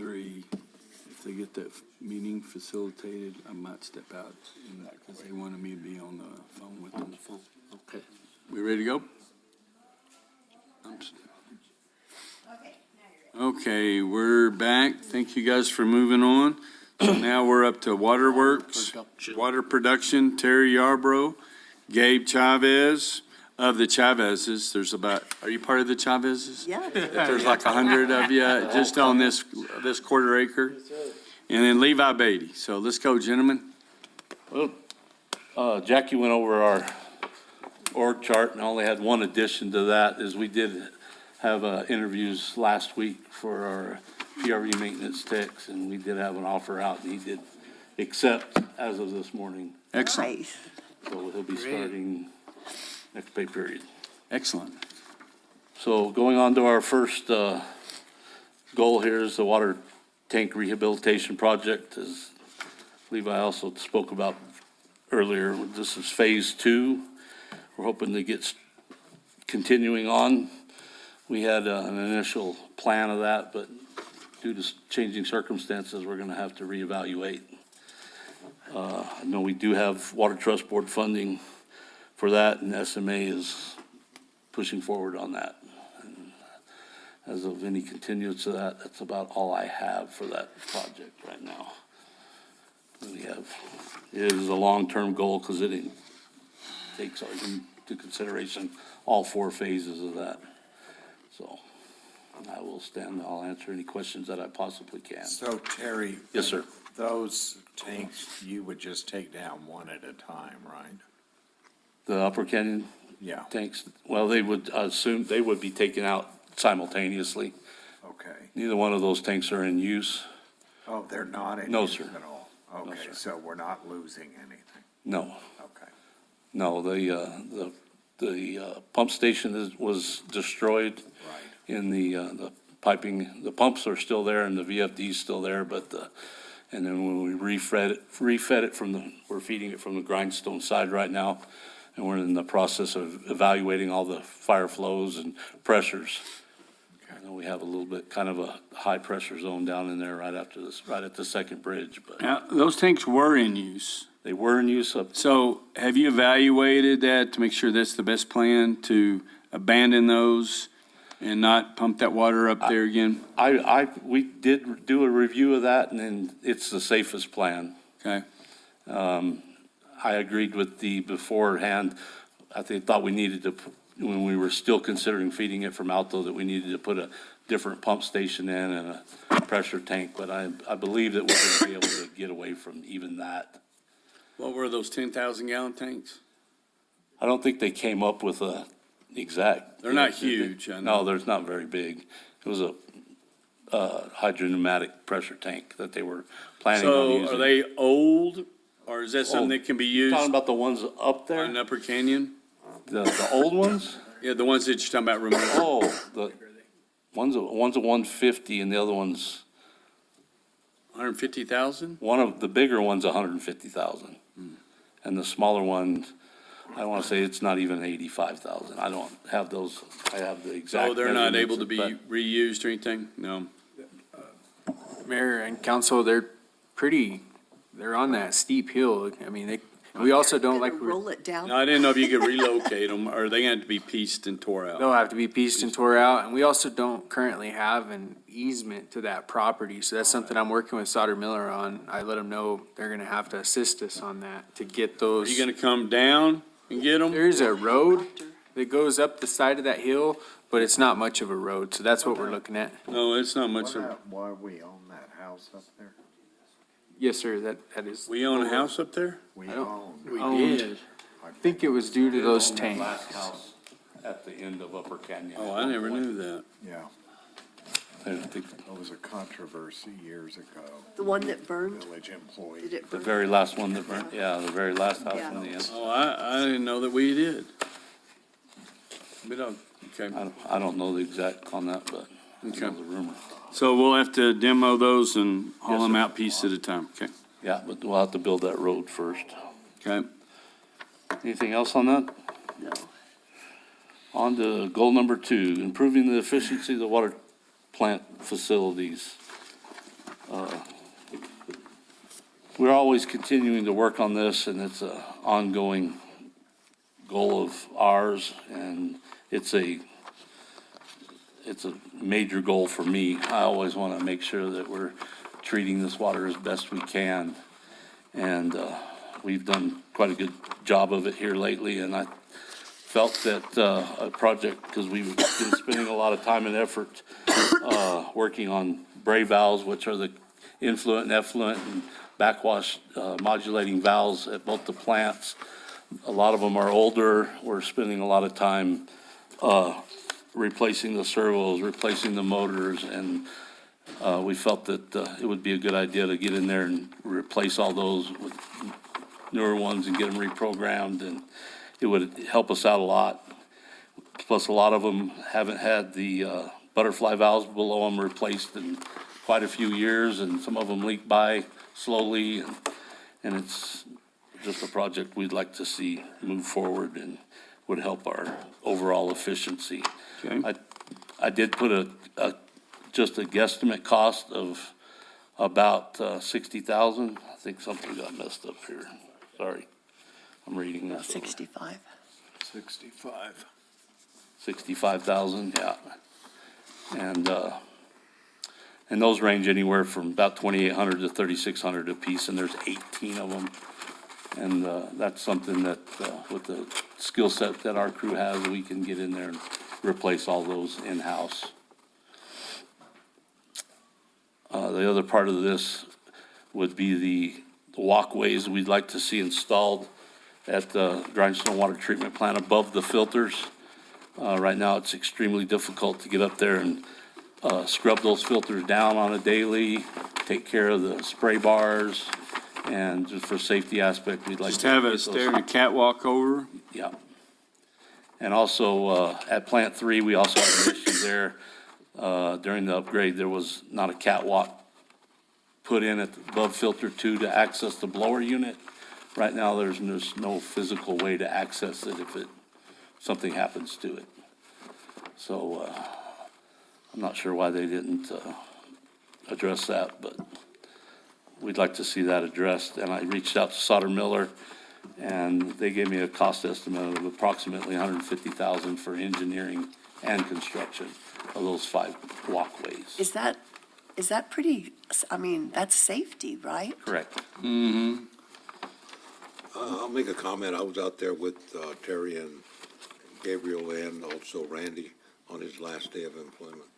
3, if they get that meeting facilitated, I might step out because they wanted me to be on the phone with them. Okay. We ready to go? Okay, we're back. Thank you guys for moving on. So now we're up to Waterworks, Water Production, Terry Yarbrough, Gabe Chavez. Of the Chavezes, there's about, are you part of the Chavezes? Yeah. There's like 100 of you just on this quarter acre. And then Levi Beatty. So let's go, gentlemen. Well, Jackie went over our org chart, and I only had one addition to that, is we did have interviews last week for our PRV maintenance techs, and we did have an offer out, and he did accept as of this morning. Excellent. Nice. So he'll be starting next pay period. Excellent. So going on to our first goal here is the water tank rehabilitation project, as Levi also spoke about earlier. This is phase 2. We're hoping to get continuing on. We had an initial plan of that, but due to changing circumstances, we're going to have to reevaluate. I know we do have Water Trust Board funding for that, and SMA is pushing forward on that. And as of any continuance of that, that's about all I have for that project right now. It is a long-term goal because it takes into consideration all 4 phases of that. So I'll answer any questions that I possibly can. So Terry. Yes, sir. Those tanks, you would just take down one at a time, right? The Upper Canyon Yeah, tanks, well, they would assume they would be taken out simultaneously. okay. Neither one of those tanks are in use. Oh, they're not in No, use sir. at all? No, Okay, sir. so we're not losing anything? No, Okay. no, the pump station was destroyed Right. in the piping. The pumps are still there and the VFD is still there, but and then when we refed it we're feeding it from the grindstone side right now. And we're in the process of evaluating all the fire flows and pressures. I know we have a little bit, kind of a high pressure zone down in there right at the second bridge, but Now, those tanks were in use. they were in use up. So have you evaluated that to make sure that's the best plan, to abandon those and not pump that water up there again? We did do a review of that, and then it's the safest plan. Okay. I agreed with the beforehand. Thought we needed to, when we were still considering feeding it from Alto, that we needed to put a different pump station in and a pressure tank, but I believe that we're going to be able to get away from even that. What were those 10,000 gallon tanks? I don't think they came up with a exact. They're not huge, I know. No, they're not very big. It was a hydropneumatic pressure tank that they were planning on using. So are they old, or is that something that can be used Talking about the ones up there, on Upper Canyon? the old ones? Yeah, the ones that you're talking about removing. Oh, one's a 150 and the other one's, 150,000? one of the bigger one's 150,000. And the smaller one, I want to say it's not even 85,000. I don't have those, I have the exact. Oh, they're not able to be measurements, reused or anything? No. Mayor and council, they're on that steep hill. I mean, we also don't like, Roll it down. No, I didn't know if you could relocate them, or are they going to be pieced and tore out? they'll have to be pieced and tore out. And we also don't currently have an easement to that property. So that's something I'm working with Sauter Miller on. I let them know they're gonna have to assist us on that to get Are those. you going to come down and get them? There's a road that goes up the side of that hill, but it's not much of a road. So that's what we're looking at. No, it's not much of, Why we own that house up there? Yes, sir, that is. we own a house up there? We I don't- own. owned. I think it was due to those That tanks. last house at the end of Upper Canyon. Oh, I never knew that. Yeah, I don't think, there was a controversy years ago. The one that burned, Village employee. did it the burn? very last one that burnt, yeah, the very last house in the end. Oh, I didn't know that we did. But, okay. I don't know the exact on that, but I know Okay. the rumor. So we'll have to demo those and haul Yes, them sir. out piece at a time, okay? Yeah, but we'll have to build that road first. Okay. Anything else on that? No. On to goal number 2, improving the efficiency of the water plant facilities. we're always continuing to work on this, and it's an ongoing goal of ours, and it's a major goal for me. I always want to make sure that we're treating this water as best we can. And we've done quite a good job of it here lately, and I felt that a project, because we've been spending a lot of time and effort working on bray valves, which are the influent and effluent and backwash modulating valves at both the plants. A lot of them are older. We're spending a lot of time replacing the servos, replacing the motors, and we felt that it would be a good idea to get in there and replace all those with newer ones and get them reprogrammed, and it would help us out a lot. Plus, a lot of them haven't had the butterfly valves below them replaced in quite a few years, and some of them leak by slowly, and it's just a project we'd like to see move forward and would help our overall efficiency. Okay. I did put just a guesstimate cost of about 60,000. I think something got messed up here. Sorry, I'm reading this. 65. 65. 65,000, yeah. And those range anywhere from about 2,800 to 3,600 apiece, and there's 18 of them. And that's something that, with the skill set that our crew has, we can get in there and replace all those in-house. The other part of this would be the walkways we'd like to see installed at the Grindstone Water Treatment Plant above the filters. Right now, it's extremely difficult to get up there and scrub those filters down on a daily, take care of the spray bars, and just for safety aspect, we'd like Just to have get a those- stair and a catwalk over. Yeah. And also, at Plant 3, we also had an issue there. During the upgrade, there was not a catwalk put in above filter 2 to access the blower unit. Right now, there's no physical way to access it if something happens to it. So, I'm not sure why they didn't address that, but we'd like to see that addressed. And I reached out to Sauter Miller, and they gave me a cost estimate of approximately $150,000 for engineering and construction of those 5 walkways. Is that pretty, I mean, that's safety, right? Correct. I'll make a comment. I was out there with Terry and Gabriel and also Randy on his last day of employment.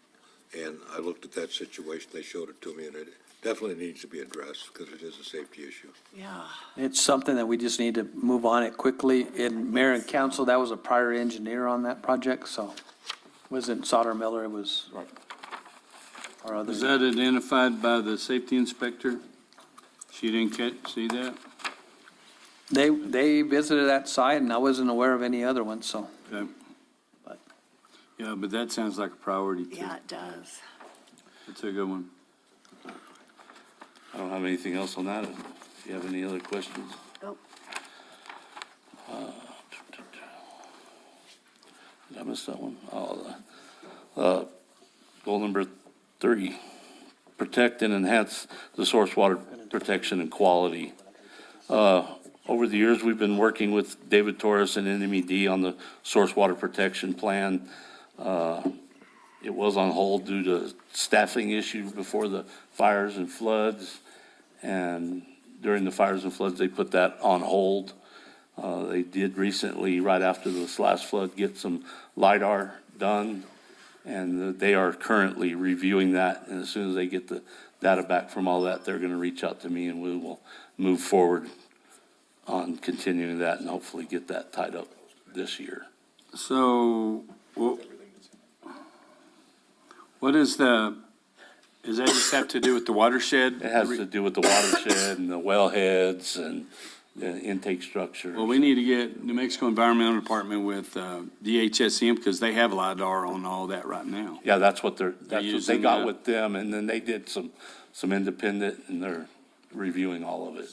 And I looked at that situation, they showed it to me, and it definitely needs to be addressed because it is a safety issue. Yeah. It's something that we just need to move on it quickly. In mayor and council, that was a prior engineer on that project, so it wasn't Sauter Miller, it was Right. our other. Was that identified by the safety inspector? She didn't see that? They visited that site, and I wasn't aware of any other ones, so. Okay. But- Yeah, but that sounds like a priority too. Yeah, it does. That's a good one. I don't have anything else on that. If you have any other questions? Nope. Did I miss that one? Goal number 3, protect and enhance the source water protection and quality. Over the years, we've been working with David Torres and NMED on the source water protection plan. It was on hold due to staffing issues before the fires and floods. And during the fires and floods, they put that on hold. They did recently, right after this last flood, get some LiDAR done. And they are currently reviewing that. And as soon as they get the data back from all that, they're going to reach out to me and we will move forward on continuing that and hopefully get that tied up this year. So, what is does that just have to do with the watershed? It has to do with the watershed and the wellheads and the intake structure. Well, we need to get New Mexico Environmental Department with DHSM because they have LiDAR on all that right now. Yeah, that's what they using got that. with them, and then they did some independent, and they're reviewing all of it.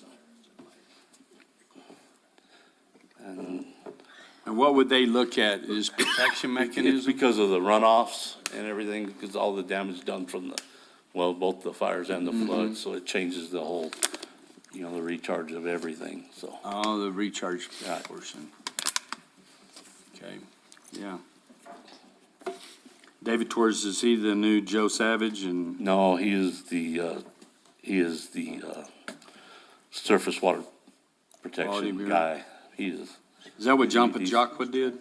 And what would they look at? Is protection It's mechanism? because of the runoffs and everything, because all the damage done from both the fires and the floods, so it changes the whole you know, the recharge of everything, so. Oh, the recharge Yeah. portion. Okay, yeah. David Torres, is he the new Joe Savage and, No, he is the surface water Quality protection Bureau. guy. He is, is that what John He's- Pajacqua did?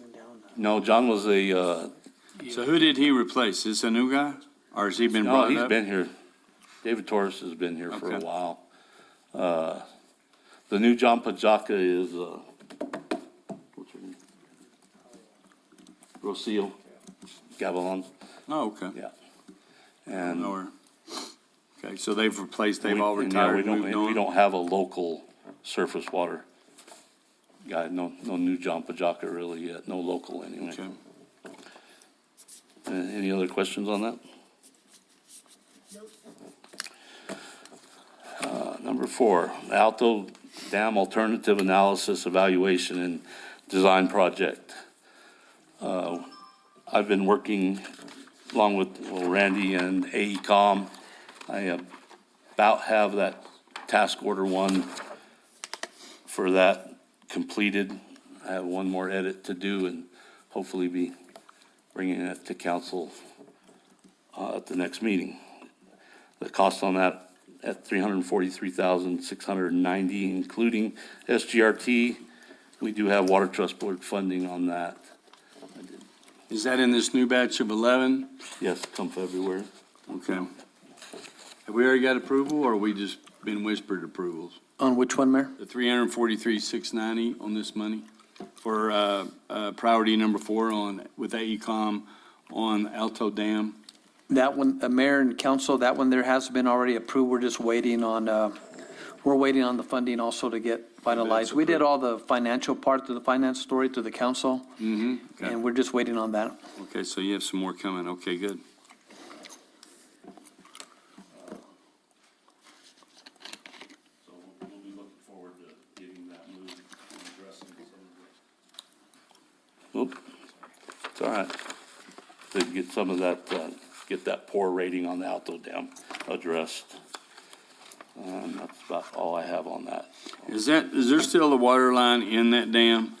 no, John was So who did he replace? Is this a new guy? Or has he been no, brought he's up? been here. David Torres has been here for a Okay. while. The new John Pajacka is, what's her name? Rocio Gavilan, Oh, okay. yeah. I And know her. Okay, so they've replaced, they've all and yeah, retired, moved and we on? don't have a local surface water guy, no new John Pajacka really yet, no local anyway. Okay. Any other questions on that? Number 4, the Alto Dam Alternative Analysis Evaluation and Design Project. I've been working along with Randy and AECom. I about have that task order 1 for that completed. I have one more edit to do and hopefully be bringing it to council at the next meeting. The cost on that at $343,690, including SGRT. We do have Water Trust Board funding on that. Is that in this new batch of 11? Yes, come February. Okay. Have we already got approval, or we just been whispered approvals? On which one, Mayor? The 343,690 on this money for priority number 4 on, with AECom on Alto Dam? That one, Mayor and Council, that one there has been already approved. We're just waiting on, we're waiting on the funding also to get finalized. We did all the financial part of the finance story to the council, Mm-hmm. and we're just waiting on that. Okay, so you have some more coming. Okay, good. So we'll be looking forward to getting that moved and addressing some of the. Oop, it's all right. To get some of that, get that poor rating on the Alto Dam addressed. That's about all I have on that. Is there still a water line in that dam?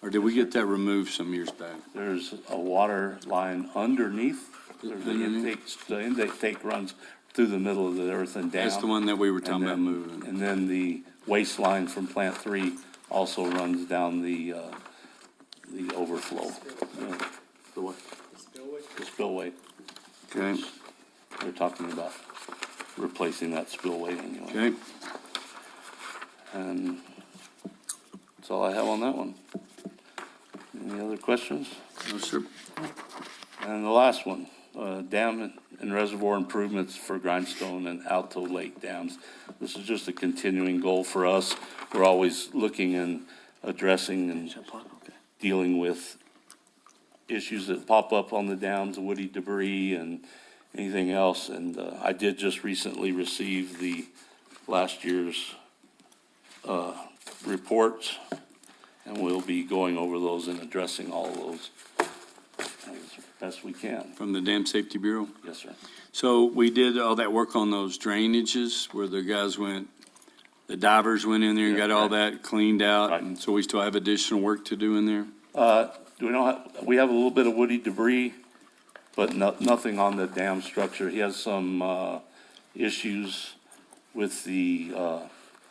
Or did we get that removed some years back? There's a water line underneath. There's Underneath? the intake runs through the middle of the earth and down. That's the one that we were talking And about then- moving. And then the waste line from Plant 3 also runs down the overflow. The what? The spillway. Okay, They're talking about replacing that spillway anyway. okay. And that's all I have on that one. Any other questions? No, sir. And the last one, dam and reservoir improvements for Grindstone and Alto Lake dams. This is just a continuing goal for us. We're always looking and addressing and dealing with issues that pop up on the dams, woody debris and anything else. And I did just recently receive the last year's reports, and we'll be going over those and addressing all of those as best we can. From the Dam Safety Bureau? Yes, sir. So we did all that work on those drainages where the guys went, the divers went in there and Yeah, got all right. that cleaned out. Right. And so we still have additional work to do in there? We have a little bit of woody debris, but nothing on the dam structure. He has some issues with the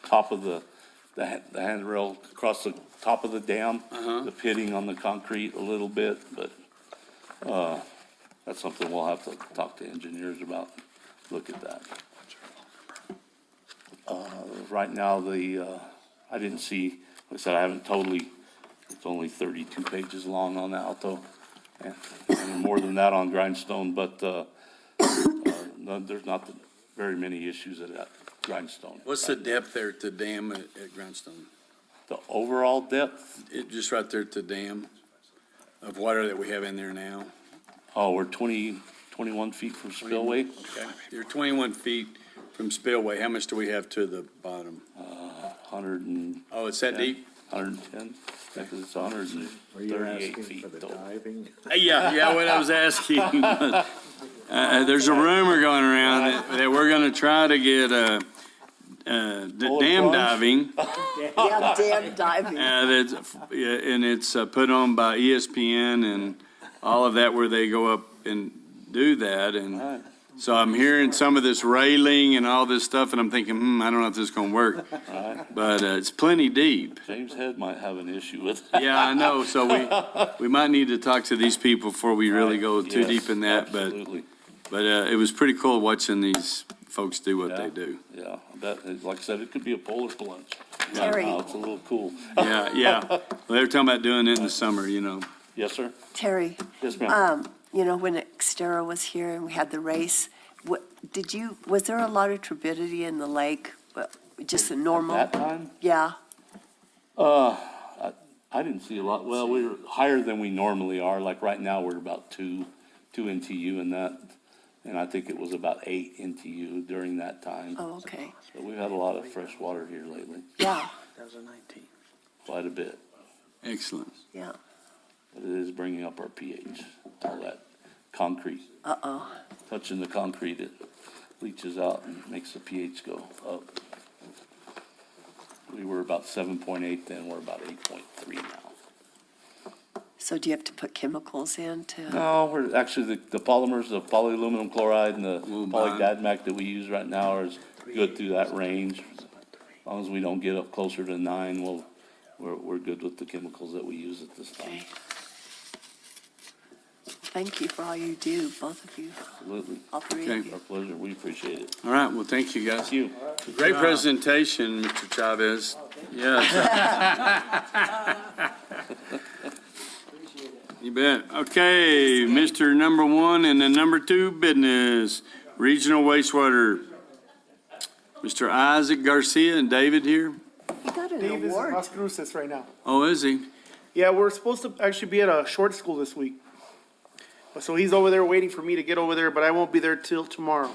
top of the handrail across the top of the dam, the pitting on the concrete a little bit, but that's something we'll have to talk to engineers about, look at that. Right now, I didn't see, like I said, I haven't totally, it's only 32 pages long on the Alto, and more than that on Grindstone, but there's not very many issues at that Grindstone. What's the depth there at the dam at Grindstone? The overall depth, Just right there at the dam of water that we have in there now? we're 21 feet from spillway, Okay. You're 21 feet from spillway. How much do we have to the bottom? 110, Oh, it's that deep? 110, because it's Were you 138 asking feet for the total. diving? Yeah, what I was asking. There's a rumor going around that we're gonna try to get the dam plunge? diving. Yeah, dam diving. Yeah, and it's put on by ESPN and all of that where they go up and do that. And so I'm hearing some of this railing and all this stuff and I'm thinking, I don't know if this is going to work. But it's plenty deep. James Head might have an issue with that. Yeah, I know. So we might need to talk to these people before we really go too Yes, deep in that. Absolutely. But it was pretty cool watching these folks do what they Yeah. do. Yeah, that, like I said, it could be a polar plunge. Terry. It's a little cool. Yeah, yeah. Well, they were talking about doing it in the summer, you know. Yes, sir? Terry, Yes, ma'am. you know, when Xterra was here and we had the race, was there a lot of turbidity in the lake? Just a normal? That time? Yeah, I didn't see a lot. Well, we were higher than we normally are. Like right now, we're about two NTU in that. And I think it was about 8 NTU during that time. oh, okay, But we've had a lot of fresh water here lately, yeah, quite a bit. Excellent. yeah, But it is bringing up our pH. All that concrete, uh-oh. touching the concrete, it leaches out and makes the pH go up. We were about 7.8 then, we're about 8.3 now. So do you have to put chemicals in to? No, we're actually, the polymers, the polyaluminum chloride and the Little bond. polydadmac that we use right now are good through that range. As long as we don't get up closer to 9, we're good with the chemicals that we use at this time. Okay. Thank you for all you do, both of you, Absolutely. all three of Okay. you. Our pleasure, we appreciate it. All right, well, thank you, guys. Thank you. Great presentation, Mr. Chavez. Yes. You bet. Okay, Mr. Number 1 and the number 2 business, regional wastewater. Mr. Isaac Garcia and David here. You got an Dave is in award. Las Cruces right now. Oh, is he? Yeah, we're supposed to actually be at a short school this week. So he's over there waiting for me to get over there, but I won't be there till tomorrow.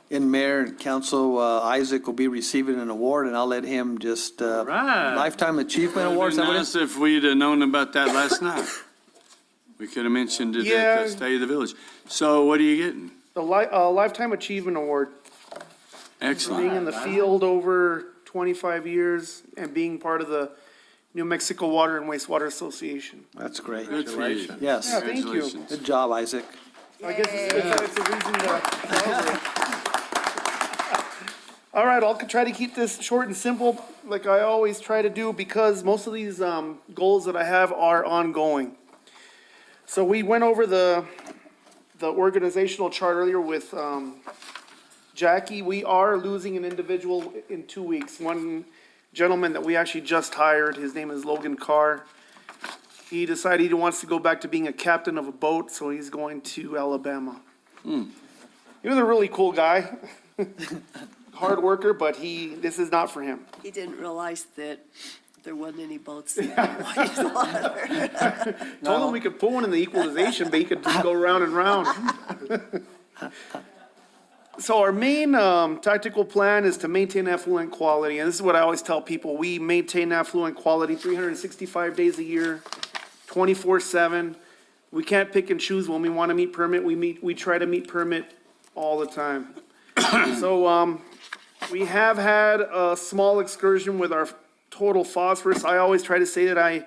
And Mayor and Council, Isaac will be receiving an award, and I'll let him just, right. Lifetime Achievement Award, is It'd that be what it is? nice if we'd have known about that last night. We could have mentioned it at Yeah. the State of the Village. So what are you getting? The Lifetime Achievement Award, being Excellent. in the field over 25 years and being part of the New Mexico Water and Wastewater Association. That's great. Good for you. Yes, Yeah, thank you. Congratulations. good job, Isaac. I guess it's a reason to celebrate. All right, I'll try to keep this short and simple, like I always try to do, because most of these goals that I have are ongoing. So we went over the organizational chart earlier with Jackie. We are losing an individual in 2 weeks. One gentleman that we actually just hired, his name is Logan Carr. He decided he wants to go back to being a captain of a boat, so he's going to Alabama. He was a really cool guy, hard worker, but this is not for him. He didn't realize that there wasn't any boats in wastewater. Told him we could pull one in the equalization, but he could just go round and round. So our main tactical plan is to maintain affluent quality, and this is what I always tell people. We maintain affluent quality 365 days a year, 24/7. We can't pick and choose when we want to meet permit. We try to meet permit all the time. So we have had a small excursion with our total phosphorus. I always try to say that I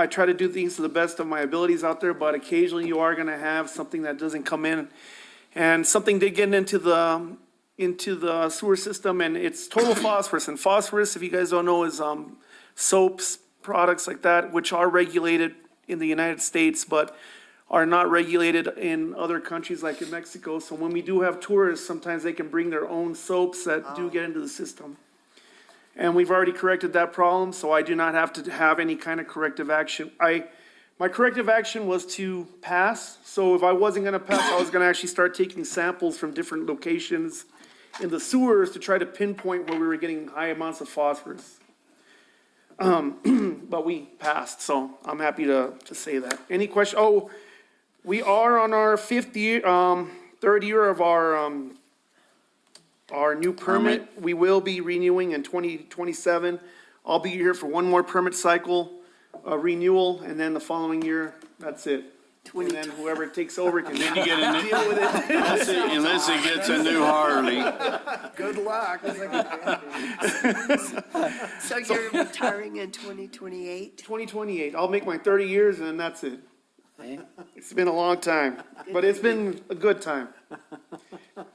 try to do things to the best of my abilities out there, but occasionally you are gonna have something that doesn't come in. And something did get into the sewer system, and it's total phosphorus. And phosphorus, if you guys don't know, is soaps, products like that, which are regulated in the United States, but are not regulated in other countries like in Mexico. So when we do have tourists, sometimes they can bring their own soaps that do get into the system. And we've already corrected that problem, so I do not have to have any kind of corrective action. My corrective action was to pass, so if I wasn't gonna pass, I was gonna actually start taking samples from different locations in the sewers to try to pinpoint where we were getting high amounts of phosphorus. But we passed, so I'm happy to say that. Any question? Oh, we are on our third year of our new permit. We will be renewing in 2027. I'll be here for one more permit cycle, renewal, and then the following year, that's it. and then whoever takes over can Then you get a new, deal with it. unless he gets a new Harley. Good luck. So you're retiring in 2028? 2028, I'll make my 30 years and that's it. It's been a long time, but it's been a good time.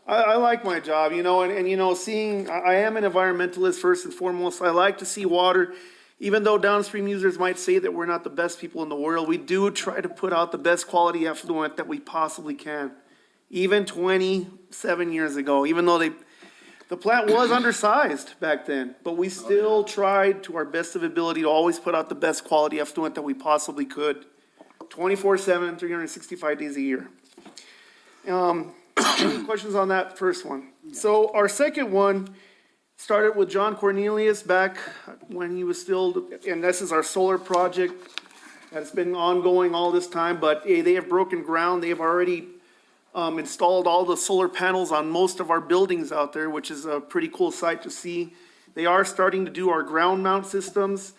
I like my job, you know, and you know, I am an environmentalist first and foremost. I like to see water, even though downstream users might say that we're not the best people in the world, we do try to put out the best quality effluent that we possibly can. Even 27 years ago, even though the plant was undersized back then, but we still tried to our best of ability to always put out the best quality effluent that we possibly could. 24/7, 365 days a year. Any questions on that first one? So our second one started with John Cornelius back when he was still, and this is our solar project that's been ongoing all this time, but they have broken ground. They have already installed all the solar panels on most of our buildings out there, which is a pretty cool sight to see. They are starting to do our ground mount systems.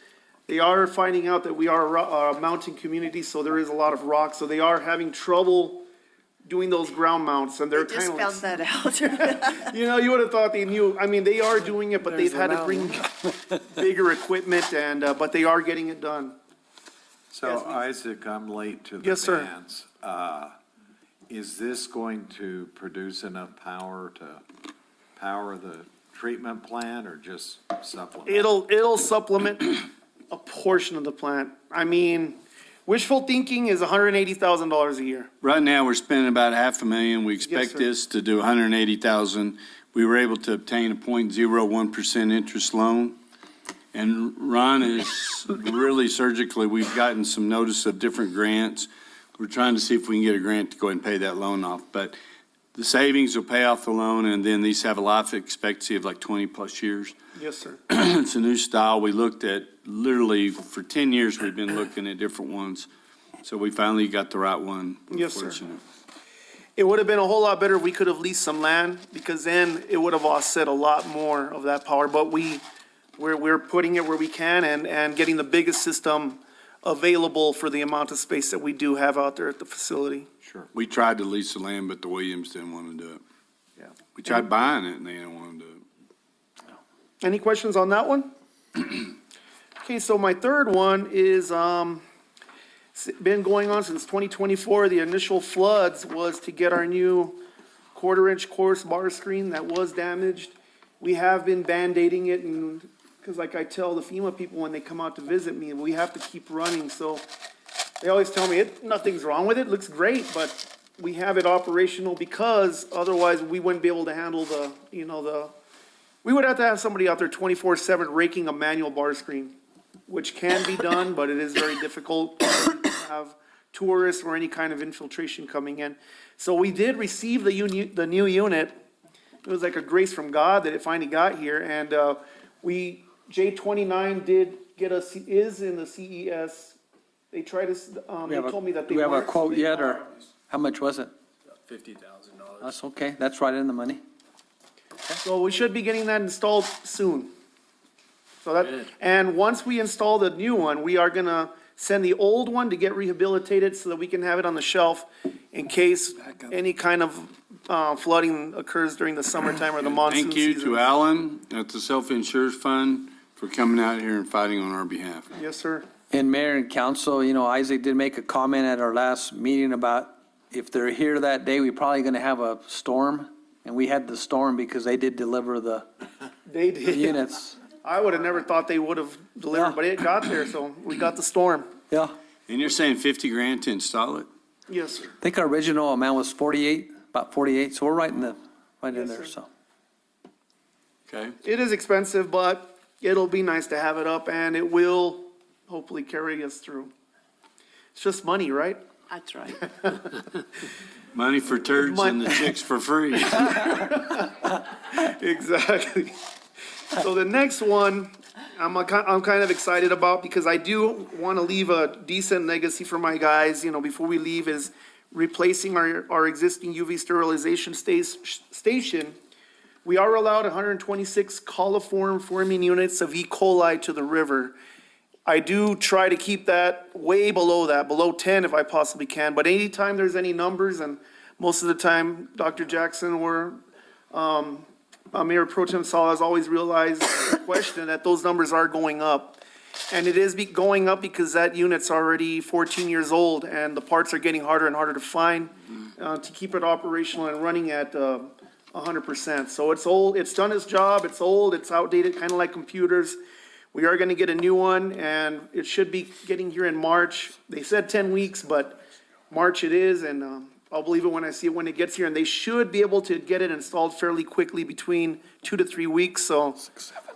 They are finding out that we are a mountain community, so there is a lot of rock, so they are having trouble doing those ground mounts, and they're Just kind found of, that out. you know, you would have thought they knew. I mean, they are doing it, but they've had to bring bigger equipment, and, but they are getting it done. So Isaac, I'm late to the Yes, sir. dance. Is this going to produce enough power to power the treatment plant or just supplement? It'll supplement a portion of the plant. I mean, wishful thinking is $180,000 a year. Right now, we're spending about $500,000. We expect sir. this to do $180,000. We were able to obtain a 0.01% interest loan. And Ron is really surgically, we've gotten some notice of different grants. We're trying to see if we can get a grant to go ahead and pay that loan off. But the savings will pay off the loan, and then these have a life expectancy of like 20-plus years. Yes, sir. It's a new style. We looked at, literally, for 10 years, we've been looking at different ones. So we finally got the right one. We're Yes, sir. fortunate. It would have been a whole lot better if we could have leased some land, because then it would have offset a lot more of that power. But we're putting it where we can and getting the biggest system available for the amount of space that we do have out there at the facility. Sure. We tried to lease the land, but the Williams didn't want to do it. Yeah. We tried buying it, and they didn't want to do it. Any questions on that one? Okay, so my third one is, been going on since 2024. The initial floods was to get our new quarter-inch course bar screen that was damaged. We have been Band-Aiding it, and, because like I tell the FEMA people when they come out to visit me, we have to keep running, so they always tell me, nothing's wrong with it, looks great, but we have it operational because otherwise we wouldn't be able to handle we would have to have somebody out there 24/7 raking a manual bar screen, which can be done, but it is very difficult to have tourists or any kind of infiltration coming in. So we did receive the new unit. It was like a grace from God that it finally got here, and J29 did get us, is in the CES. They tried to, they told me that they Do we have a weren't. quote yet, or how much was it? $50,000. That's okay, that's right in the money. So we should be getting that installed soon. So that, and once we install the new one, we are gonna send the old one to get rehabilitated so that we can have it on the shelf in case any kind of flooding occurs during the summertime or the monsoon Thank you season. to Alan at the Self-Insurance Fund for coming out here and fighting on our behalf. Yes, sir. And Mayor and Council, you know, Isaac did make a comment at our last meeting about if they're here that day, we're probably gonna have a storm. And we had the storm because they did deliver the They did. units. I would have never thought they would have delivered, Yeah. but it got there, so we got the storm. Yeah, And you're saying 50 grand to install it? Yes, sir. I think our original amount was 48, about 48, so we're right in Yes, there, sir. so. Okay. It is expensive, but it'll be nice to have it up, and it will hopefully carry us through. It's just money, right? That's right. Money for turds and the chicks for free. Exactly. So the next one, I'm kind of excited about because I do want to leave a decent legacy for my guys, you know, before we leave, is replacing our existing UV sterilization station. We are allowed 126 coliform forming units of E. coli to the river. I do try to keep that way below that, below 10 if I possibly can. But anytime there's any numbers, and most of the time, Dr. Jackson or Mayor Pro Tem Saul has always realized the question that those numbers are going up. And it is going up because that unit's already 14 years old, and the parts are getting harder and harder to find to keep it operational and running at 100%. So it's old, it's done its job, it's old, it's outdated, kind of like computers. We are gonna get a new one, and it should be getting here in March. They said 10 weeks, but March it is, and I'll believe it when I see it when it gets here. And they should be able to get it installed fairly quickly, between 2 to 3 weeks, so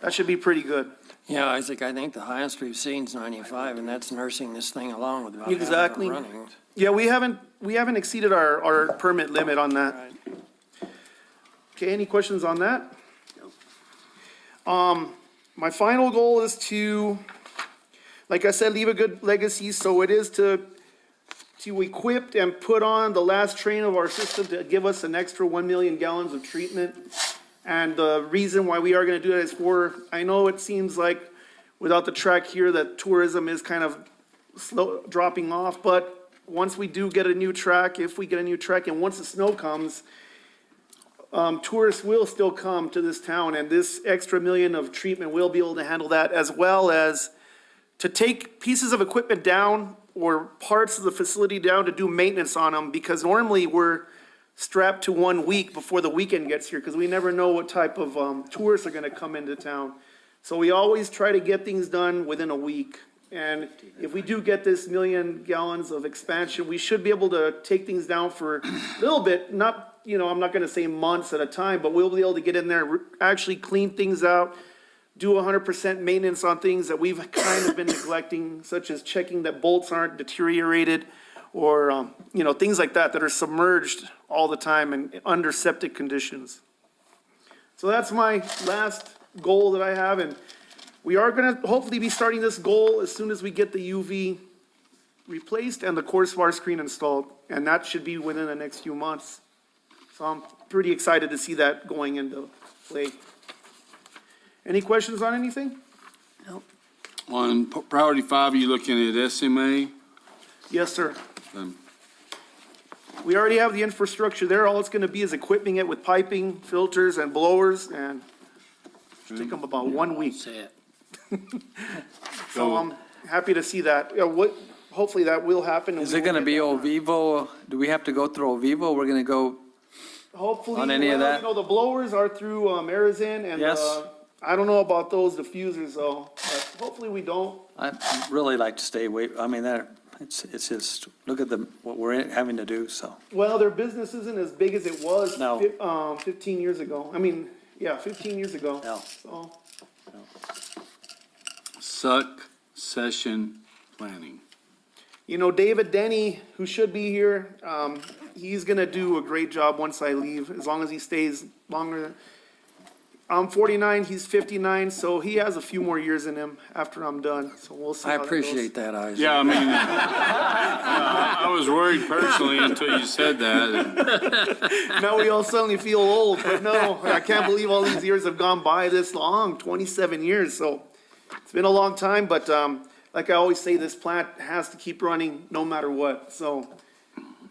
that should be pretty good. Yeah, Isaac, I think the highest we've seen is 95, and that's nursing this thing along with about half of it Exactly. running. Yeah, we haven't exceeded our permit limit on that. Okay, any questions on that? My final goal is to, like I said, leave a good legacy, so it is to equip and put on the last train of our system to give us an extra 1 million gallons of treatment. And the reason why we are gonna do that is I know it seems like without the track here, that tourism is kind of dropping off, but once we do get a new track, if we get a new track, and once the snow comes, tourists will still come to this town, and this extra million of treatment will be able to handle that, as well as to take pieces of equipment down or parts of the facility down to do maintenance on them, because normally we're strapped to 1 week before the weekend gets here, because we never know what type of tourists are gonna come into town. So we always try to get things done within a week. And if we do get this 1 million gallons of expansion, we should be able to take things down for a little bit, not, I'm not gonna say months at a time, but we'll be able to get in there, actually clean things out, do 100% maintenance on things that we've kind of been neglecting, such as checking that bolts aren't deteriorated, or, things like that are submerged all the time and under septic conditions. So that's my last goal that I have, and we are gonna hopefully be starting this goal as soon as we get the UV replaced and the course bar screen installed, and that should be within the next few months. So I'm pretty excited to see that going into play. Any questions on anything? On priority 5, you looking at SMA? Yes, sir. Um, We already have the infrastructure there. All it's gonna be is equipping it with piping, filters, and blowers, and it'll take them about 1 week. Say it. So I'm happy to see that. Hopefully that will happen. and Is we it will gonna get be that done. Ovivo? Do we have to go through Ovivo? We're gonna go, Hopefully, on any of well, that? the blowers are through Arizin, and Yes. I don't know about those diffusers though, but hopefully we don't. I'd really like to stay away, I mean, it's just, look at what we're having to do, so. Well, their business isn't as big as it was No. 15 years ago. 15 years ago. No. So, Succession planning. David Denny, who should be here, he's gonna do a great job once I leave, as long as he stays longer. I'm 49, he's 59, so he has a few more years in him after I'm done, so we'll see I how that goes. appreciate that, Isaac. Yeah, I mean, I was worried personally until you said that. Now we all suddenly feel old, but no, I can't believe all these years have gone by this long, 27 years, so it's been a long time, but, like I always say, this plant has to keep running no matter what, so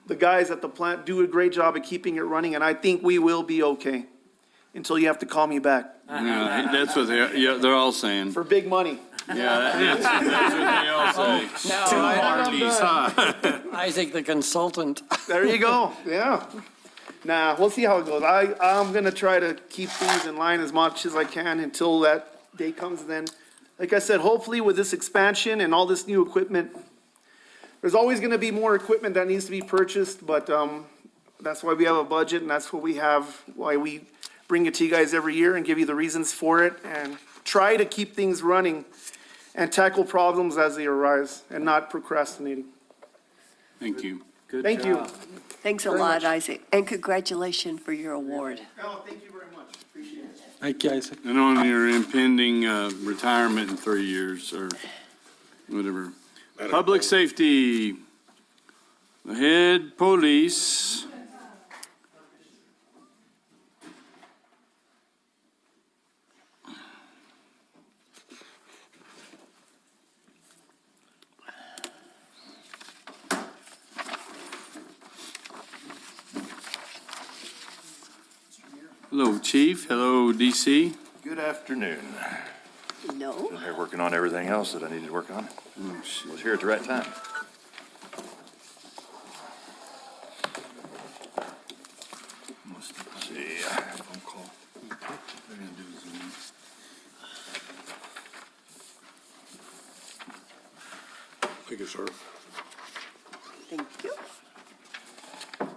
the guys at the plant do a great job of keeping it running, and I think we will be okay, until you have to call me back Yeah, that's what they're all saying. for big money. Yeah, that's what they all say. Now, Hardy's high. Isaac, the consultant. There you go, yeah. Nah, we'll see how it goes. I'm gonna try to keep things in line as much as I can until that day comes. And then, like I said, hopefully with this expansion and all this new equipment, there's always gonna be more equipment that needs to be purchased, but, that's why we have a budget, and that's what we have, why we bring it to you guys every year and give you the reasons for it, and try to keep things running and tackle problems as they arise, and not procrastinating. Thank you. Thank you. Thanks a lot, Isaac, and congratulations for your award. Oh, thank you very much, appreciate it. Thank you, Isaac. And on your impending retirement in 3 years or whatever. Public safety, the head police. Hello, Chief. Hello, DC. Good afternoon. No? Been here working on everything else that I needed to work on. Was here at the right time. Let's see. Thank you, sir. Thank you. I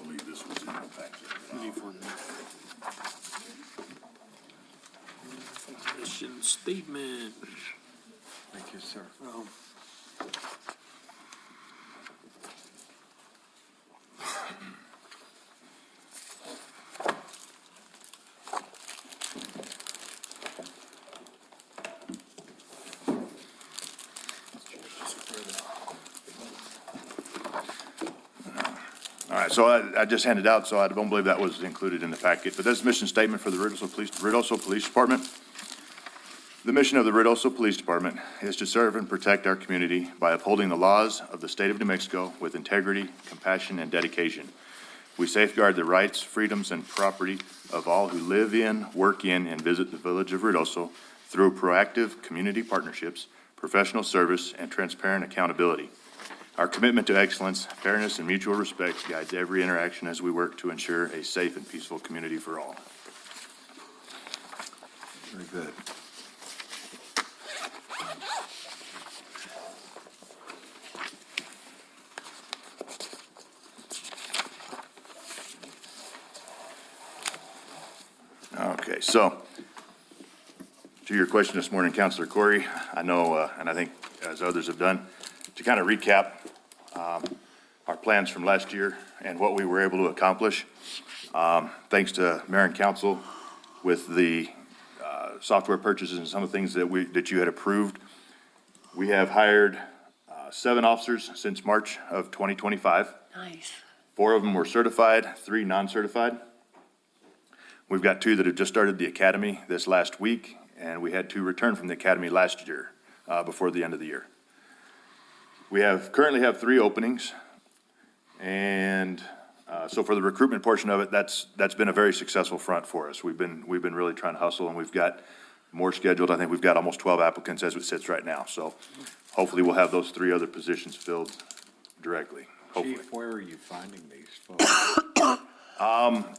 believe this was in the packet. Mission statement. Thank you, sir. All right, so I just handed out, so I don't believe that was included in the packet, but this is mission statement for the Ruidoso Police Department. The mission of the Ruidoso Police Department is to serve and protect our community by upholding the laws of the state of New Mexico with integrity, compassion, and dedication. We safeguard the rights, freedoms, and property of all who live in, work in, and visit the village of Ruidoso through proactive community partnerships, professional service, and transparent accountability. Our commitment to excellence, fairness, and mutual respect guides every interaction as we work to ensure a safe and peaceful community for all. Very good. Okay, so to your question this morning, Councilor Corey, I know, and I think as others have done, to kind of recap our plans from last year and what we were able to accomplish. Thanks to Mayor and Council with the software purchases and some of the things that you had approved. We have hired 7 officers since March of 2025. Nice. 4 of them were certified, 3 non-certified. We've got 2 that have just started the academy this last week, and we had 2 return from the academy last year, before the end of the year. We currently have 3 openings, and so for the recruitment portion of it, that's been a very successful front for us. We've been really trying to hustle, and we've got more scheduled. I think we've got almost 12 applicants as it sits right now, so hopefully we'll have those 3 other positions filled directly, hopefully. Chief, where are you finding these folks?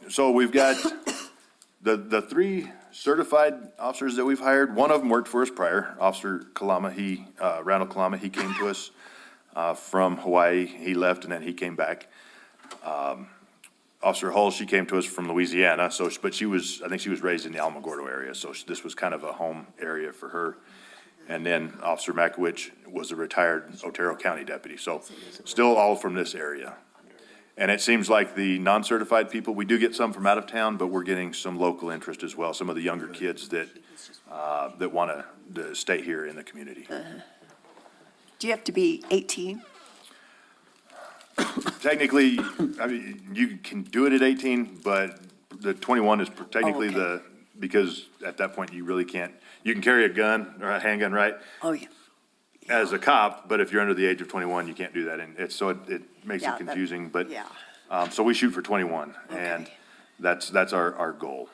So we've got the 3 certified officers that we've hired. One of them worked for us prior, Officer Kalama. Randall Kalama, he came to us from Hawaii. He left and then he came back. Officer Hull, she came to us from Louisiana, but I think she was raised in the Alamogordo area, so this was kind of a home area for her. And then Officer Makowicz was a retired Otero County deputy, so still all from this area. And it seems like the non-certified people, we do get some from out of town, but we're getting some local interest as well, some of the younger kids that want to stay here in the community. Do you have to be 18? Technically, I mean, you can do it at 18, but the 21 is technically okay. because at that point you really can't, you can carry a gun or a handgun, right? Oh, yeah. As a cop, but if you're under the age of 21, you can't do that, and it makes Yeah, it confusing, but. Yeah. So we shoot for 21, and Okay. that's our goal.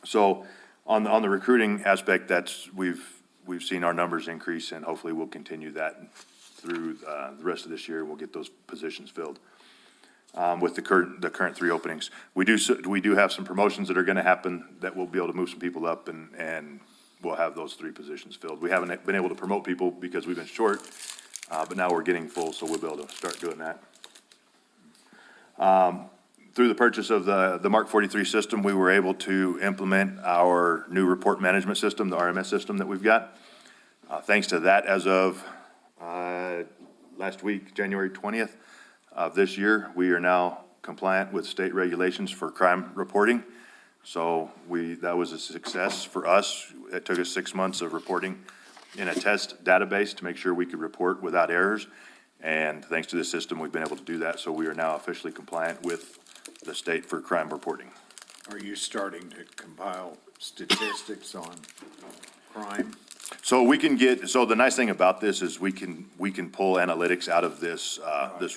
So on the recruiting aspect, we've seen our numbers increase, and hopefully we'll continue that through the rest of this year. We'll get those positions filled with the current 3 openings. We do have some promotions that are going to happen that we'll be able to move some people up, and we'll have those 3 positions filled. We haven't been able to promote people because we've been short, but now we're getting full, so we'll be able to start doing that. Through the purchase of the Mark 43 system, we were able to implement our new report management system, the RMS system that we've got. Thanks to that, as of last week, January 20th of this year, we are now compliant with state regulations for crime reporting. So that was a success for us. It took us 6 months of reporting in a test database to make sure we could report without errors. And thanks to this system, we've been able to do that. So we are now officially compliant with the state for crime reporting. Are you starting to compile statistics on crime? So the nice thing about this is we can pull analytics out of this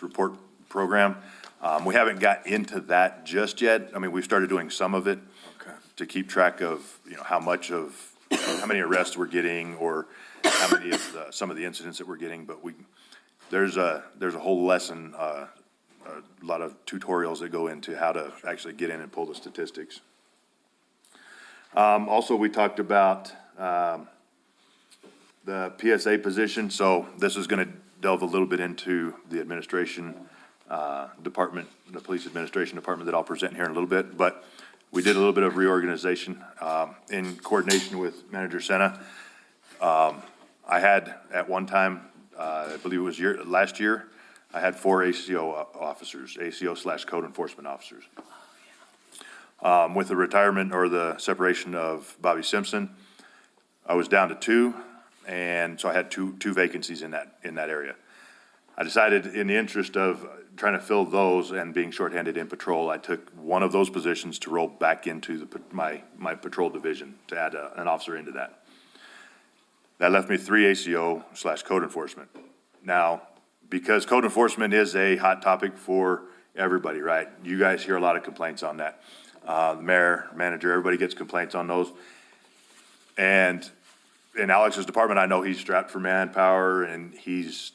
report program. We haven't got into that just yet. I mean, we've started doing some of it Okay. to keep track of, how many arrests we're getting or how many of some of the incidents that we're getting, but there's a whole lesson, a lot of tutorials that go into how to actually get in and pull the statistics. Also, we talked about, the PSA position, so this is gonna delve a little bit into the administration, department, the police administration department that I'll present here in a little bit, but we did a little bit of reorganization, in coordination with Manager Sena. I had at one time, I believe it was last year, I had 4 ACO officers, ACO/code enforcement officers. With the retirement or the separation of Bobby Simpson, I was down to 2, and so I had two vacancies in that area. I decided, in the interest of trying to fill those and being shorthanded in patrol, I took one of those positions to roll back into my patrol division to add an officer into that. That left me 3 ACO/code enforcement. Now, because code enforcement is a hot topic for everybody, right? You guys hear a lot of complaints on that. The mayor, manager, everybody gets complaints on those. And in Alex's department, I know he's strapped for manpower, and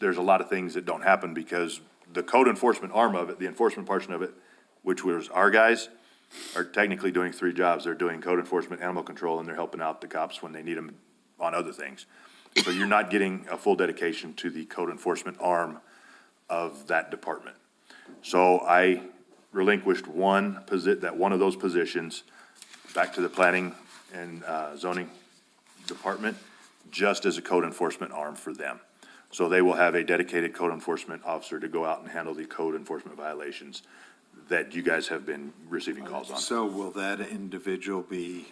there's a lot of things that don't happen because the code enforcement arm of it, the enforcement portion of it, which was our guys, are technically doing 3 jobs. They're doing code enforcement, animal control, and they're helping out the cops when they need them on other things. So you're not getting a full dedication to the code enforcement arm of that department. So I relinquished one of those positions back to the planning and zoning department, just as a code enforcement arm for them. So they will have a dedicated code enforcement officer to go out and handle the code enforcement violations that you guys have been receiving calls on. So will that individual be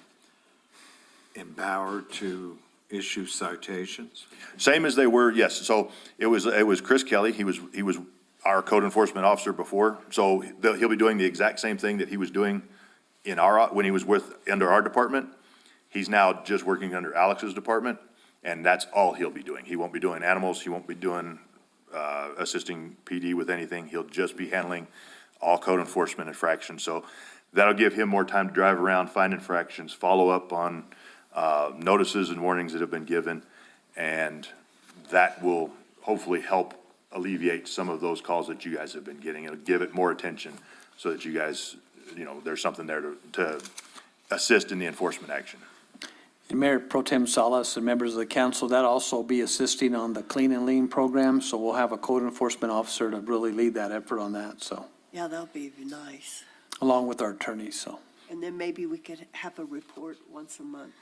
empowered to issue citations? Same as they were, yes. So it was Chris Kelly. He was our code enforcement officer before. So he'll be doing the exact same thing that he was doing when he was under our department. He's now just working under Alex's department, and that's all he'll be doing. He won't be doing animals. He won't be doing assisting PD with anything. He'll just be handling all code enforcement infractions. So that'll give him more time to drive around, find infractions, follow up on notices and warnings that have been given, and that will hopefully help alleviate some of those calls that you guys have been getting. It'll give it more attention so that you guys, there's something there to assist in the enforcement action. And Mayor Pro Tem Salas and members of the council, that also be assisting on the Clean and Lean program, so we'll have a code enforcement officer to really lead that effort on that, so, Yeah, that'll be nice. along with our attorneys, so. And then maybe we could have a report once a month.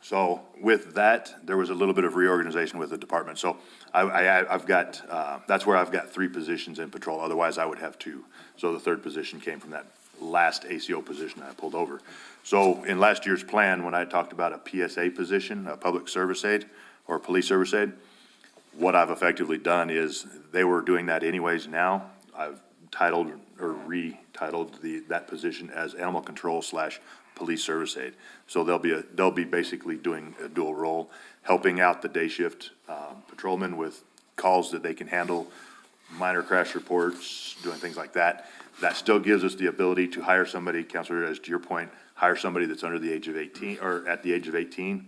So with that, there was a little bit of reorganization with the department. So I've got, that's where I've got 3 positions in patrol. Otherwise, I would have 2. So the 3rd position came from that last ACO position I pulled over. So in last year's plan, when I talked about a PSA position, a public service aide or police service aide, what I've effectively done is they were doing that anyways now. I've titled or retitled that position as animal control / police service aide. So they'll be basically doing a dual role, helping out the day shift patrolmen with calls that they can handle, minor crash reports, doing things like that. That still gives us the ability to hire somebody, Counselor, as to your point, hire somebody that's under the age of 18 or at the age of 18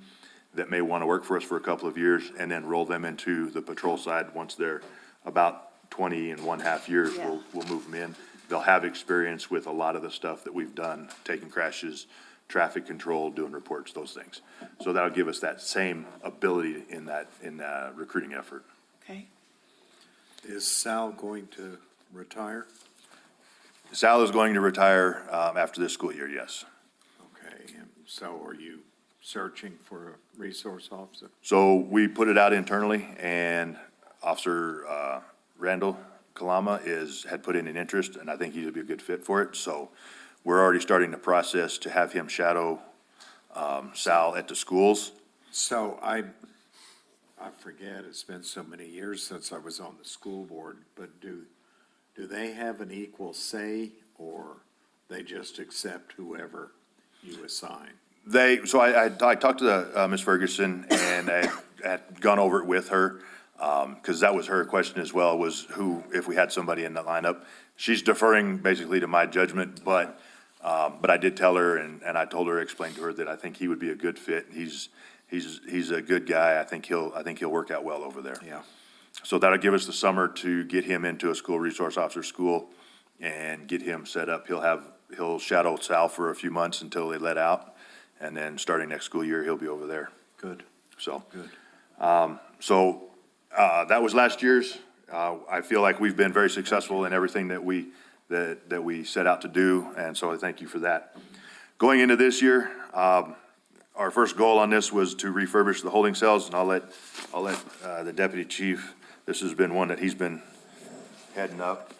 that may want to work for us for a couple of years, and then roll them into the patrol side. Once they're about 20 and 1/2 years, Yeah. we'll move them in. They'll have experience with a lot of the stuff that we've done, taking crashes, traffic control, doing reports, those things. So that'll give us that same ability in that recruiting effort. Okay? Is Sal going to retire? Sal is going to retire after this school year, yes. Okay, and so are you searching for a resource officer? So we put it out internally, and Officer Randall Kalama had put in an interest, and I think he'd be a good fit for it. So we're already starting the process to have him shadow Sal at the schools. So I forget, it's been so many years since I was on the school board, but do they have an equal say, or they just accept whoever you assign? So I talked to Ms. Ferguson, and I had gone over it with her. Because that was her question as well, was who, if we had somebody in the lineup. She's deferring basically to my judgment, but I did tell her, and I told her, explained to her that I think he would be a good fit. He's a good guy. I think he'll work out well over there. Yeah. So that'll give us the summer to get him into a school resource officer school and get him set up. He'll shadow Sal for a few months until they let out, and then starting next school year, he'll be over there. Good, So, good. that was last year's. I feel like we've been very successful in everything that we set out to do, and so I thank you for that. Going into this year, our first goal on this was to refurbish the holding cells, and I'll let the deputy chief, this has been one that he's been heading up.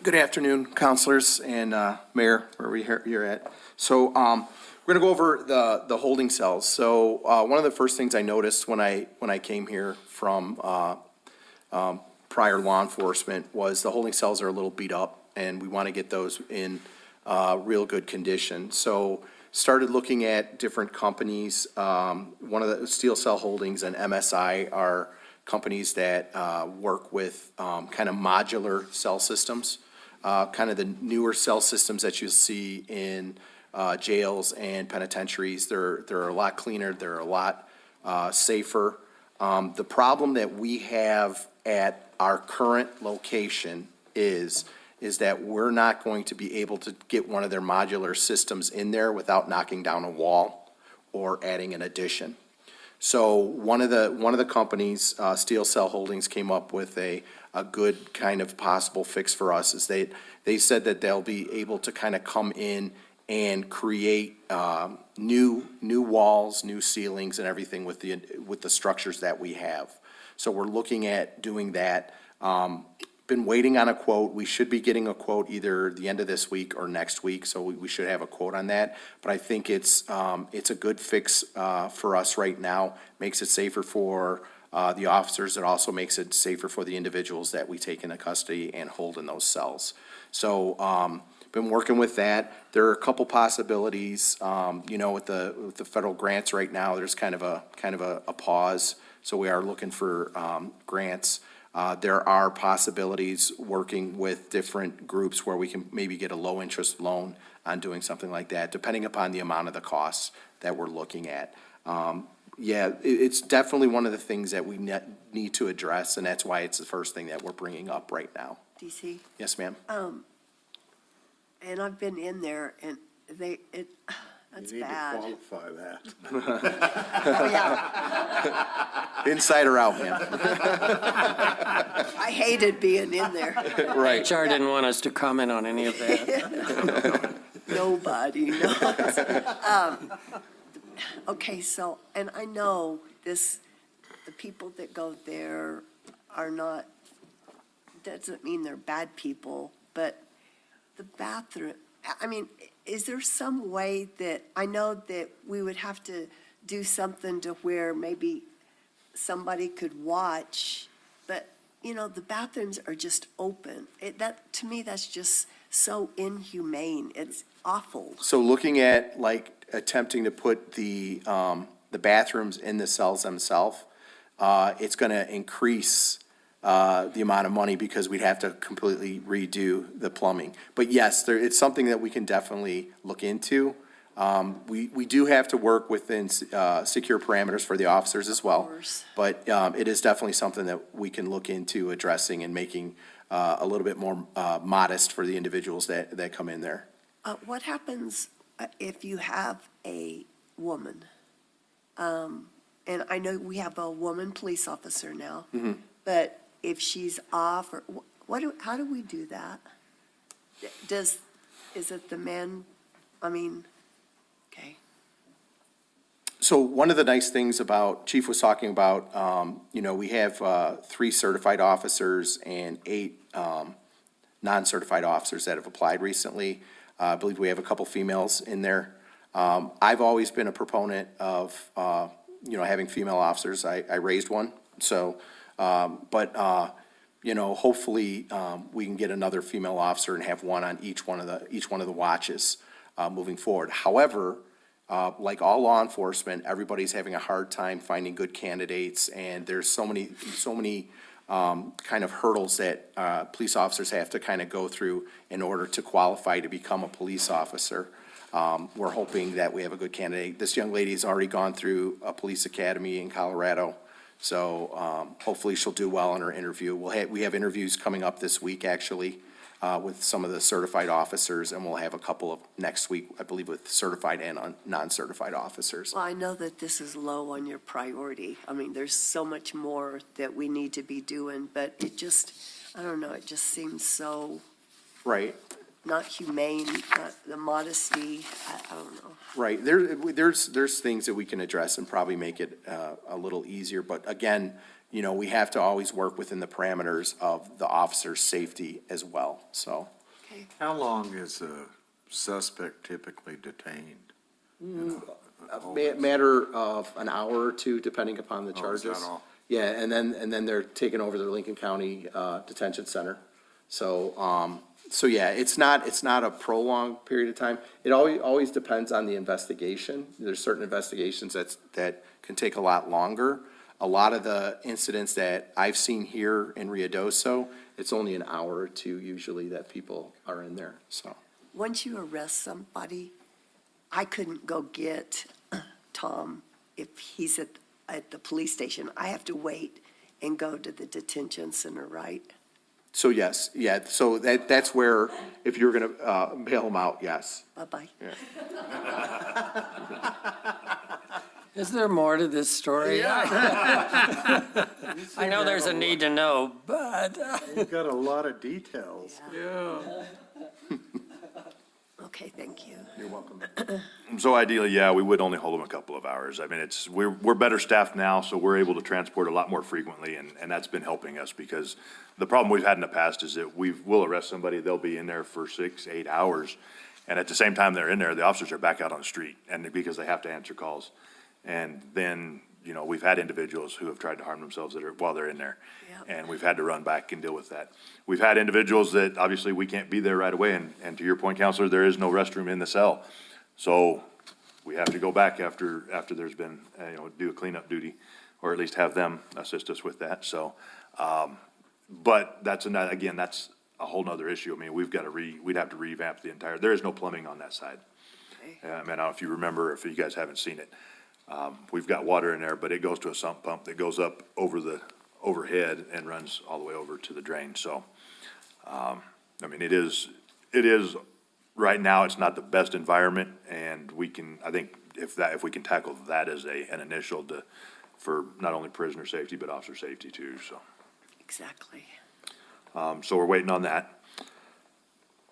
Good afternoon, counselors and mayor, wherever you're at. So we're going to go over the holding cells. So one of the first things I noticed when I came here from prior law enforcement was the holding cells are a little beat up, and we want to get those in real good condition. So started looking at different companies. One of the Steel Cell Holdings and MSI are companies that work with kind of modular cell systems, kind of the newer cell systems that you see in jails and penitentiaries. They're a lot cleaner, they're a lot safer. The problem that we have at our current location is that we're not going to be able to get one of their modular systems in there without knocking down a wall or adding an addition. So one of the companies, Steel Cell Holdings, came up with a good kind of possible fix for us. Is they said that they'll be able to kind of come in and create new walls, new ceilings, and everything with the structures that we have. So we're looking at doing that. Been waiting on a quote. We should be getting a quote either the end of this week or next week, so we should have a quote on that. But I think it's a good fix for us right now. Makes it safer for the officers. It also makes it safer for the individuals that we take into custody and hold in those cells. So been working with that. There are a couple possibilities. With the federal grants right now, there's kind of a pause. So we are looking for grants. There are possibilities working with different groups where we can maybe get a low-interest loan on doing something like that, depending upon the amount of the costs that we're looking at. It's definitely one of the things that we need to address, and that's why it's the first thing that we're bringing up right now. DC, Yes, ma'am? and I've been in there, and that's You need to bad. qualify that. Oh, yeah. Inside or out, ma'am? I hated being in there. Right. HR didn't want us to comment on any of that. Nobody knows. Okay, so, and I know the people that go there are not, doesn't mean they're bad people, but the bathroom, I mean, is there some way that, I know that we would have to do something to where maybe somebody could watch, but, the bathrooms are just open. To me, that's just so inhumane. It's awful. So looking at attempting to put the bathrooms in the cells themselves, it's going to increase the amount of money because we'd have to completely redo the plumbing. But yes, it's something that we can definitely look into. We do have to work within secure parameters for the officers as well. course. But it is definitely something that we can look into addressing and making a little bit more modest for the individuals that come in there. What happens if you have a woman? And I know we have a woman police officer now, but if she's off, or how do we do that? Is it the men? Okay. So one of the nice things about, Chief was talking about, we have 3 certified officers and 8 non-certified officers that have applied recently. I believe we have a couple females in there. I've always been a proponent of, having female officers. I raised one, so, hopefully, we can get another female officer and have one on each one of the watches moving forward. However, like all law enforcement, everybody's having a hard time finding good candidates, and there's so many, kind of hurdles that, police officers have to kind of go through in order to qualify to become a police officer. We're hoping that we have a good candidate. This young lady's already gone through a police academy in Colorado, so, hopefully she'll do well in her interview. We have interviews coming up this week, actually, with some of the certified officers, and we'll have a couple of next week, I believe, with certified and non-certified officers. Well, I know that this is low on your priority. I mean, there's so much more that we need to be doing, but it just, I don't know, it just seems so Right, not humane, not the modesty, I don't know. right. There's things that we can address and probably make it, a little easier, but again, you know, we have to always work within the parameters of the officer's safety as well, so. How long is a suspect typically detained? Matter of an hour or two, depending upon the Oh, is that charges. all? Yeah, and then they're taken over to the Lincoln County Detention Center. So, yeah, it's not a prolonged period of time. It always depends on the investigation. There's certain investigations that can take a lot longer. A lot of the incidents that I've seen here in Ruidoso, it's only an hour or two usually that people are in there, so. Once you arrest somebody, I couldn't go get Tom if he's at the police station. I have to wait and go to the detention center, right? So yes, yeah, so that's where, if you're gonna bail them out, yes. Bye-bye. Is there more to this story? I know there's a need to know, but. You've got a lot of details. Okay, thank you. You're welcome. So ideally, yeah, we would only hold them a couple of hours. I mean, we're better staffed now, so we're able to transport a lot more frequently, and that's been helping us, because the problem we've had in the past is that we'll arrest somebody, they'll be in there for 6-8 hours, and at the same time they're in there, the officers are back out on the street, and because they have to answer calls. And then, you know, we've had individuals who have tried to harm themselves while they're in there. Yep. And we've had to run back and deal with that. We've had individuals that obviously we can't be there right away, and to your point, Counselor, there is no restroom in the cell. So we have to go back after there's been, do a cleanup duty, or at least have them assist us with that, so. But that's a whole nother issue. I mean, we'd have to revamp there is no plumbing on that side. Okay. I mean, I don't know if you remember, if you guys haven't seen it. We've got water in there, but it goes to a sump pump that goes up overhead and runs all the way over to the drain, so. I mean, it is, right now, it's not the best environment, and I think if we can tackle that as an initial for not only prisoner safety, but officer safety too, so. Exactly. So we're waiting on that.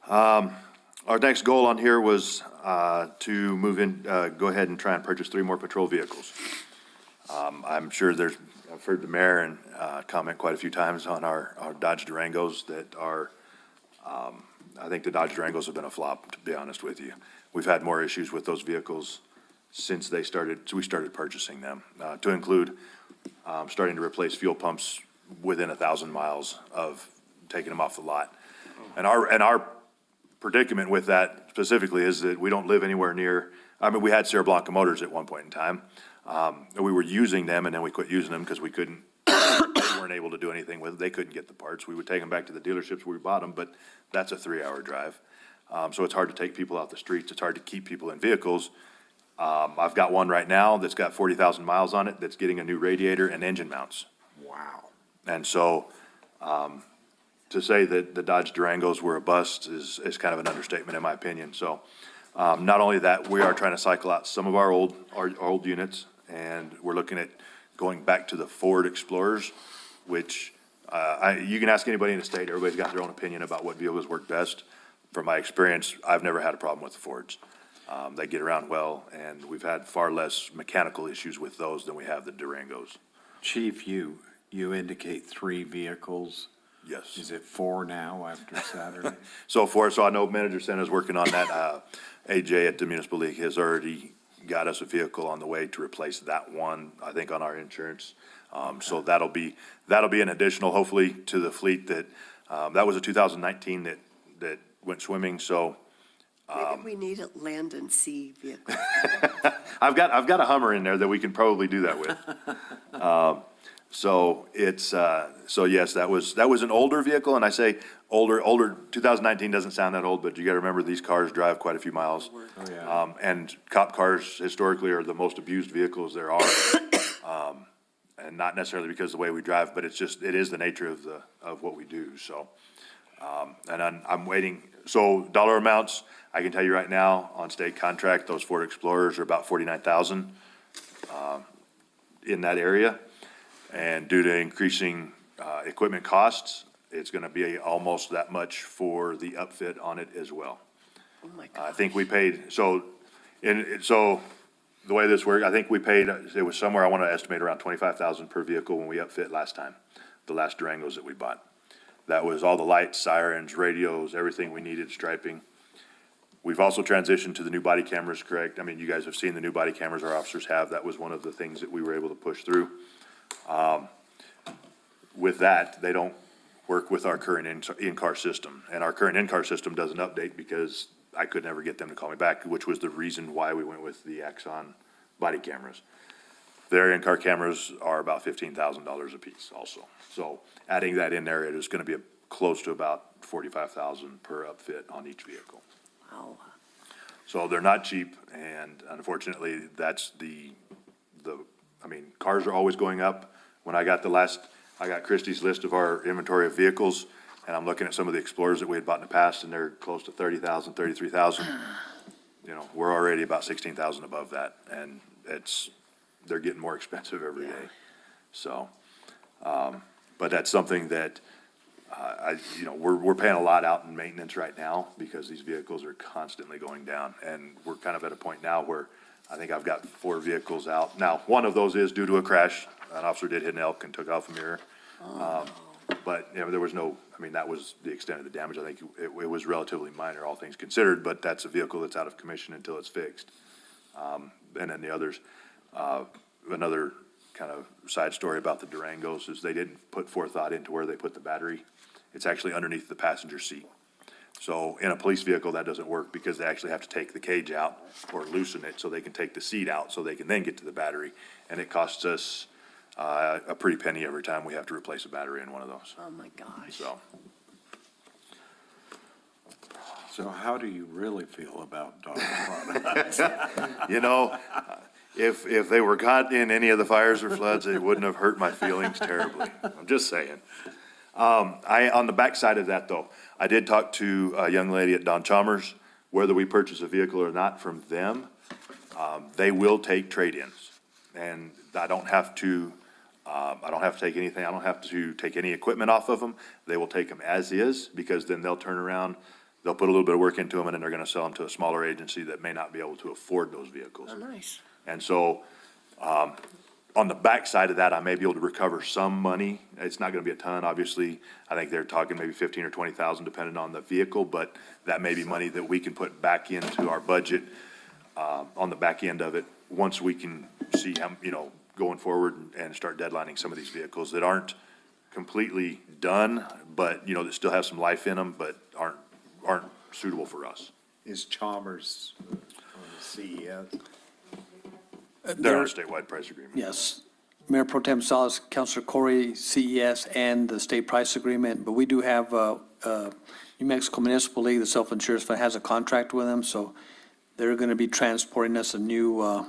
Our next goal on here was to move in, go ahead and try and purchase 3 more patrol vehicles. I'm sure I've heard the mayor and comment quite a few times on our Dodge Durangos that are, I think the Dodge Durangos have been a flop, to be honest with you. We've had more issues with those vehicles since we started purchasing them, to include starting to replace fuel pumps within 1,000 miles of taking them off the lot. And our predicament with that specifically is that we don't live anywhere near, I mean, we had Sierra Blanca Motors at one point in time. We were using them, and then we quit using them because we weren't able to do anything with it. They couldn't get the parts. We would take them back to the dealerships where we bought them, but that's a 3-hour drive. So it's hard to take people out the streets. It's hard to keep people in vehicles. I've got one right now that's got 40,000 miles on it that's getting a new radiator and engine mounts. Wow. And so, to say that the Dodge Durangos were a bust is kind of an understatement in my opinion. So, not only that, we are trying to cycle out some of our old units, and we're looking at going back to the Ford Explorers, which, you can ask anybody in the state, everybody's got their own opinion about what vehicles work best. From my experience, I've never had a problem with the Fords. They get around well, and we've had far less mechanical issues with those than we have the Durangos. Chief, you indicate 3 vehicles. Yes. Is it 4 now after Saturday? So I know Manager Senna's working on that. AJ at the Municipal League has already got us a vehicle on the way to replace that one, I think, on our insurance. So that'll be an additional, hopefully, to the fleet that was a 2019 that went swimming. So Maybe we need a land and sea vehicle. I've got a Hummer in there that we can probably do that with. So it's, so yes, that was an older vehicle, and I say older, 2019 doesn't sound that old, but you gotta remember, these cars drive quite a few miles. And cop cars historically are the most abused vehicles there are. And not necessarily because of the way we drive, but it is the nature of what we do, so. And I'm waiting, so dollar amounts, I can tell you right now, on state contract, those Ford Explorers are about 49,000 in that area. And due to increasing equipment costs, it's gonna be almost that much for the upfit on it as well. Oh, my I God. think we paid, so the way this worked, I think we paid, it was somewhere, I wanna estimate around 25,000 per vehicle when we upfit last time, the last Durangos that we bought. That was all the lights, sirens, radios, everything we needed, striping. We've also transitioned to the new body cameras, correct? I mean, you guys have seen the new body cameras our officers have. That was one of the things that we were able to push through. With that, they don't work with our current in-car system. And our current in-car system doesn't update because I could never get them to call me back, which was the reason why we went with the Axon body cameras. Their in-car cameras are about $15,000 a piece also. So adding that in there, it is gonna be close to about 45,000 per upfit on each vehicle. Wow. So they're not cheap, and unfortunately, that's I mean, cars are always going up. When I got Christie's list of our inventory of vehicles, and I'm looking at some of the Explorers that we had bought in the past, and they're close to 30,000, 33,000. You know, we're already about 16,000 above that, and they're getting more expensive every day. So, but that's something that, we're paying a lot out in maintenance right now because these vehicles are constantly going down. And we're kind of at a point now where I think I've got 4 vehicles out. Now, one of those is due to a crash. An officer did hit an elk and took off a mirror. But, there was that was the extent of the damage. I think it was relatively minor, all things considered, but that's a vehicle that's out of commission until it's fixed. And then the others, another kind of side story about the Durangos is they didn't put forethought into where they put the battery. It's actually underneath the passenger seat. So in a police vehicle, that doesn't work because they actually have to take the cage out or loosen it so they can take the seat out so they can then get to the battery. And it costs us a pretty penny every time we have to replace a battery in one of those. Oh, my gosh. So how do you really feel about dog products? If they were caught in any of the fires or floods, it wouldn't have hurt my feelings terribly. I'm just saying. On the backside of that though, I did talk to a young lady at Don Chalmers, whether we purchase a vehicle or not from them, they will take trade-ins. And I don't have to take anything, I don't have to take any equipment off of them. They will take them as is, because then they'll turn around, they'll put a little bit of work into them, and then they're gonna sell them to a smaller agency that may not be able to afford those vehicles. Oh, nice. And so, on the backside of that, I may be able to recover some money. It's not gonna be a ton, obviously. I think they're talking maybe 15 or 20,000 depending on the vehicle, but that may be money that we can put back into our budget, on the back end of it, once we can see how, going forward and start deadlining some of these vehicles that aren't completely done, but, that still have some life in them, but aren't suitable for us. Is Chalmers on the CES? They're on a statewide price agreement. Yes. Mayor Pro Tem Salas, Councilor Corey, CES, and the state price agreement, but we do have, New Mexico Municipal League, the Self-Insurance Fund has a contract with them, so they're gonna be transporting us a new,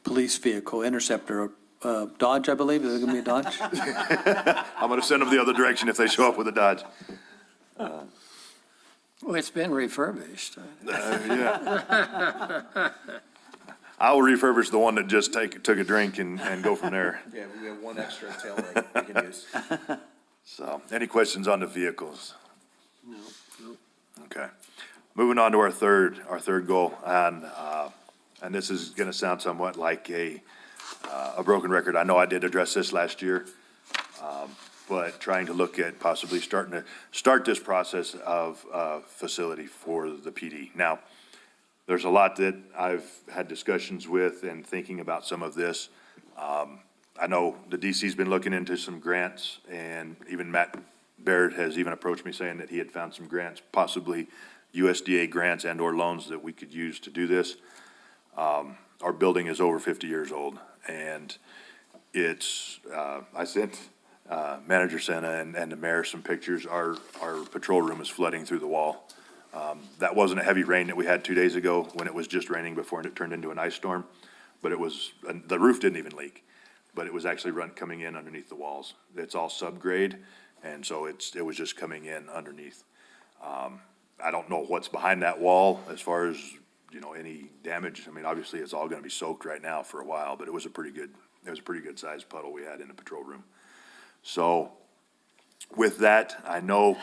police vehicle, Interceptor, Dodge, I believe, is it gonna be a Dodge? I'm gonna send them the other direction if they show up with a Dodge. Well, it's been refurbished. Yeah. I will refurbish the one that just took a drink and go from there. Yeah, we have one extra tail light we can use. So, any questions on the vehicles? No. Okay. Moving on to our third goal, and this is gonna sound somewhat like a broken record. I know I did address this last year, but trying to look at possibly start this process of facility for the PD. Now, there's a lot that I've had discussions with and thinking about some of this. I know the DC's been looking into some grants, and even Matt Baird has even approached me saying that he had found some grants possibly USDA grants and/or loans that we could use to do this. Our building is over 50 years old, and it's, I sent Manager Sena and the mayor some pictures. Our patrol room is flooding through the wall. That wasn't a heavy rain that we had 2 days ago when it was just raining before it turned into an ice storm, but it was, the roof didn't even leak, but it was actually coming in underneath the walls. It's all subgrade, and so it was just coming in underneath. I don't know what's behind that wall as far as, any damage. I mean, obviously, it's all gonna be soaked right now for a while, but it was a pretty good sized puddle we had in the patrol room. So with that, I know,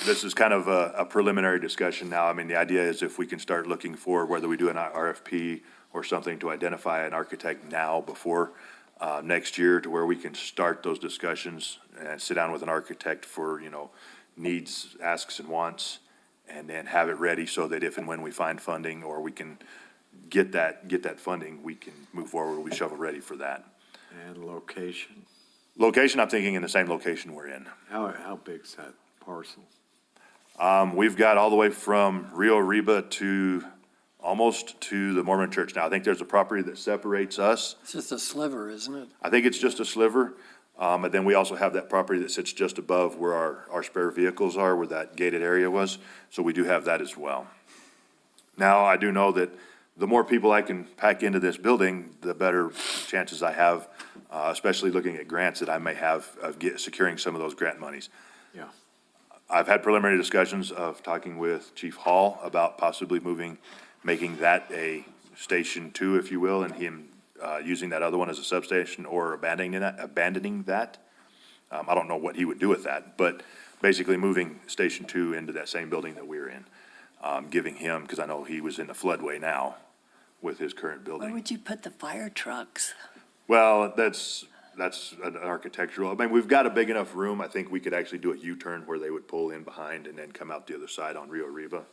this is kind of a preliminary discussion now. I mean, the idea is if we can start looking for whether we do an RFP or something to identify an architect now before next year, to where we can start those discussions and sit down with an architect for, needs, asks, and wants, and then have it ready so that if and when we find funding or we can get that funding, we can move forward, we shovel ready for that. And location, Location, I'm thinking in the same location we're in. how big's that parcel? We've got all the way from Rio Arriba to almost to the Mormon church. Now, I think there's a property that separates us. It's just a sliver, isn't it? I think it's just a sliver. And then we also have that property that sits just above where our spare vehicles are, where that gated area was. So we do have that as well. Now, I do know that the more people I can pack into this building, the better chances I have, especially looking at grants that I may have of securing some of those grant monies. Yeah. I've had preliminary discussions of talking with Chief Hall about possibly making that a Station 2, if you will, and him using that other one as a substation or abandoning that. I don't know what he would do with that, but basically moving Station 2 into that same building that we're in, giving him, because I know he was in the floodway now with his current Where building. would you put the fire trucks? Well, that's an architectural, I mean, we've got a big enough room. I think we could actually do a U-turn where they would pull in behind and then come out the other side on Rio Arriba.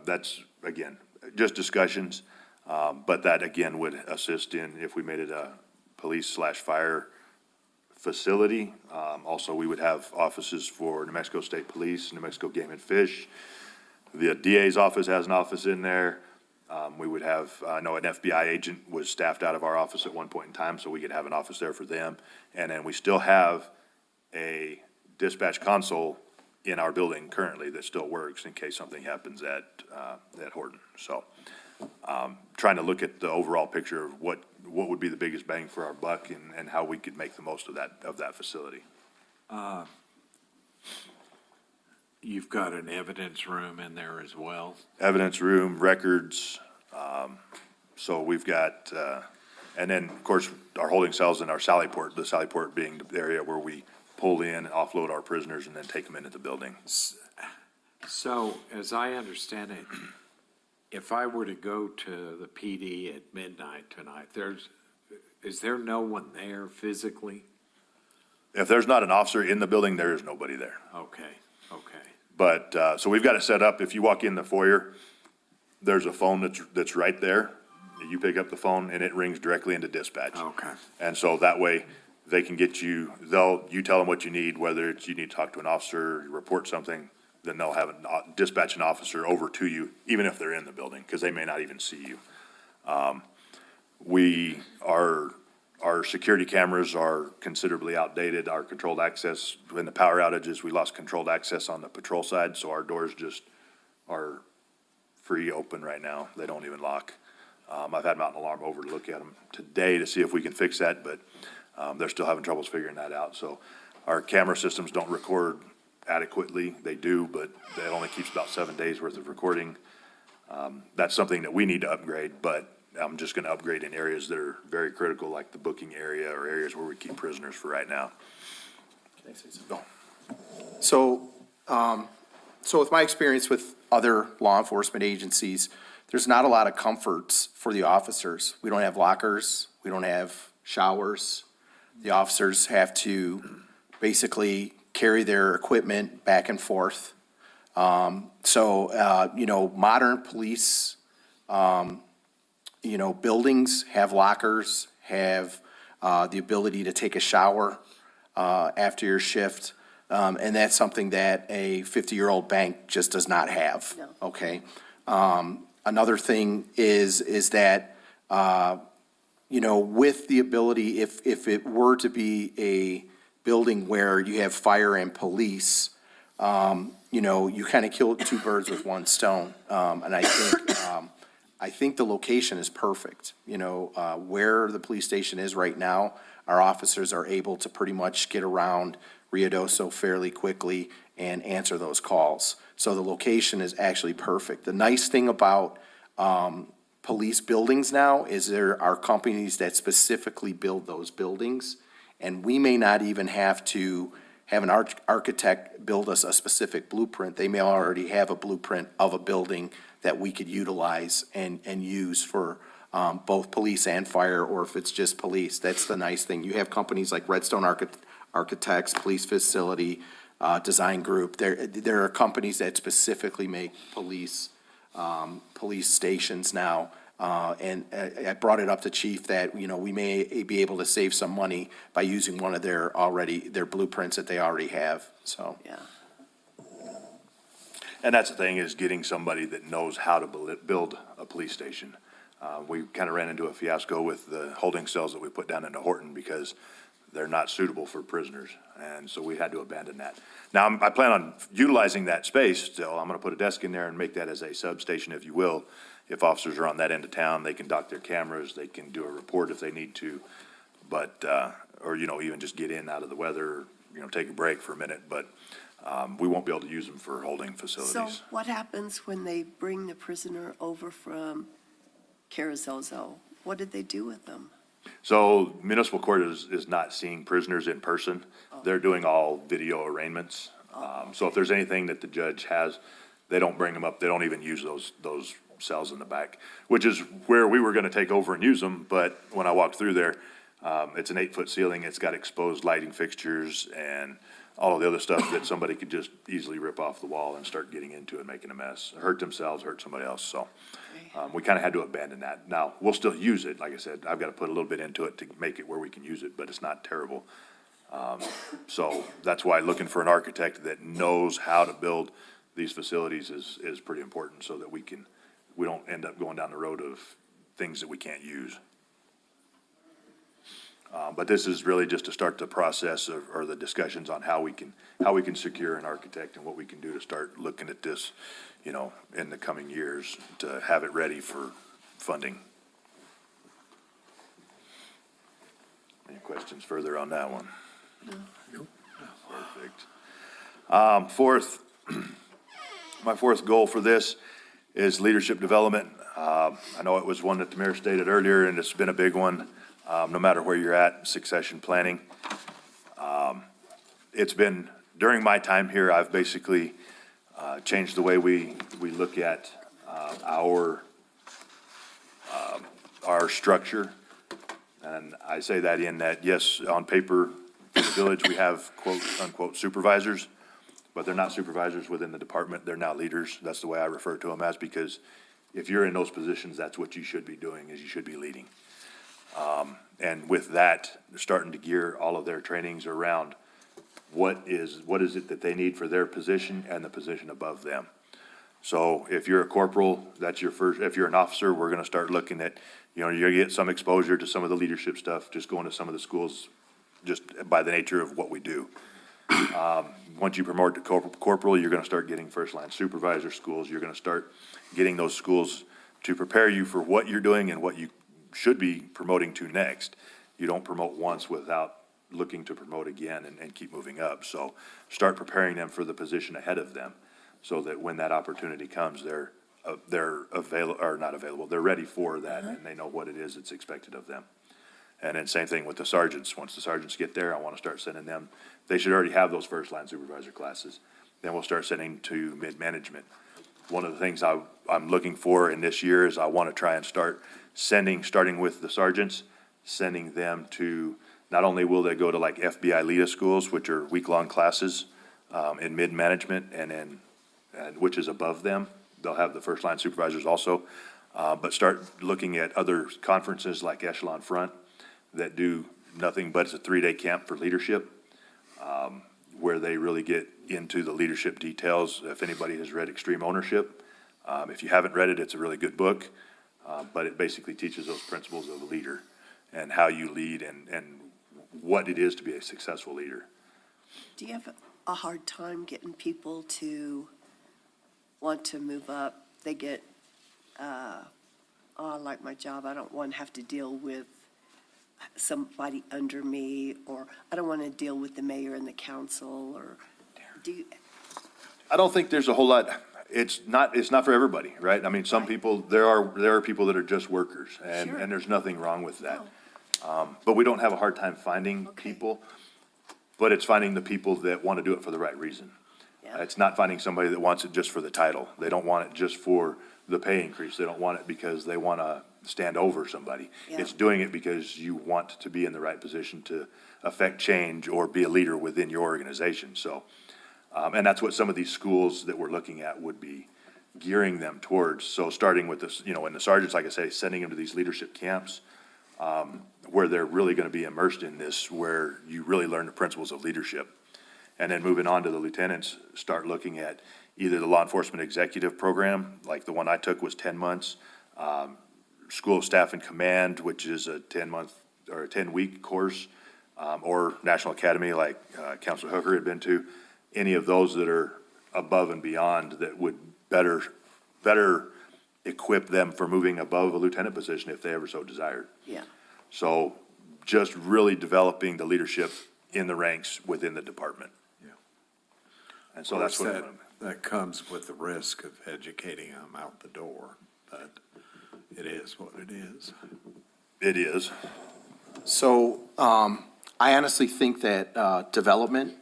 That's, again, just discussions, but that, again, would assist in if we made it a police/fire facility. Also, we would have offices for New Mexico State Police, New Mexico Game and Fish. The DA's office has an office in there. We would have, I know an FBI agent was staffed out of our office at one point in time, so we could have an office there for them. And then we still have a dispatch console in our building currently that still works in case something happens at Horton. So, trying to look at the overall picture of what would be the biggest bang for our buck and how we could make the most of that facility. You've got an evidence room in there as well? Evidence room, records, so we've got, and then, of course, our holding cells in our Sally Port, the Sally Port being the area where we pull in and offload our prisoners and then take them into the building. So, as I understand it, if I were to go to the PD at midnight tonight, is there no one there physically? If there's not an officer in the building, there is nobody there. Okay. But, so we've got it set up, if you walk in the foyer, there's a phone that's right there. You pick up the phone and it rings directly into dispatch. Okay. And so that way, they can get you, you tell them what you need, whether it's you need to talk to an officer, report something, then they'll have dispatch an officer over to you, even if they're in the building, because they may not even see you. Our security cameras are considerably outdated. Our controlled access, in the power outages, we lost controlled access on the patrol side, so our doors just are free open right now. They don't even lock. I've had Mountain Alarm over to look at them today to see if we can fix that, but they're still having troubles figuring that out. So our camera systems don't record adequately. They do, but it only keeps about 7 days worth of recording. That's something that we need to upgrade, but I'm just gonna upgrade in areas that are very critical, like the booking area or areas where we keep prisoners for right now. Can I say something? So with my experience with other law enforcement agencies, there's not a lot of comforts for the officers. We don't have lockers, we don't have showers. The officers have to basically carry their equipment back and forth. Modern police, buildings have lockers, have the ability to take a shower after your shift. And that's something that a 50-year-old bank just does not have. No. Okay? Another thing is that, with the ability, if it were to be a building where you have fire and police, you kind of kill two birds with one stone. And I think the location is perfect. Where the police station is right now, our officers are able to pretty much get around Ruidoso fairly quickly and answer those calls. So the location is actually perfect. The nice thing about police buildings now is there are companies that specifically build those buildings, and we may not even have to have an architect build us a specific blueprint. They may already have a blueprint of a building that we could utilize and use for both police and fire, or if it's just police. That's the nice thing. You have companies like Redstone Architects, Police Facility, Design Group. There are companies that specifically make police stations now. And I brought it up to Chief that, we may be able to save some money by using one of their blueprints that they already have, so. Yeah. And that's the thing, is getting somebody that knows how to build a police station. We kind of ran into a fiasco with the holding cells that we put down into Horton because they're not suitable for prisoners, and so we had to abandon that. Now, I plan on utilizing that space still. I'm gonna put a desk in there and make that as a substation, if you will. If officers are on that end of town, they can dock their cameras, they can do a report if they need to, but, or, even just get in out of the weather, take a break for a minute, but we won't be able to use them for holding So facilities. what happens when they bring the prisoner over from Carrizozo? What did they do with them? So municipal court is not seeing prisoners in person. They're doing all video arraignments. So if there's anything that the judge has, they don't bring them up. They don't even use those cells in the back, which is where we were gonna take over and use them. But when I walked through there, it's an 8-foot ceiling. It's got exposed lighting fixtures and all of the other stuff that somebody could just easily rip off the wall and start getting into and making a mess, hurt themselves, hurt somebody else. So we kind of had to abandon that. Now, we'll still use it. Like I said, I've got to put a little bit into it to make it where we can use it, but it's not terrible. So that's why looking for an architect that knows how to build these facilities is pretty important, so that we don't end up going down the road of things that we can't use. But this is really just to start the process or the discussions on how we can secure an architect and what we can do to start looking at this, in the coming years to have it ready for funding. Any questions further on that one? No. Perfect. My fourth goal for this is leadership development. I know it was one that the mayor stated earlier, and it's been a big one. No matter where you're at, succession planning. It's been, during my time here, I've basically changed the way we look at our structure. And I say that in that, yes, on paper, in the village, we have quote unquote supervisors, but they're not supervisors within the department. They're now leaders. That's the way I refer to them as, because if you're in those positions, that's what you should be doing, is you should be leading. And with that, they're starting to gear all of their trainings around what is it that they need for their position and the position above them. So if you're a corporal, that's your first, if you're an officer, we're gonna start looking at, you're gonna get some exposure to some of the leadership stuff, just going to some of the schools, just by the nature of what we do. Once you promote to corporal, you're gonna start getting first-line supervisor schools. You're gonna start getting those schools to prepare you for what you're doing and what you should be promoting to next. You don't promote once without looking to promote again and keep moving up. So start preparing them for the position ahead of them, so that when that opportunity comes, they're available, or not available, they're ready for that, and they know what it is that's expected of them. And then same thing with the sergeants. Once the sergeants get there, I want to start sending them, they should already have those first-line supervisor classes. Then we'll start sending to mid-management. One of the things I'm looking for in this year is I want to try and start starting with the sergeants, sending them to, not only will they go to like FBI LEDA schools, which are week-long classes in mid-management, and which is above them. They'll have the first-line supervisors also, but start looking at other conferences like Echelon Front that do nothing but it's a 3-day camp for leadership. where they really get into the leadership details. If anybody has read Extreme Ownership, if you haven't read it, it's a really good book. But it basically teaches those principles of a leader and how you lead and what it is to be a successful leader. Do you have a hard time getting people to want to move up? They get, oh, I like my job, I don't want to have to deal with somebody under me, or I don't want to deal with the mayor and the council, or do you, I don't think there's a whole lot, it's not for everybody, right? I mean, some people, there are people that are just workers, and Sure. there's nothing wrong with that. But we don't have a hard time finding Okay. people, but it's finding the people that want to do it for the right reason. Yeah. It's not finding somebody that wants it just for the title. They don't want it just for the pay increase. They don't want it because they want to stand over somebody. Yeah. It's doing it because you want to be in the right position to affect change or be a leader within your organization. So, and that's what some of these schools that we're looking at would be gearing them towards. So starting with this, in the sergeants, like I say, sending them to these leadership camps, where they're really going to be immersed in this, where you really learn the principles of leadership. And then moving on to the lieutenants, start looking at either the law enforcement executive program, like the one I took was 10 months, School of Staff and Command, which is a 10-month or a 10-week course, or National Academy, like Counselor Hooker had been to. Any of those that are above and beyond that would better equip them for moving above a lieutenant position if they ever so desired. yeah. So just really developing the leadership in the ranks within the department. Yeah. And so that's what, That comes with the risk of educating them out the door, but it is what it is. it is. So, I honestly think that, development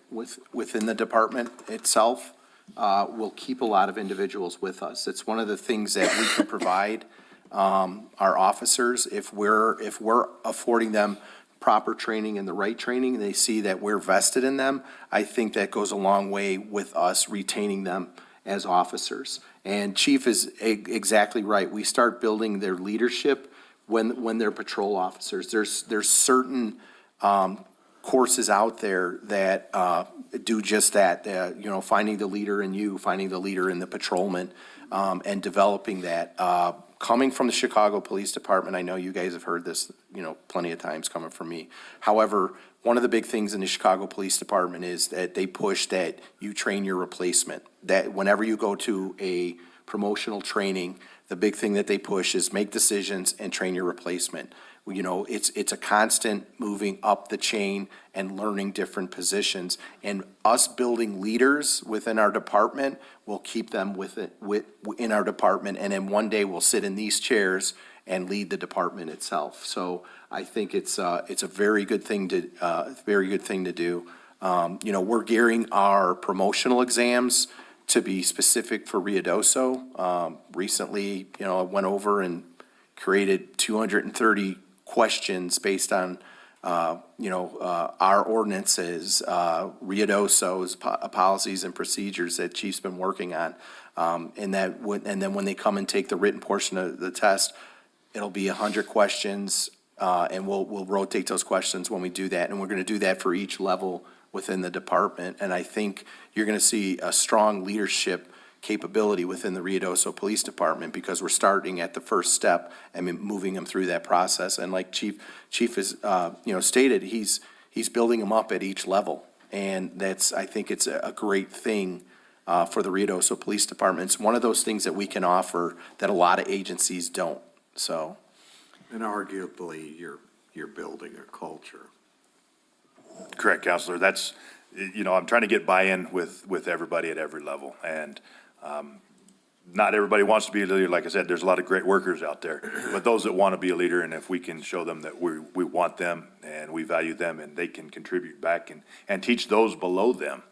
within the department itself, will keep a lot of individuals with us. It's one of the things that we can provide, our officers, if we're affording them proper training and the right training, and they see that we're vested in them, I think that goes a long way with us retaining them as officers. And Chief is exactly right. We start building their leadership when they're patrol officers. There's certain courses out there that do just that, finding the leader in you, finding the leader in the patrolman, and developing that. Coming from the Chicago Police Department, I know you guys have heard this, plenty of times coming from me. However, one of the big things in the Chicago Police Department is that they push that you train your replacement. That whenever you go to a promotional training, the big thing that they push is make decisions and train your replacement. It's a constant moving up the chain and learning different positions. And us building leaders within our department will keep them in our department. And then one day we'll sit in these chairs and lead the department itself. So I think it's a very good thing to do. We're gearing our promotional exams to be specific for Ruidoso. Recently, I went over and created 230 questions based on, our ordinances, Ruidoso's policies and procedures that Chief's been working on. And then when they come and take the written portion of the test, it'll be 100 questions, and we'll rotate those questions when we do that. And we're going to do that for each level within the department. And I think you're going to see a strong leadership capability within the Ruidoso Police Department, because we're starting at the first step and moving them through that process. And like Chief has, stated, he's building them up at each level. And I think it's a great thing for the Ruidoso Police Department. It's one of those things that we can offer that a lot of agencies don't, so. And arguably, you're building a culture. Correct, Counselor. That's, I'm trying to get buy-in with everybody at every level. And not everybody wants to be a leader. Like I said, there's a lot of great workers out there, but those that want to be a leader, and if we can show them that we want them and we value them and they can contribute back and teach those below them,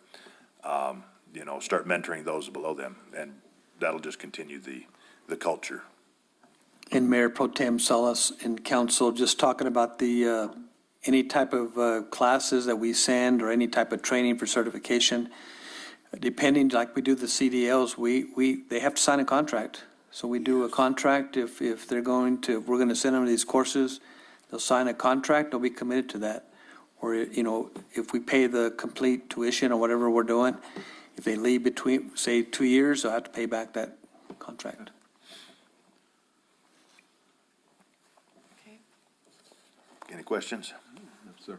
start mentoring those below them, and that'll just continue the culture. And Mayor Pro Tem Salas and council, just talking about the, any type of classes that we send or any type of training for certification, depending, like we do the CDLs, they have to sign a contract. So we do a contract if we're going to send them to these courses, they'll sign a contract, they'll be committed to that. or, you know, if we pay the complete tuition or whatever we're doing, if they leave between, say, 2 years, they'll have to pay back that contract. Any questions? sir.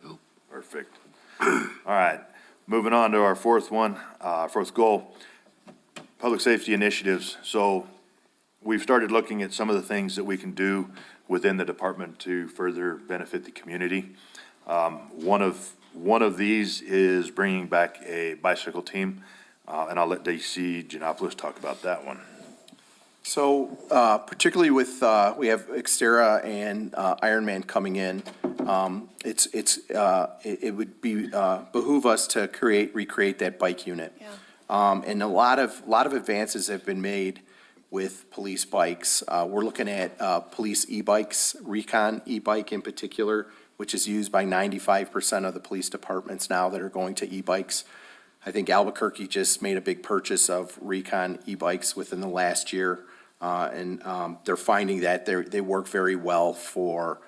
Perfect. All right, moving on to our fourth goal, public safety initiatives. So we've started looking at some of the things that we can do within the department to further benefit the community. One of these is bringing back a bicycle team, and I'll let DC Giannopoulos talk about that one. So particularly with, we have Xterra and Ironman coming in, it would be, behoove us to recreate that bike unit. Yeah. And a lot of advances have been made with police bikes. We're looking at police e-bikes, Recon e-bike in particular, which is used by 95% of the police departments now that are going to e-bikes. I think Albuquerque just made a big purchase of Recon e-bikes within the last year. And they're finding that they work very well for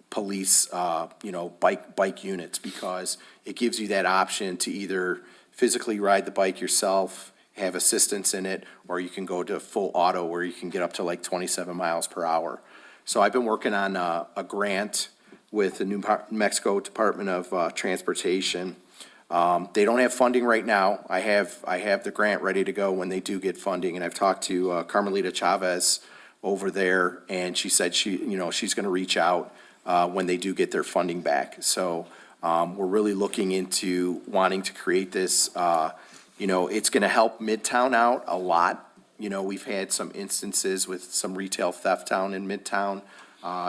police, bike units, because it gives you that option to either physically ride the bike yourself, have assistance in it, or you can go to full auto where you can get up to like 27 miles per hour. So I've been working on a grant with the New Mexico Department of Transportation. They don't have funding right now. I have the grant ready to go when they do get funding, and I've talked to Carmelita Chavez over there, and she said she's gonna reach out when they do get their funding back. So we're really looking into wanting to create this. It's gonna help Midtown out a lot. We've had some instances with some retail theft down in Midtown.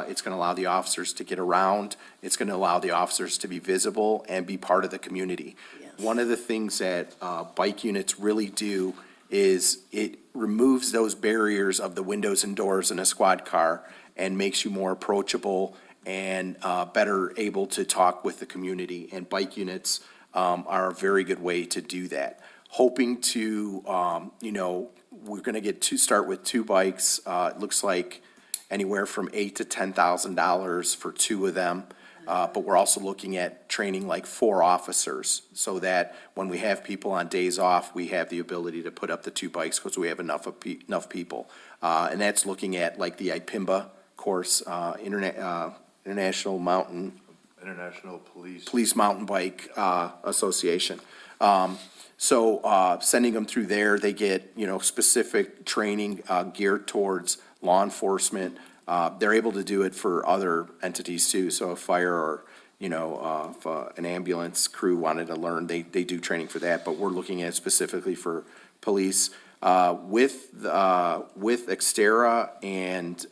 It's going to allow the officers to get around. It's going to allow the officers to be visible and be part of the community. Yes. One of the things that bike units really do is it removes those barriers of the windows and doors in a squad car and makes you more approachable and better able to talk with the community. And bike units are a very good way to do that. Hoping to, we're going to start with 2 bikes. It looks like anywhere from $8,000 to $10,000 for 2 of them. But we're also looking at training like 4 officers so that when we have people on days off, we have the ability to put up the 2 bikes because we have enough people. And that's looking at like the IPIMBA course, International Police Mountain Bike Association. So sending them through there, they get, specific training geared towards law enforcement. They're able to do it for other entities too. So a fire or, if an ambulance crew wanted to learn, they do training for that. But we're looking at specifically for police. With Xterra and,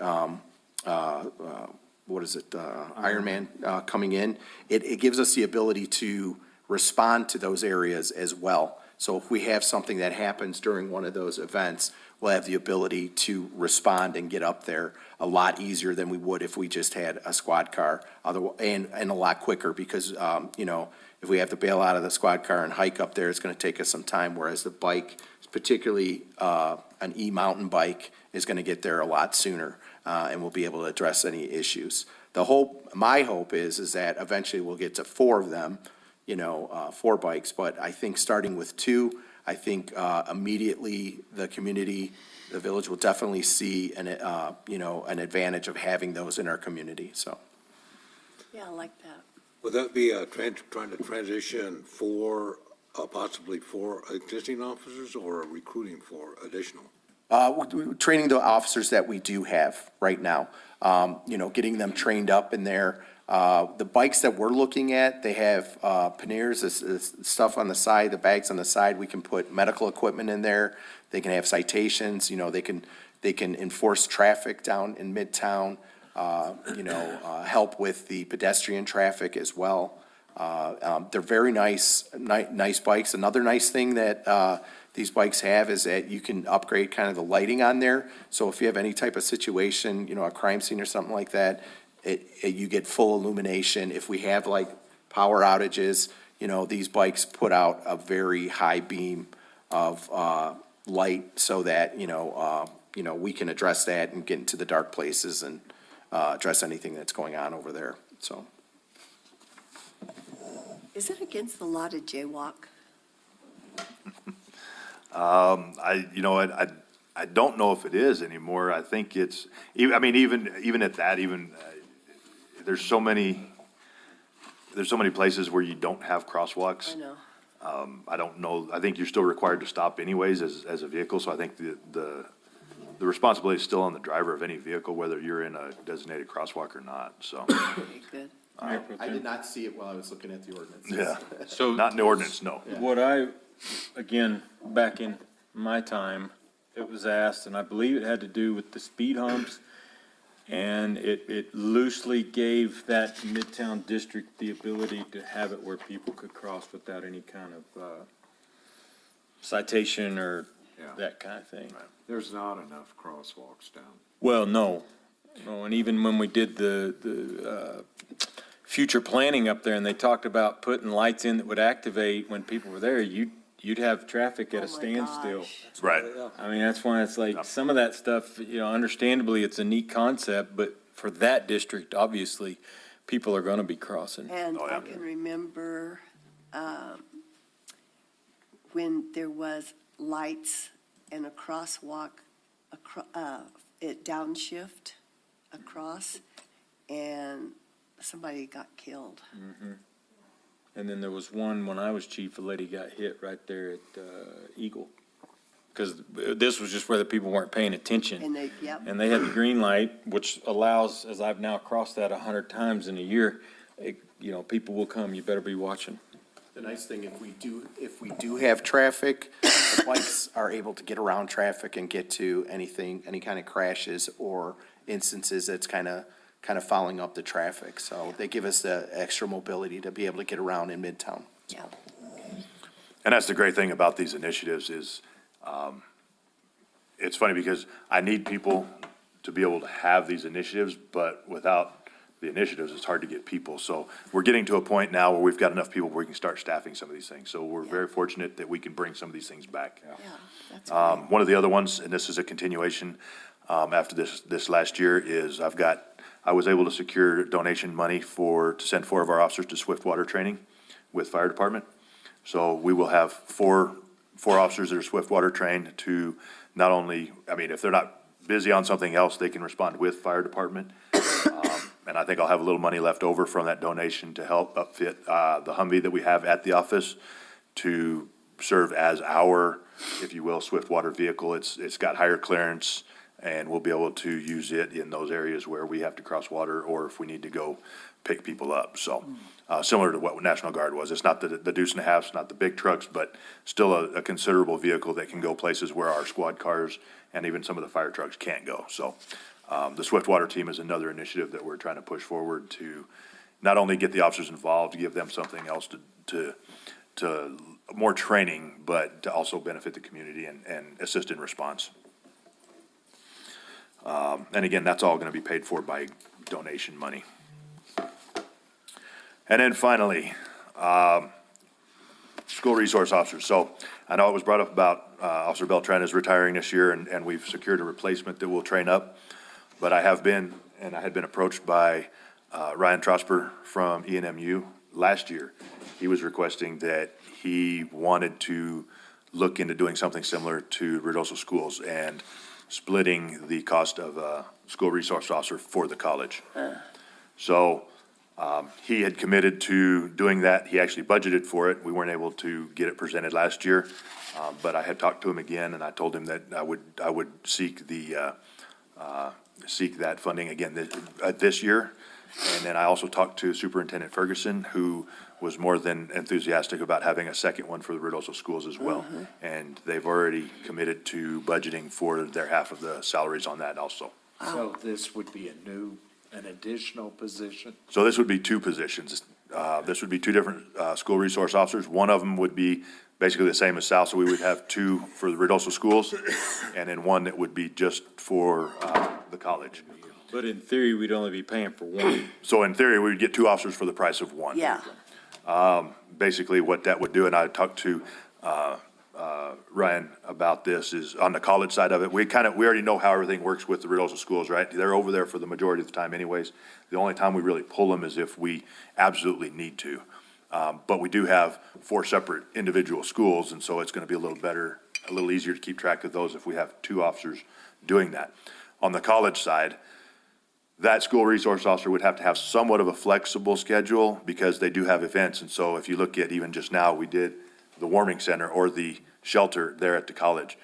Ironman coming in, it gives us the ability to respond to those areas as well. So if we have something that happens during one of those events, we'll have the ability to respond and get up there a lot easier than we would if we just had a squad car, and a lot quicker because, if we have to bail out of the squad car and hike up there, it's going to take us some time, whereas the bike, particularly an e-mountain bike, is going to get there a lot sooner, and we'll be able to address any issues. My hope is that eventually we'll get to 4 of them, 4 bikes, but I think starting with 2, I think immediately the community, the village will definitely see an advantage of having those in our community, so. Yeah, I like that. Would that be trying to transition possibly 4 existing officers or recruiting for additional? Training the officers that we do have right now, getting them trained up in there. The bikes that we're looking at, they have panniers, this stuff on the side, the bags on the side. We can put medical equipment in there. They can have citations. They can enforce traffic down in Midtown. Help with the pedestrian traffic as well. They're very nice bikes. Another nice thing that these bikes have is that you can upgrade kind of the lighting on there. So if you have any type of situation, a crime scene or something like that, you get full illumination. If we have like power outages, these bikes put out a very high beam of light so that, we can address that and get into the dark places and address anything that's going on over there, so. Is it against the law to jaywalk? I don't know if it is anymore. I think it's, even at that, there's so many places where you don't have crosswalks. I know. I don't know, I think you're still required to stop anyways as a vehicle, so I think the responsibility is still on the driver of any vehicle, whether you're in a designated crosswalk or not, so, Okay, good. I did not see it while I was looking at the ordinance. yeah. So Not in the ordinance, no. what again, back in my time, it was asked, and I believe it had to do with the speed humps. And it loosely gave that Midtown district the ability to have it where people could cross without any kind of, citation or that kind of thing. There's not enough crosswalks down. Well, no, and even when we did the future planning up there, and they talked about putting lights in that would activate when people were there, you'd have traffic at Oh a my standstill. gosh. Right. I mean, that's why it's like, some of that stuff, understandably, it's a neat concept, but for that district, obviously, people are gonna be crossing. And Oh, I yeah. can remember when there was lights and a crosswalk, it downshift across, and somebody got killed. And then there was one, when I was chief, a lady got hit right there at Eagle. Because this was just where the people weren't paying attention. And they, yep, And they had the green light, which allows, as I've now crossed that 100 times in a year, people will come, you better be watching. The nice thing, if we do have traffic, the bikes are able to get around traffic and get to any kind of crashes or instances that's kind of following up the traffic. So they give us the extra mobility to be able to get around in Midtown. yeah. And that's the great thing about these initiatives is, it's funny because I need people to be able to have these initiatives, but without the initiatives, it's hard to get people. So we're getting to a point now where we've got enough people where we can start staffing some of these things. So we're very fortunate that we can bring some of these things back. Yeah, that's great. One of the other ones, and this is a continuation, after this last year, is I was able to secure donation money to send 4 of our officers to Swiftwater training with fire department. So we will have four officers that are Swiftwater trained to not only, if they're not busy on something else, they can respond with fire department. And I think I'll have a little money left over from that donation to help upfit, the Humvee that we have at the office to serve as our, if you will, Swiftwater vehicle. It's got higher clearance, and we'll be able to use it in those areas where we have to cross water or if we need to go pick people up. So, similar to what National Guard was. It's not the deuce and a half, it's not the big trucks, but still a considerable vehicle that can go places where our squad cars and even some of the fire trucks can't go. So, the Swiftwater team is another initiative that we're trying to push forward to not only get the officers involved, give them something else to more training, but to also benefit the community and assist in response. And again, that's all gonna be paid for by donation money. And then finally, school resource officers. So I know it was brought up about, Officer Beltran is retiring this year and we've secured a replacement that will train up. But I had been approached by, Ryan Trosper from ENMU last year. He was requesting that he wanted to look into doing something similar to Ruidoso Schools and splitting the cost of a school resource officer for the college. So, he had committed to doing that. He actually budgeted for it. We weren't able to get it presented last year. But I had talked to him again and I told him that I would seek that funding again this year. And then I also talked to Superintendent Ferguson, who was more than enthusiastic about having a second one for the Ruidoso Schools as well. And they've already committed to budgeting for their half of the salaries on that also. So this would be an additional position? So this would be 2 positions. This would be 2 different school resource officers. One of them would be basically the same as Sal, so we would have 2 for the Ruidoso Schools, and then 1 that would be just for the college. But in theory, we'd only be paying for one. So in theory, we would get 2 officers for the price of 1. Yeah, Basically, what that would do, and I talked to Ryan about this, is on the college side of it, we already know how everything works with the Ruidoso Schools, right? They're over there for the majority of the time anyways. The only time we really pull them is if we absolutely need to. But we do have 4 separate individual schools, and so it's going to be a little better, a little easier to keep track of those if we have 2 officers doing that. On the college side, that school resource officer would have to have somewhat of a flexible schedule because they do have events. And so if you look at even just now, we did the warming center or the shelter there at the college.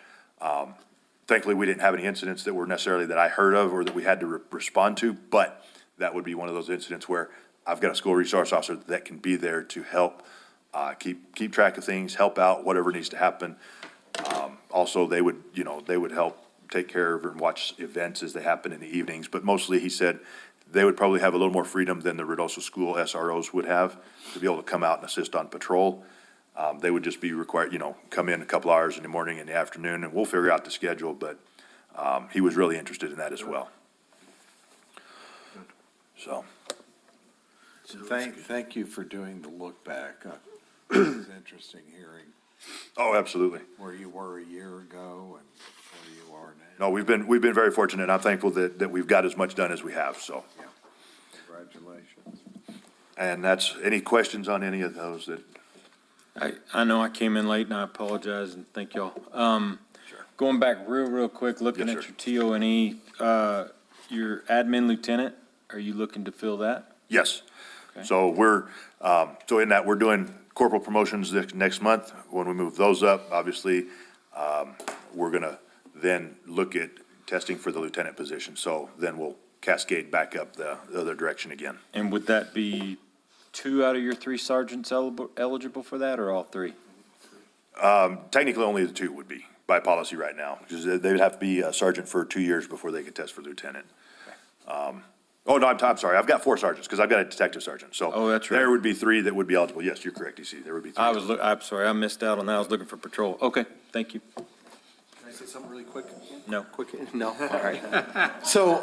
Thankfully, we didn't have any incidents that were necessarily that I heard of or that we had to respond to, but that would be one of those incidents where I've got a school resource officer that can be there to help keep track of things, help out, whatever needs to happen. Also, they would help take care of and watch events as they happen in the evenings. But mostly, he said, they would probably have a little more freedom than the Ruidoso School SROs would have to be able to come out and assist on patrol. They would just be required, come in a couple hours in the morning and the afternoon, and we'll figure out the schedule, but he was really interested in that as well. So. Thank you for doing the look back. It was interesting hearing Oh, absolutely. where you were a year ago and where you are now. No, we've been very fortunate, and I'm thankful that we've got as much done as we have, so. Congratulations. And that's, any questions on any of those that, I know I came in late and I apologize and thank y'all. Going back real quick, looking Yes, at your TO&E, your admin lieutenant, are you looking to fill that? yes. Okay. So so in that, we're doing corporal promotions next month. When we move those up, obviously, we're gonna then look at testing for the lieutenant position. So then we'll cascade back up the other direction again. And would that be 2 out of your 3 sergeants eligible for that, or all 3? Technically, only the 2 would be by policy right now, because they would have to be a sergeant for 2 years before they could test for lieutenant. Oh, no, I'm sorry. I've got 4 sergeants, because I've got a detective sergeant. So Oh, that's right. there would be 3 that would be eligible. Yes, you're correct, DC. There would be 3. I'm sorry, I missed out on that. I was looking for patrol. Okay, thank you. Can I say something really quick? No. Quick, no, all right. So,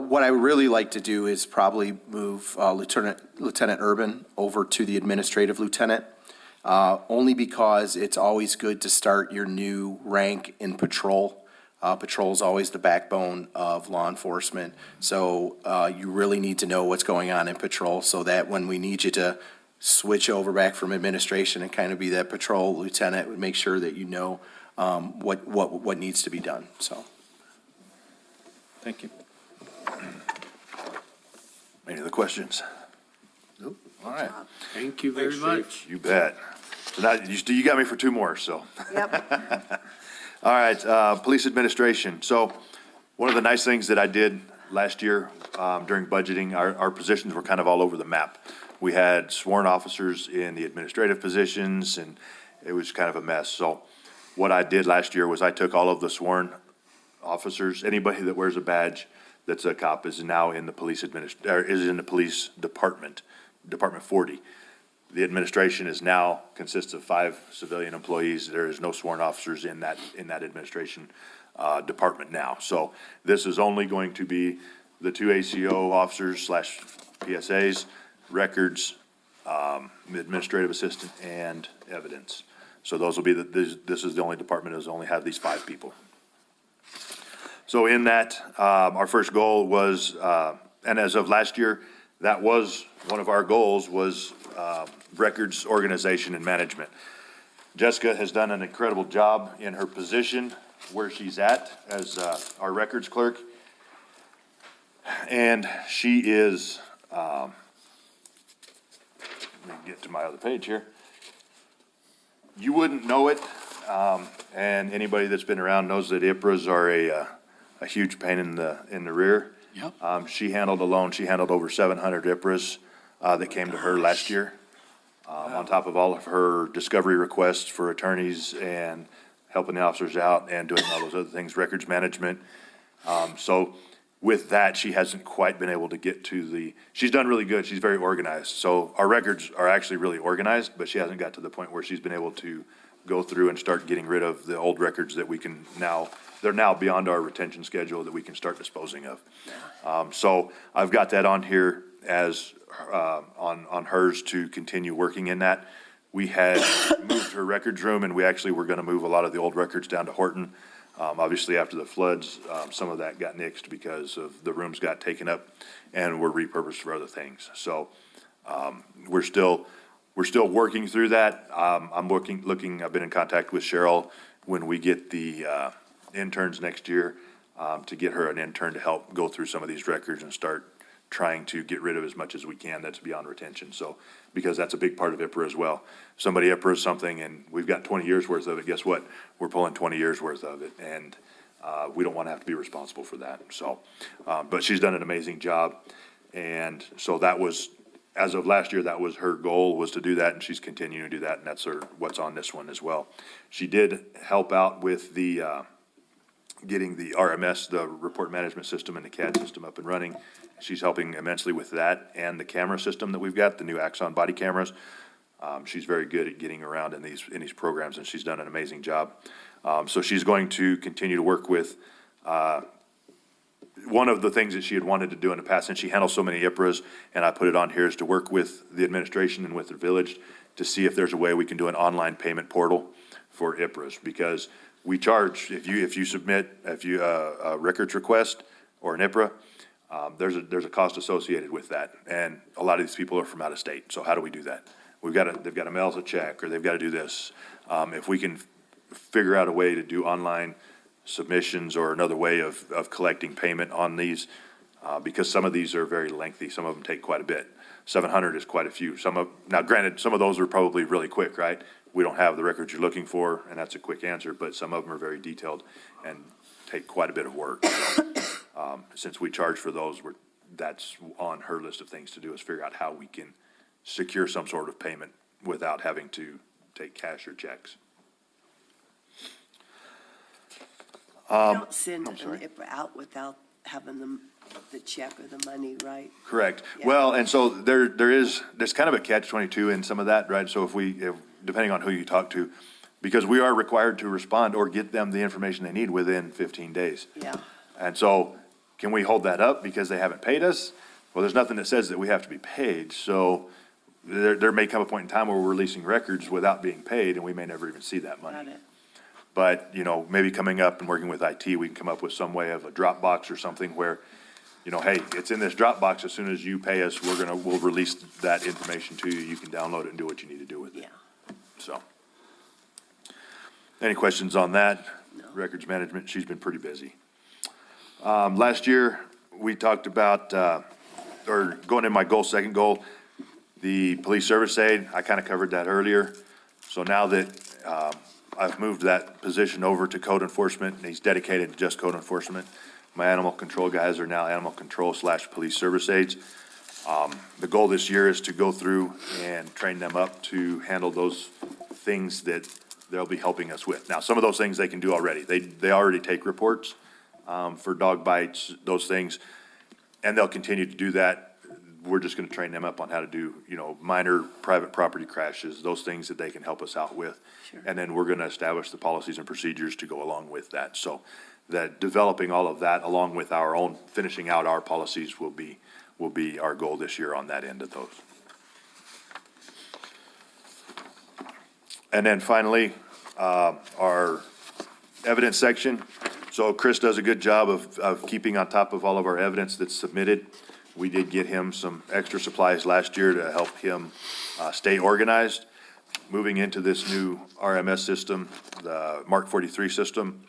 what I would really like to do is probably move Lieutenant Urban over to the administrative lieutenant, only because it's always good to start your new rank in patrol. Patrol is always the backbone of law enforcement, so you really need to know what's going on in patrol, so that when we need you to switch over back from administration and kind of be that patrol lieutenant, we make sure that you know what needs to be done, so. Thank you. Any other questions? Nope. All right. Thank you very much. You bet. So now, you got me for 2 more, so. Yep. All right, police administration. So one of the nice things that I did last year during budgeting, our positions were kind of all over the map. We had sworn officers in the administrative positions, and it was kind of a mess. So what I did last year was I took all of the sworn officers, anybody that wears a badge that's a cop is now in the police is in the police department, Department 40. The administration consists of 5 civilian employees. There is no sworn officers in that administration department now. So this is only going to be the 2 ACO officers / PSAs, records, administrative assistant, and evidence. So those will be this is the only department that only have these 5 people. So in that, our first goal was, and as of last year, that was one of our goals was records organization and management. Jessica has done an incredible job in her position where she's at as our records clerk. And she is, let me get to my other page here. You wouldn't know it, and anybody that's been around knows that IPRAs are a huge pain in the rear. Yep. She handled over 700 IPRAs that came to her last year, on top of all of her discovery requests for attorneys and helping the officers out and doing all those other things, records management. So with that, she hasn't quite been able to get to she's done really good. She's very organized. So our records are actually really organized, but she hasn't got to the point where she's been able to go through and start getting rid of the old records that we can they're now beyond our retention schedule that we can start disposing of. So I've got that on here as, on hers to continue working in that. We had moved her records room, and we actually were gonna move a lot of the old records down to Horton. Obviously, after the floods, some of that got nixed because of the rooms got taken up and were repurposed for other things. So, we're still we're still working through that. I'm looking, I've been in contact with Cheryl when we get the interns next year, to get her an intern to help go through some of these records and start trying to get rid of as much as we can that's beyond retention. So, because that's a big part of IPRA as well. Somebody IPRAs something and we've got 20 years worth of it, guess what? We're pulling 20 years worth of it, and we don't want to have to be responsible for that. So, but she's done an amazing job. And so that was, as of last year, that was her goal, was to do that, and she's continuing to do that, and that's what's on this one as well. She did help out with the, getting the RMS, the report management system, and the CAD system up and running. She's helping immensely with that and the camera system that we've got, the new Axon body cameras. She's very good at getting around in these programs, and she's done an amazing job. So she's going to continue to work with, one of the things that she had wanted to do in the past, and she handles so many IPRAs, and I put it on here, is to work with the administration and with the village to see if there's a way we can do an online payment portal for IPRAs, because we charge, if you submit, a records request or an IPRA, there's a cost associated with that, and a lot of these people are from out of state, so how do we do that? They've got to mail us a check, or they've got to do this. If we can figure out a way to do online submissions or another way of collecting payment on these, because some of these are very lengthy, some of them take quite a bit. 700 is quite a few. Now granted, some of those are probably really quick, right? We don't have the records you're looking for, and that's a quick answer, but some of them are very detailed and take quite a bit of work. Since we charge for those, that's on her list of things to do, is figure out how we can secure some sort of payment without having to take cash or checks. Don't send an IPRA out without having the check or the money, right? Correct. Yeah. Well, and so there's kind of a catch-22 in some of that, right? So if depending on who you talk to, because we are required to respond or get them the information they need within 15 days. Yeah. And so, can we hold that up because they haven't paid us? Well, there's nothing that says that we have to be paid, so there may come a point in time where we're releasing records without being paid, and we may never even see that money. Got it. But, maybe coming up and working with IT, we can come up with some way of a Dropbox or something where, hey, it's in this Dropbox, as soon as you pay us, we'll release that information to you. You can download it and do what you need to do with it. Yeah. So. Any questions on that? No. Records management, she's been pretty busy. Last year, we talked about, or going in my second goal, the police service aide. I kind of covered that earlier. So now that, I've moved that position over to code enforcement, and he's dedicated to just code enforcement. My animal control guys are now animal control / police service aides. The goal this year is to go through and train them up to handle those things that they'll be helping us with. Now, some of those things they can do already. They already take reports for dog bites, those things, and they'll continue to do that. We're just gonna train them up on how to do, minor private property crashes, those things that they can help us out with. Sure. And then we're gonna establish the policies and procedures to go along with that. So that developing all of that along with our own, finishing out our policies will be our goal this year on that end of those. And then finally, our evidence section. So Chris does a good job of keeping on top of all of our evidence that's submitted. We did get him some extra supplies last year to help him stay organized. Moving into this new RMS system, the Mark 43 system,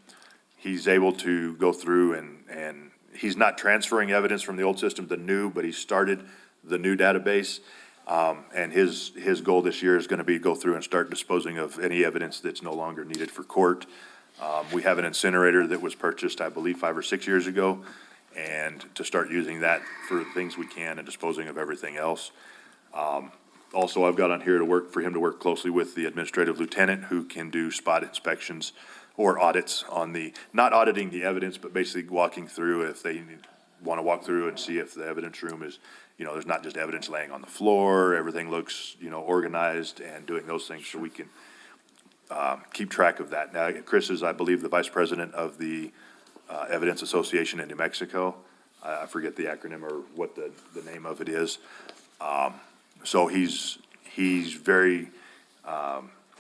he's able to go through and he's not transferring evidence from the old system to the new, but he started the new database. And his goal this year is gonna be go through and start disposing of any evidence that's no longer needed for court. We have an incinerator that was purchased, I believe, 5 or 6 years ago, and to start using that for things we can and disposing of everything else. Also, I've got on here for him to work closely with the administrative lieutenant, who can do spot inspections or audits on not auditing the evidence, but basically walking through if they want to walk through and see if the evidence room is, there's not just evidence laying on the floor, everything looks, organized, and doing those things so we can keep track of that. Now, Chris is, I believe, the vice president of the Evidence Association in New Mexico. I forget the acronym or what the name of it is. So he's very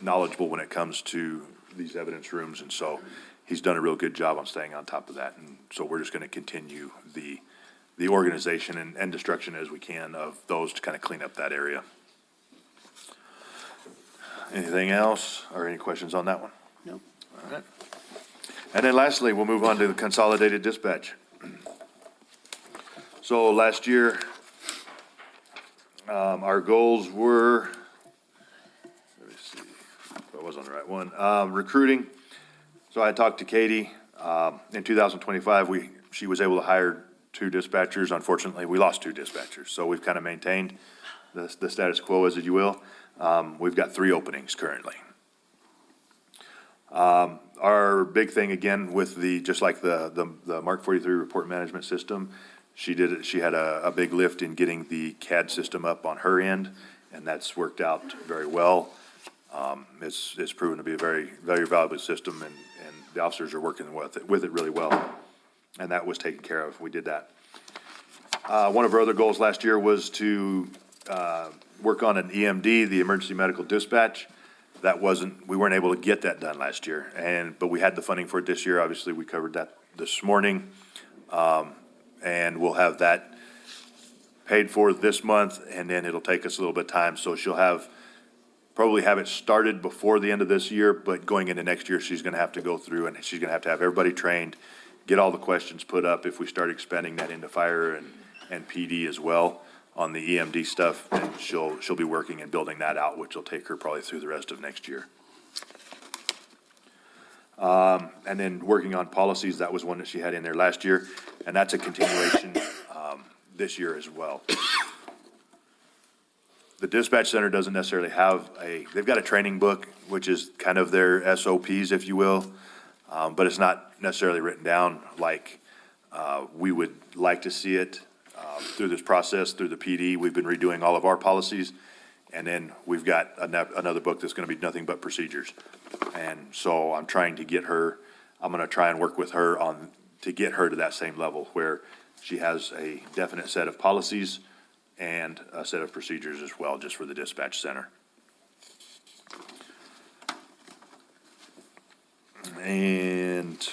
knowledgeable when it comes to these evidence rooms, and so he's done a real good job on staying on top of that. And so we're just going to continue the organization and destruction as we can of those to kind of clean up that area. Anything else, or any questions on that one? Nope. All right. And then lastly, we'll move on to the consolidated dispatch. So last year, our goals were, let me see if I was on the right one, recruiting. So I talked to Katie, in 2025, she was able to hire 2 dispatchers. Unfortunately, we lost 2 dispatchers, so we've kind of maintained the status quo, as you will. We've got 3 openings currently. Our big thing, again, with just like the Mark 43 report management system, she had a big lift in getting the CAD system up on her end, and that's worked out very well. It's proven to be a very, very valuable system, and the officers are working with it really well. And that was taken care of. We did that. One of our other goals last year was to work on an EMD, the emergency medical dispatch. We weren't able to get that done last year, but we had the funding for it this year. Obviously, we covered that this morning. And we'll have that paid for this month, and then it'll take us a little bit of time. So she'll probably have it started before the end of this year, but going into next year, she's gonna have to go through and she's gonna have to have everybody trained, get all the questions put up. If we start expanding that into fire and PD as well on the EMD stuff, then she'll be working and building that out, which will take her probably through the rest of next year. And then working on policies, that was one that she had in there last year, and that's a continuation this year as well. The dispatch center doesn't necessarily have they've got a training book, which is kind of their SOPs, if you will, but it's not necessarily written down like we would like to see it. Through this process, through the PD, we've been redoing all of our policies, and then we've got another book that's gonna be nothing but procedures. And so I'm trying to get her, I'm gonna try and work with her to get her to that same level where she has a definite set of policies and a set of procedures as well, just for the dispatch center. And,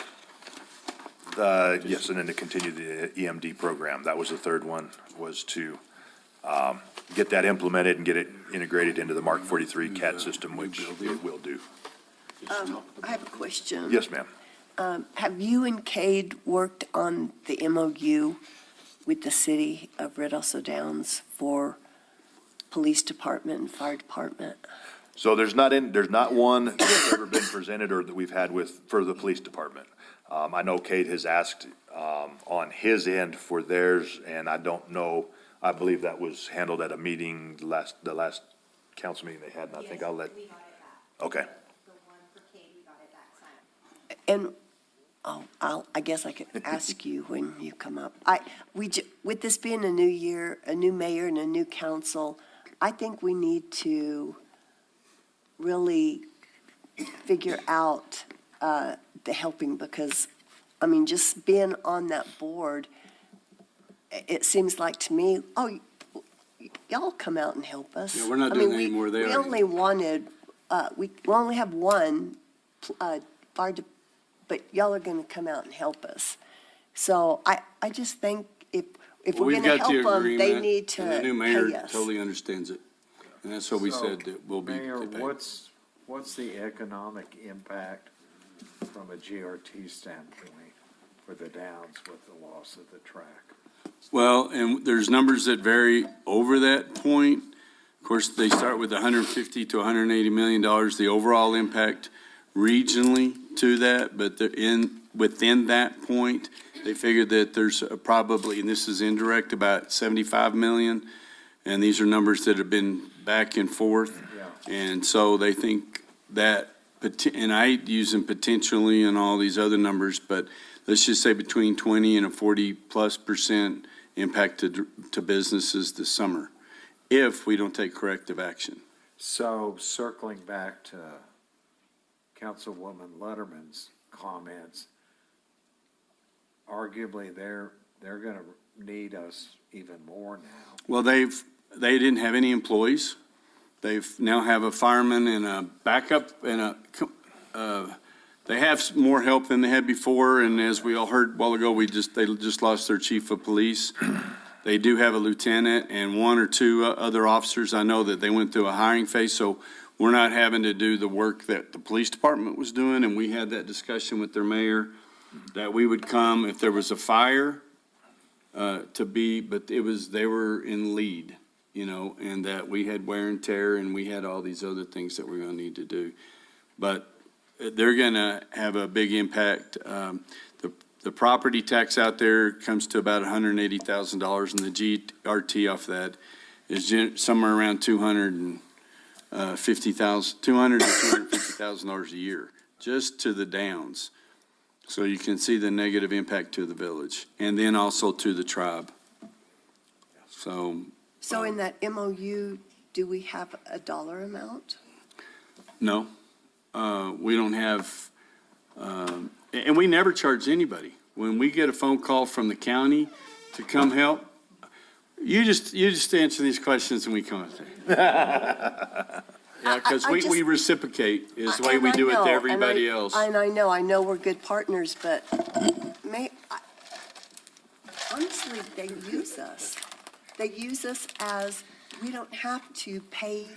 yes, and then to continue the EMD program, that was the third one, was to, get that implemented and get it integrated into the Mark 43 CAD system, which it will do. I have a question. Yes, ma'am. Have you and Cade worked on the MOU with the city of Red Oso Downs for police department and fire department? So there's not one that's ever been presented or that we've had for the police department. I know Cade has asked, on his end for theirs, and I don't know, I believe that was handled at a meeting, the last council meeting they had, and I think I'll let. We got it back. Okay. The one for Kate, we got it back signed. And, I guess I could ask you when you come up. With this being a new year, a new mayor and a new council, I think we need to really figure out, the helping, because, I mean, just being on that board, it seems like to me, y'all come out and help us. Yeah, we're not I mean, doing any more there. We only wanted, we only have one, but y'all are gonna come out and help us. So I just think if we're We've gonna got the help them, they agreement, need to and the new mayor pay us. totally understands it. And that's what we So, said, that we'll be. Mayor, paid. what's the economic impact from a GRT standpoint for the Downs with the loss of the track? Well, and there's numbers that vary over that point. Of course, they start with $150 to $180 million, the overall impact regionally to that, but within that point, they figured that there's probably, and this is indirect, about 75 million. And these are numbers that have been back and forth. Yeah. And so they think that, and I use them potentially and all these other numbers, but let's just say between 20 and a 40+% impact to businesses this summer, if we don't take corrective action. So circling back to Councilwoman Letterman's comments, arguably they're gonna need us even more now. Well, they didn't have any employees. They've now have a fireman and a backup and they have more help than they had before. And as we all heard a while ago, they just lost their chief of police. They do have a lieutenant and one or two other officers. I know that they went through a hiring phase, so we're not having to do the work that the police department was doing, and we had that discussion with their mayor, that we would come if there was a fire, but they were in lead, and that we had wear and tear, and we had all these other things that we're gonna need to do. But they're gonna have a big impact. The property tax out there comes to about $180,000, and the GRT off that is somewhere around $250,000 to $250,000 a year, just to the downs. So you can see the negative impact to the village, and then also to the tribe. So, So in that MOU, do we have a dollar amount? no, we don't have, and we never charge anybody. When we get a phone call from the county to come help, you just answer these questions and we come up there. Yeah, because we reciprocate is the way we do it to everybody else. And I know we're good partners, but honestly, they use us. They use us as, we don't have to pay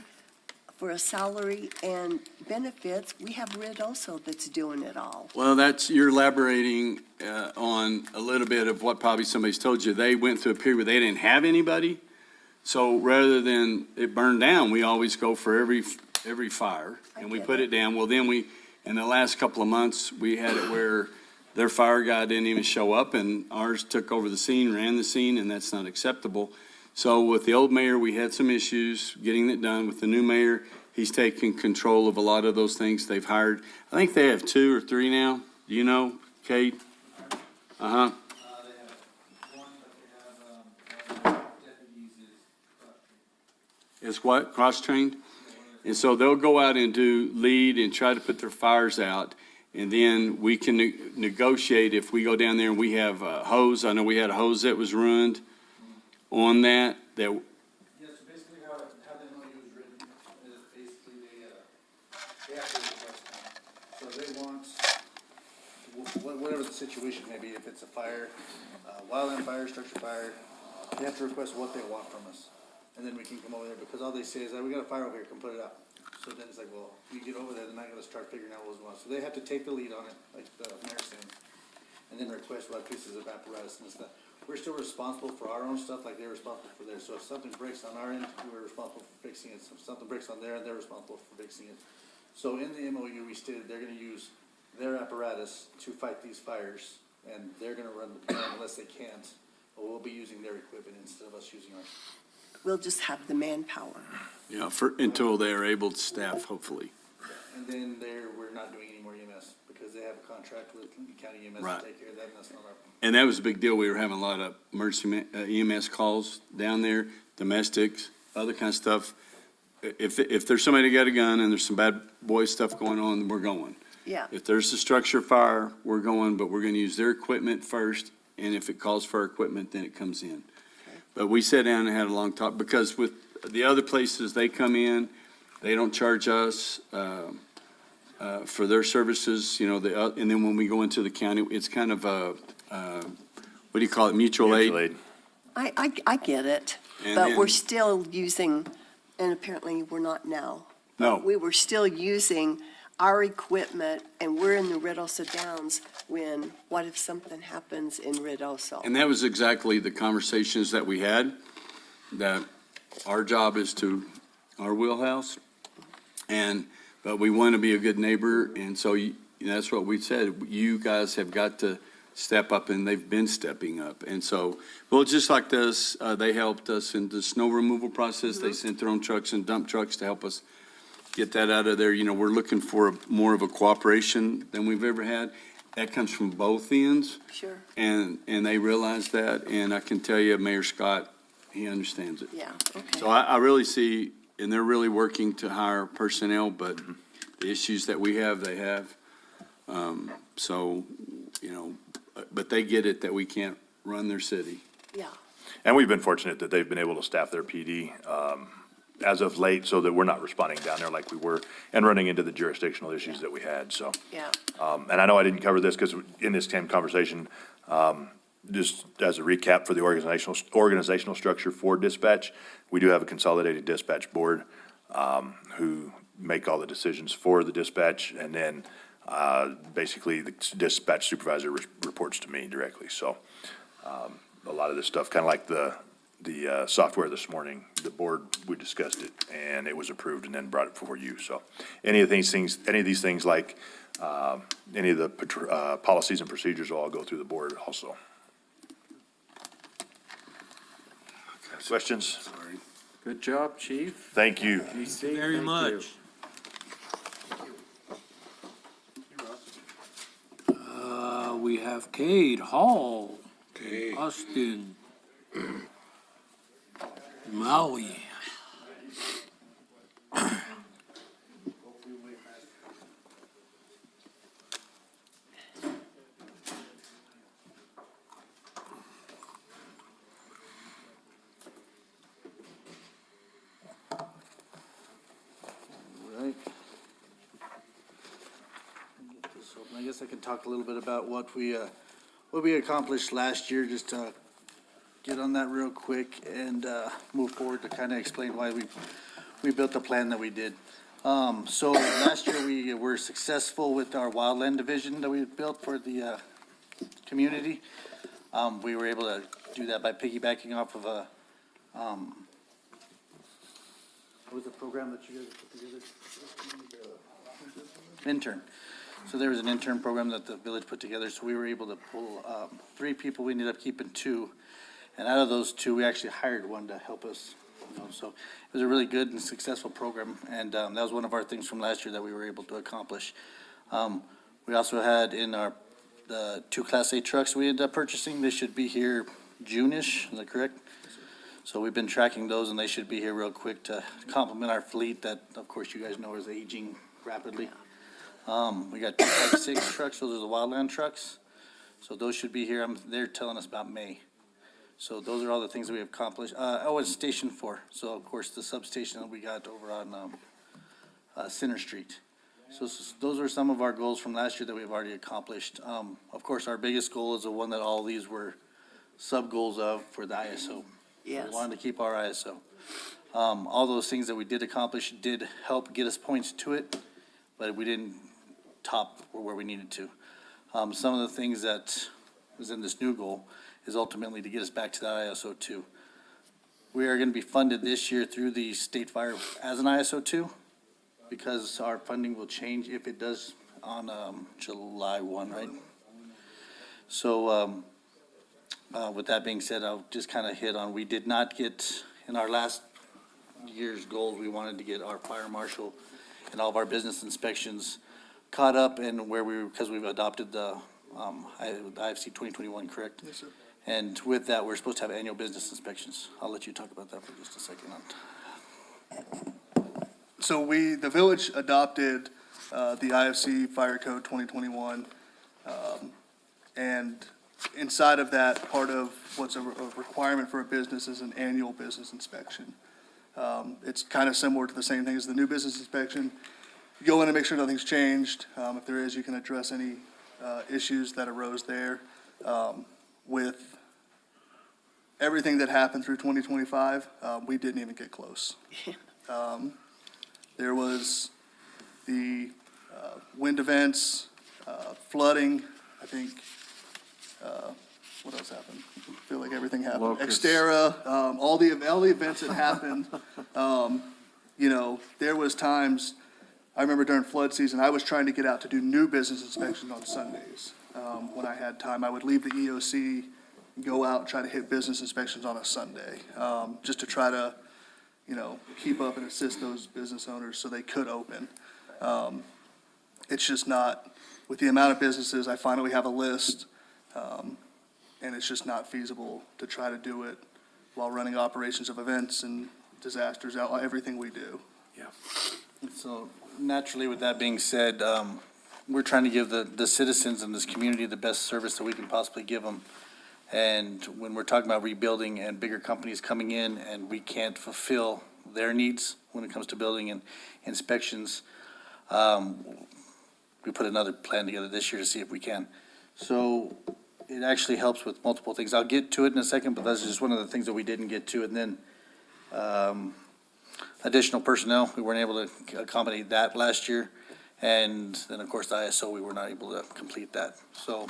for a salary and benefits. We have Red Oso that's doing it all. Well, you're elaborating on a little bit of what probably somebody's told you. They went through a period where they didn't have anybody. So rather than it burn down, we always go for every fire, and we put it down. Well, then in the last couple of months, we had it where their fire guy didn't even show up, and ours took over the scene, ran the scene, and that's not acceptable. So with the old mayor, we had some issues getting it done. With the new mayor, he's taking control of a lot of those things. They've hired, I think they have 2 or 3 now. Do you know, Kate? Uh-huh. Is what, cross-trained? And so they'll go out and do lead and try to put their fires out. And then we can negotiate if we go down there and we have a hose. I know we had a hose that was ruined on that. Yes, basically how the MOU is written is basically they have to request one. So they want, whatever the situation may be, if it's a fire, wildland fire, structure fire, they have to request what they want from us. And then we can come over there, because all they say is, we got a fire over here, come put it out. So then it's like, well, you get over there, then I gotta start figuring out what we want. So they have to take the lead on it, like the mayor said, and then request what pieces of apparatus and stuff. We're still responsible for our own stuff, like they're responsible for theirs. So if something breaks on our end, we're responsible for fixing it. If something breaks on their end, they're responsible for fixing it. So in the MOU, we stated they're gonna use their apparatus to fight these fires, and they're gonna run the plant unless they can't, but we'll be using their equipment instead of us using ours. We'll just have the manpower. Yeah, until they're able to staff, hopefully. And then we're not doing any more EMS, because they have a contract with county EMS Right. to take care of that, and that's not our. And that was a big deal. We were having a lot of emergency EMS calls down there, domestics, other kind of stuff. If there's somebody that got a gun and there's some bad boy stuff going on, we're going. Yeah. If there's a structure fire, we're going, but we're gonna use their equipment first, and if it calls for our equipment, then it comes in. But we sat down and had a long talk, because with the other places, they come in, they don't charge us for their services, and then when we go into the county, it's kind of a, what do you call it, mutual aid? I get it, And but then- we're still using, and apparently we're not now. No. We were still using our equipment, and we're in the Red Oso Downs when, what if something happens in Red Oso? And that was exactly the conversations that we had, that our job is to our wheelhouse. But we want to be a good neighbor, and so that's what we said. You guys have got to step up, and they've been stepping up. And so, well, just like this, they helped us in the snow removal process. They sent their own trucks and dump trucks to help us get that out of there. We're looking for more of a cooperation than we've ever had. That comes from both ends. Sure, And they realize that, and I can tell you, Mayor Scott, he understands it. yeah, okay. So I really see, and they're really working to hire personnel, but the issues that we have, they have. But they get it that we can't run their city. Yeah, And we've been fortunate that they've been able to staff their PD as of late, so that we're not responding down there like we were and running into the jurisdictional issues that we had, so. yeah. And I know I didn't cover this because in this same conversation, just as a recap for the organizational structure for dispatch, we do have a consolidated dispatch board who make all the decisions for the dispatch, and then basically the dispatch supervisor reports to me directly. So a lot of this stuff, kind of like the software this morning, the board, we discussed it, and it was approved and then brought it before you. So any of these things like any of the policies and procedures will all go through the board also. Questions? Good job, chief. Thank you. Very much. We have Cade, Hall, Okay. Austin, Maui. Right. I guess I can talk a little bit about what we accomplished last year, just to get on that real quick and move forward to kind of explain why we built the plan that we did. So last year, we were successful with our wildland division that we built for the community. We were able to do that by piggybacking off of a, what was the program that you guys put together? Intern. So there was an intern program that the village put together, so we were able to pull 3 people. We ended up keeping 2. And out of those 2, we actually hired one to help us, you know, so it was a really good and successful program. And that was one of our things from last year that we were able to accomplish. We also had in the 2 Class A trucks we ended up purchasing. They should be here June-ish, is that correct? So we've been tracking those, and they should be here real quick to complement our fleet that, of course, you guys know is aging rapidly. We got 2 Type 6 trucks, those are the wildland trucks. So those should be here, they're telling us about May. So those are all the things that we have accomplished. It's Station 4, so of course, the substation that we got over on Center Street. So those are some of our goals from last year that we've already accomplished. Of course, our biggest goal is the one that all these were sub-goals of for the ISO. Yes. We wanted to keep our ISO. All those things that we did accomplish did help get us points to it, but we didn't top where we needed to. Some of the things that was in this new goal is ultimately to get us back to that ISO 2. We are going to be funded this year through the state fire as an ISO 2 because our funding will change if it does on July 1, right? So with that being said, I'll just kind of hit on, we did not get, in our last year's goals, we wanted to get our fire marshal and all of our business inspections caught up and where we were, because we've adopted the IFC 2021, correct? Yes, sir. And with that, we're supposed to have annual business inspections. I'll let you talk about that for just a second. So the village adopted the IFC Fire Code 2021. And inside of that, part of what's a requirement for a business is an annual business inspection. It's kind of similar to the same thing as the new business inspection. You go in and make sure nothing's changed. If there is, you can address any issues that arose there. With everything that happened through 2025, we didn't even get close. There was the wind events, flooding, I think, what else happened? I feel like everything happened. Locusts. Xterra, all the events that happened. You know, there was times, I remember during flood season, I was trying to get out to do new business inspections on Sundays. When I had time, I would leave the EOC, go out and try to hit business inspections on a Sunday, just to try to, you know, keep up and assist those business owners so they could open. It's just not, with the amount of businesses, I find that we have a list, and it's just not feasible to try to do it while running operations of events and disasters, everything we do. So naturally, with that being said, we're trying to give the citizens in this community the best service that we can possibly give them. And when we're talking about rebuilding and bigger companies coming in and we can't fulfill their needs when it comes to building and inspections, we put another plan together this year to see if we can. So it actually helps with multiple things. I'll get to it in a second, but that's just one of the things that we didn't get to. And then additional personnel. We weren't able to accommodate that last year. And then, of course, the ISO, we were not able to complete that. So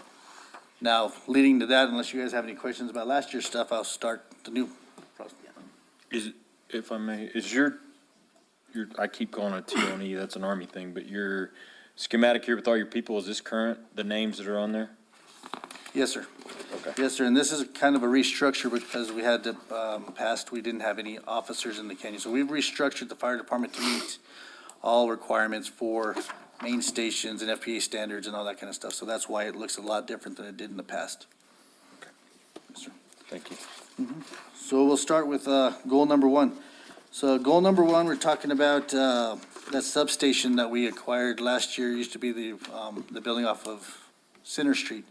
now, leading to that, unless you guys have any questions about last year's stuff, I'll start the new process. Is, if I may, is your, I keep calling it T-O-N-E, that's an Army thing, but your schematic here with all your people, is this current, the names that are on there? Yes, sir. Okay. Yes, sir, and this is kind of a restructure because we had to, past, we didn't have any officers in the canyon. So we've restructured the fire department to meet all requirements for main stations and FPA standards and all that kind of stuff. So that's why it looks a lot different than it did in the past. Yes, sir. Thank you. So we'll start with goal number one. So goal number one, we're talking about that substation that we acquired last year, used to be the building off of Center Street.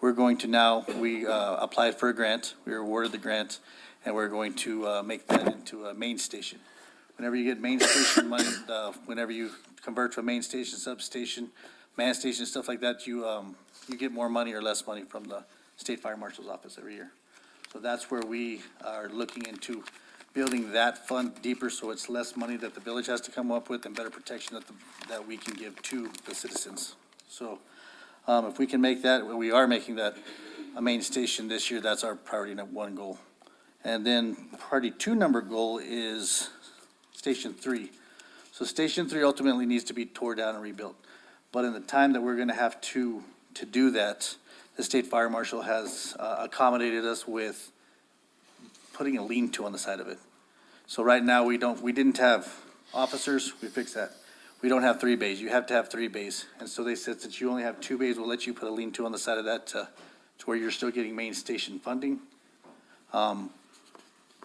We're going to now, we applied for a grant, we were awarded the grant, and we're going to make that into a main station. Whenever you get main station money, whenever you convert to a main station, substation, man station, stuff like that, you get more money or less money from the State Fire Marshal's office every year. So that's where we are looking into building that fund deeper, so it's less money that the village has to come up with and better protection that we can give to the citizens. So if we can make that, we are making that a main station this year, that's our priority number one goal. And then priority two number goal is Station 3. So Station 3 ultimately needs to be tore down and rebuilt. But in the time that we're gonna have to do that, the State Fire Marshal has accommodated us with putting a lean-to on the side of it. So right now, we didn't have officers, we fixed that. We don't have 3 bays, you have to have 3 bays. And so they said, since you only have 2 bays, we'll let you put a lean-to on the side of that to where you're still getting main station funding.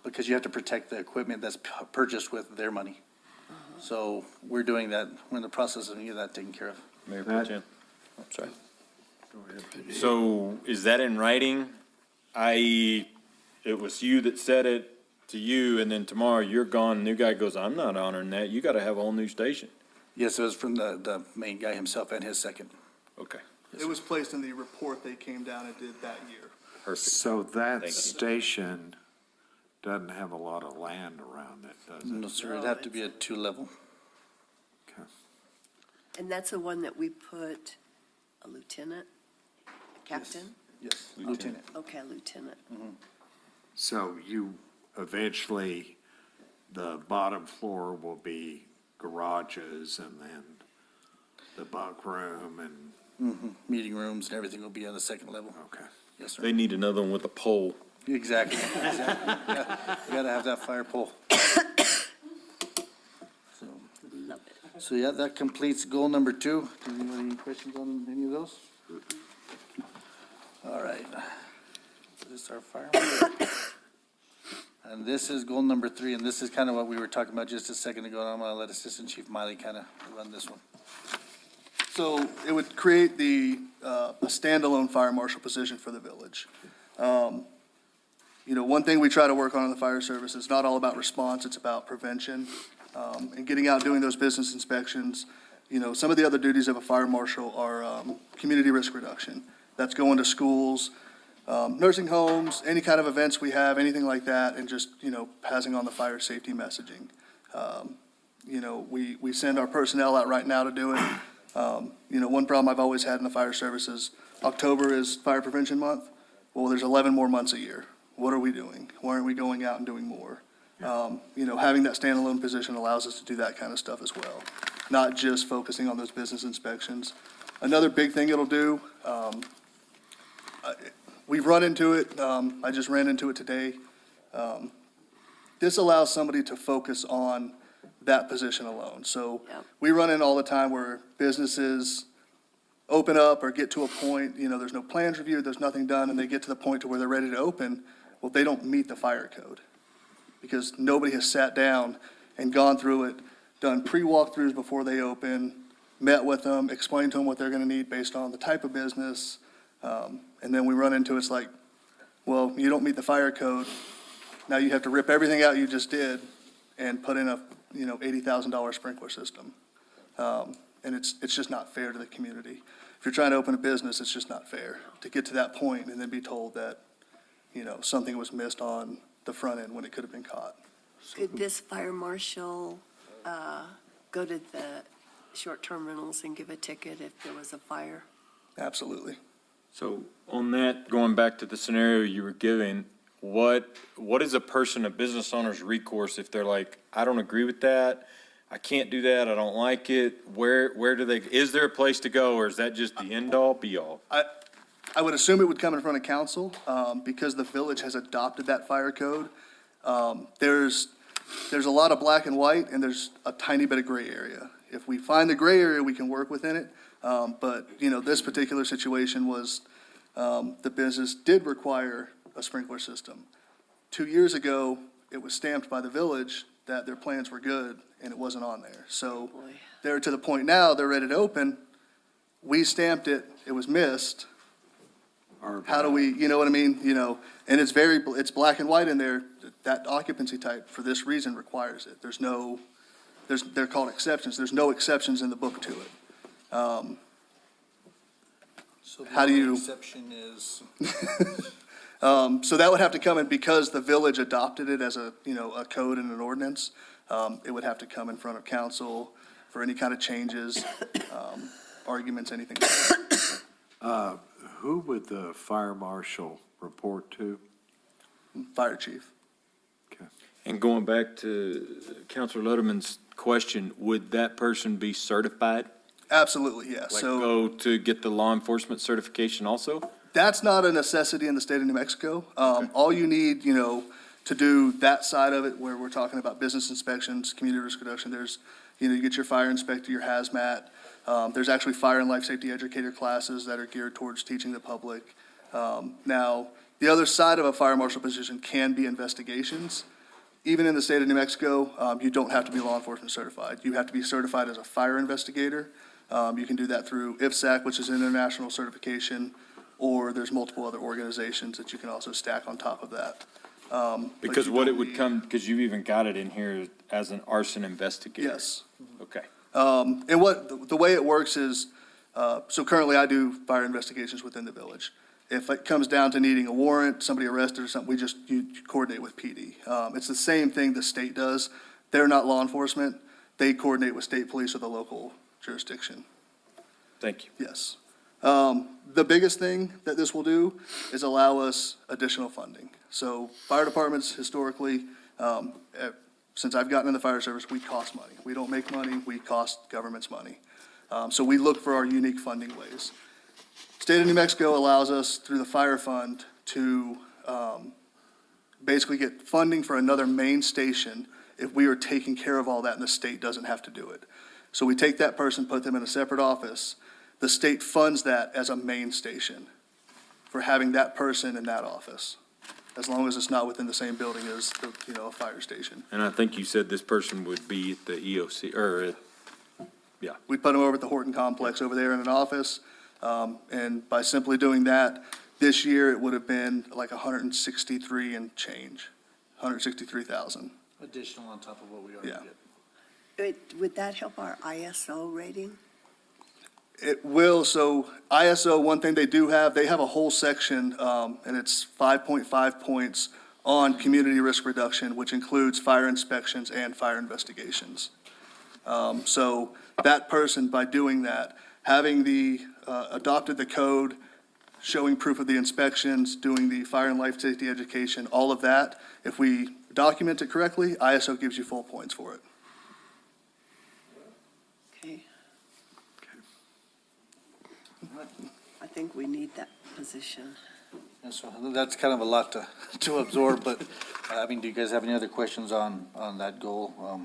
Because you have to protect the equipment that's purchased with their money. So we're doing that, we're in the process of getting that taken care of. Mayor Pro Tem. I'm sorry. So is that in writing? I.e., it was you that said it to you, and then tomorrow you're gone, new guy goes, I'm not honoring that, you gotta have a whole new station. Yes, it was from the main guy himself and his second. Okay, It was placed in the report they came down and did that year. perfect. So that Thank you. station doesn't have a lot of land around it, does it? No, sir, it'd have to be a 2-level. Okay. And that's the one that we put a lieutenant, a captain? Yes, lieutenant. Okay, a lieutenant. So you, eventually, the bottom floor will be garages and then the bunk room and, Meeting rooms and everything will be on the second level. okay. Yes, sir. They need another one with a pole. Exactly, exactly. Yeah, you gotta have that fire pole. Love it. So, yeah, that completes goal number 2. Do you have any questions on any of those? All right. This is our fire. And this is goal number 3, and this is kind of what we were talking about just a second ago, and I'm gonna let Assistant Chief Miley kind of run this one. So it would create a standalone fire marshal position for the village. You know, one thing we try to work on in the fire service is not all about response, it's about prevention. And getting out and doing those business inspections. You know, some of the other duties of a fire marshal are community risk reduction. That's going to schools, nursing homes, any kind of events we have, anything like that, and just, you know, passing on the fire safety messaging. You know, we send our personnel out right now to do it. You know, one problem I've always had in the fire service is October is Fire Prevention Month. Well, there's 11 more months a year. What are we doing? Why aren't we going out and doing more? You know, having that standalone position allows us to do that kind of stuff as well, not just focusing on those business inspections. Another big thing it'll do, we've run into it, I just ran into it today. This allows somebody to focus on that position alone. So Yep. we run in all the time where businesses open up or get to a point, you know, there's no plans reviewed, there's nothing done, and they get to the point to where they're ready to open. Well, they don't meet the fire code because nobody has sat down and gone through it, done pre-walkthroughs before they open, met with them, explained to them what they're gonna need based on the type of business. And then we run into it's like, well, you don't meet the fire code. Now you have to rip everything out you just did and put in a, you know, $80,000 sprinkler system. And it's just not fair to the community. If you're trying to open a business, it's just not fair to get to that point and then be told that, you know, something was missed on the front end when it could have been caught. Could this fire marshal go to the short-term rentals and give a ticket if there was a fire? Absolutely. So on that, going back to the scenario you were giving, what is a business owner's recourse if they're like, I don't agree with that, I can't do that, I don't like it? Where do they, is there a place to go, or is that just the end all be all? I would assume it would come in front of council, because the village has adopted that fire code. There's a lot of black and white, and there's a tiny bit of gray area. If we find the gray area, we can work within it. But, this particular situation was, the business did require a sprinkler system. 2 years ago, it was stamped by the village that their plans were good, and it wasn't on there. So Boy. they're to the point now, they're ready to open. We stamped it, it was missed. How do we, you know what I mean? And it's black and white in there. That occupancy type for this reason requires it. They're called exceptions. There's no exceptions in the book to it. So the How do only you- exception is, So that would have to come in because the village adopted it as a code and an ordinance. It would have to come in front of council for any kind of changes, arguments, anything like that. Who would the fire marshal report to? Fire chief. And going back to Counselor Letterman's question, would that person be certified? Absolutely, yes. Like So go to get the law enforcement certification also? that's not a necessity in the state of New Mexico. All you need, to do that side of it, where we're talking about business inspections, community risk reduction, there's, you get your fire inspector, your hazmat. There's actually fire and life safety educator classes that are geared towards teaching the public. Now, the other side of a fire marshal position can be investigations. Even in the state of New Mexico, you don't have to be law enforcement certified. You have to be certified as a fire investigator. You can do that through IFSAC, which is an international certification, or there's multiple other organizations that you can also stack on top of that. But Because you what it don't would need- come, because you've even got it in here as an arson investigator. Yes. Okay. And the way it works is, so currently I do fire investigations within the village. If it comes down to needing a warrant, somebody arrested or something, you coordinate with PD. It's the same thing the state does. They're not law enforcement. They coordinate with state police or the local jurisdiction. Thank you. Yes. The biggest thing that this will do is allow us additional funding. So fire departments historically, since I've gotten in the fire service, we cost money. We don't make money, we cost governments money. So we look for our unique funding ways. State of New Mexico allows us through the fire fund to basically get funding for another main station if we are taking care of all that and the state doesn't have to do it. So we take that person, put them in a separate office. The state funds that as a main station for having that person in that office, as long as it's not within the same building as, a fire station. And I think you said this person would be at the EOC, or We put them over at the Horton Complex over there in an office. And by simply doing that, this year it would have been like 163 and change, 163,000. additional on top of what we already Yeah. did. Would that help our ISO rating? It will, so ISO, one thing they do have, they have a whole section, and it's 5.5 points on community risk reduction, which includes fire inspections and fire investigations. So that person, by doing that, having adopted the code, showing proof of the inspections, doing the fire and life safety education, all of that, if we document it correctly, ISO gives you full points for it. Okay. I think we need that position. And so that's kind of a lot to absorb, but, do you guys have any other questions on that goal? Like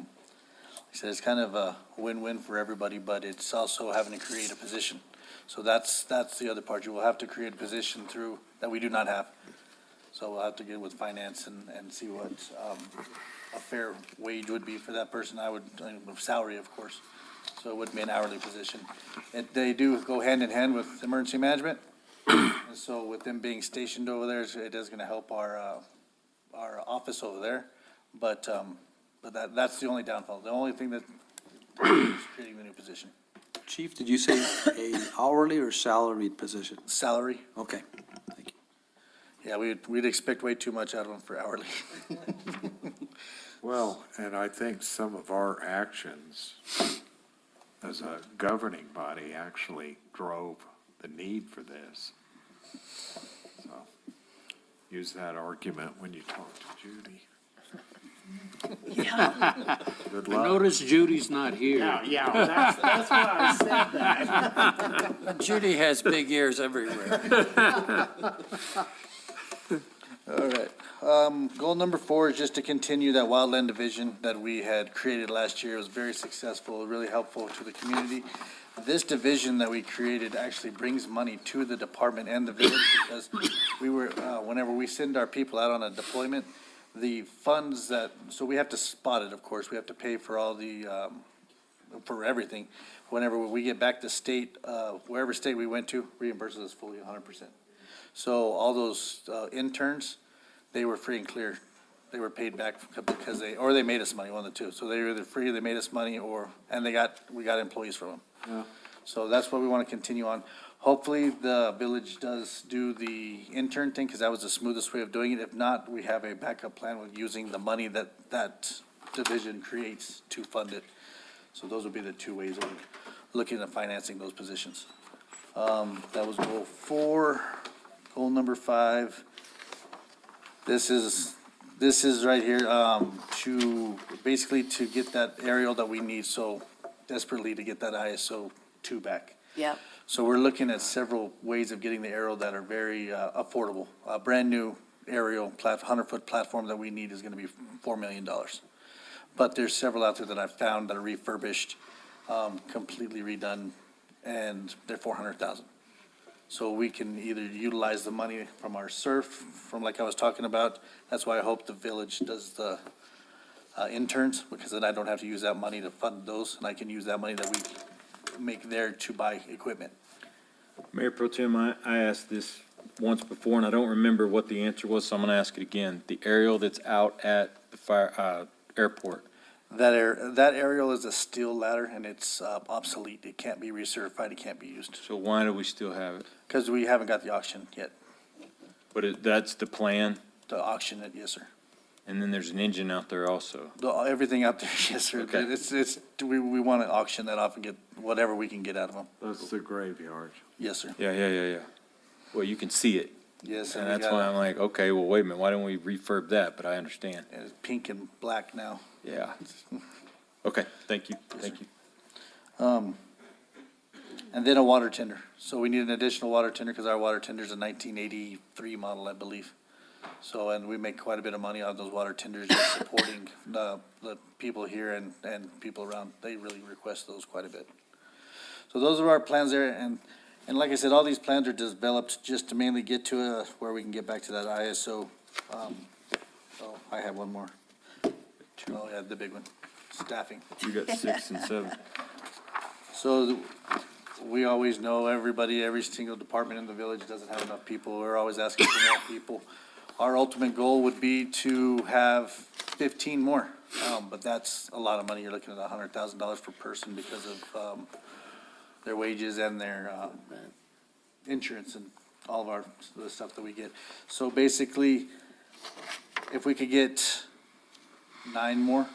I said, it's kind of a win-win for everybody, but it's also having to create a position. So that's the other part. You will have to create a position that we do not have. So we'll have to get with finance and see what a fair wage would be for that person. Salary, of course. So it wouldn't be an hourly position. They do go hand in hand with emergency management. And so with them being stationed over there, it is gonna help our office over there. But that's the only downfall. The only thing that is creating the new position. Chief, did you say a hourly or salaried position? Salary, Okay, thank you. yeah, we'd expect way too much out of them for hourly. Well, and I think some of our actions as a governing body actually drove the need for this. So use that argument when you talk to Judy. Yeah. Good I luck. notice Judy's not here. That's why I said that. Judy has big ears everywhere. All right. Goal number 4 is just to continue that wildland division that we had created last year. It was very successful, really helpful to the community. This division that we created actually brings money to the department and the village because we were, whenever we send our people out on a deployment, the funds that, so we have to spot it, of course. We have to pay for all the, for everything. Whenever we get back to state, wherever state we went to, reimburses us fully 100%. So all those interns, they were free and clear. They were paid back because or they made us money, one of the two. So they were either free, they made us money, and we got employees from them. So that's what we want to continue on. Hopefully, the village does do the intern thing, because that was the smoothest way of doing it. If not, we have a backup plan with using the money that division creates to fund it. So those would be the 2 ways of looking at financing those positions. That was goal 4. Goal number 5. This is right here, to get that aerial that we need so desperately to get that ISO 2 back. Yep. So we're looking at several ways of getting the aerial that are very affordable. A brand-new aerial 100-foot platform that we need is gonna be $4 million. But there's several out there that I've found that are refurbished, completely redone, and they're $400,000. So we can either utilize the money from our SURF, from like I was talking about. That's why I hope the village does the interns, because then I don't have to use that money to fund those, and I can use that money that we make there to buy equipment. Mayor Pro Tem, I asked this once before, and I don't remember what the answer was, so I'm gonna ask it again. The aerial that's out at the airport, That aerial is a steel ladder, and it's obsolete. It can't be recertified, it can't be used, so why do we still have it? because we haven't got the auction yet, But that's the plan, to auction it, yes, sir. and then there's an engine out there also. Everything out there, yes, sir. Okay. We want to auction that off and get whatever we can get out of them. That's the graveyard. Yes, sir. Yeah. Well, you can see it, Yes, and and we that's why got I'm like, okay, well, wait a minute, why don't we refurb that? But I understand. it's pink and black now. Yeah. Okay, thank you. And then a water tender. So we need an additional water tender because our water tender's a 1983 model, I believe. So, and we make quite a bit of money on those water tenders, just supporting the people here and people around. They really request those quite a bit. So those are our plans there, and like I said, all these plans are developed just to mainly get to where we can get back to that ISO. Oh, I have one more. Oh, yeah, the big one, staffing. You got 6 and 7. So we always know every single department in the village doesn't have enough people. We're always asking for more people. Our ultimate goal would be to have 15 more, but that's a lot of money. You're looking at $100,000 per person because of their wages and their insurance and all of the stuff that we get. So basically, if we could get 9 more,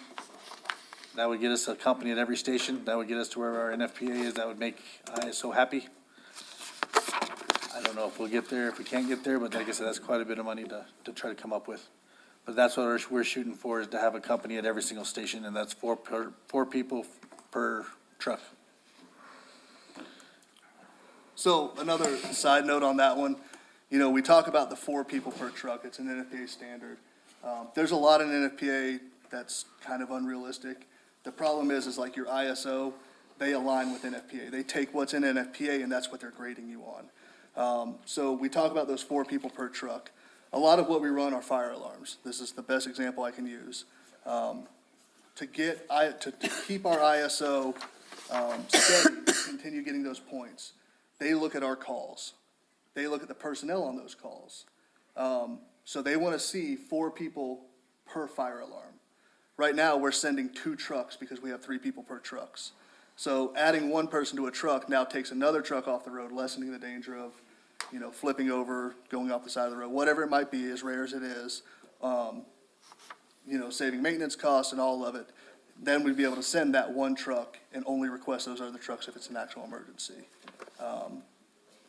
that would get us a company at every station. That would get us to where our NFPA is. That would make ISO happy. I don't know if we'll get there, if we can't get there, but like I said, that's quite a bit of money to try to come up with. But that's what we're shooting for, is to have a company at every single station, and that's four people per truck. So another side note on that one, we talk about the 4 people per truck. It's an NFPA standard. There's a lot in NFPA that's kind of unrealistic. The problem is like your ISO, they align with NFPA. They take what's in NFPA and that's what they're grading you on. So we talk about those 4 people per truck. A lot of what we run are fire alarms. This is the best example I can use. To keep our ISO steady, continue getting those points, they look at our calls. They look at the personnel on those calls. So they want to see 4 people per fire alarm. Right now, we're sending 2 trucks because we have 3 people per trucks. So adding 1 person to a truck now takes another truck off the road, lessening the danger of, flipping over, going off the side of the road, whatever it might be, as rare as it is. saving maintenance costs and all of it, then we'd be able to send that one truck and only request those other trucks if it's an actual emergency.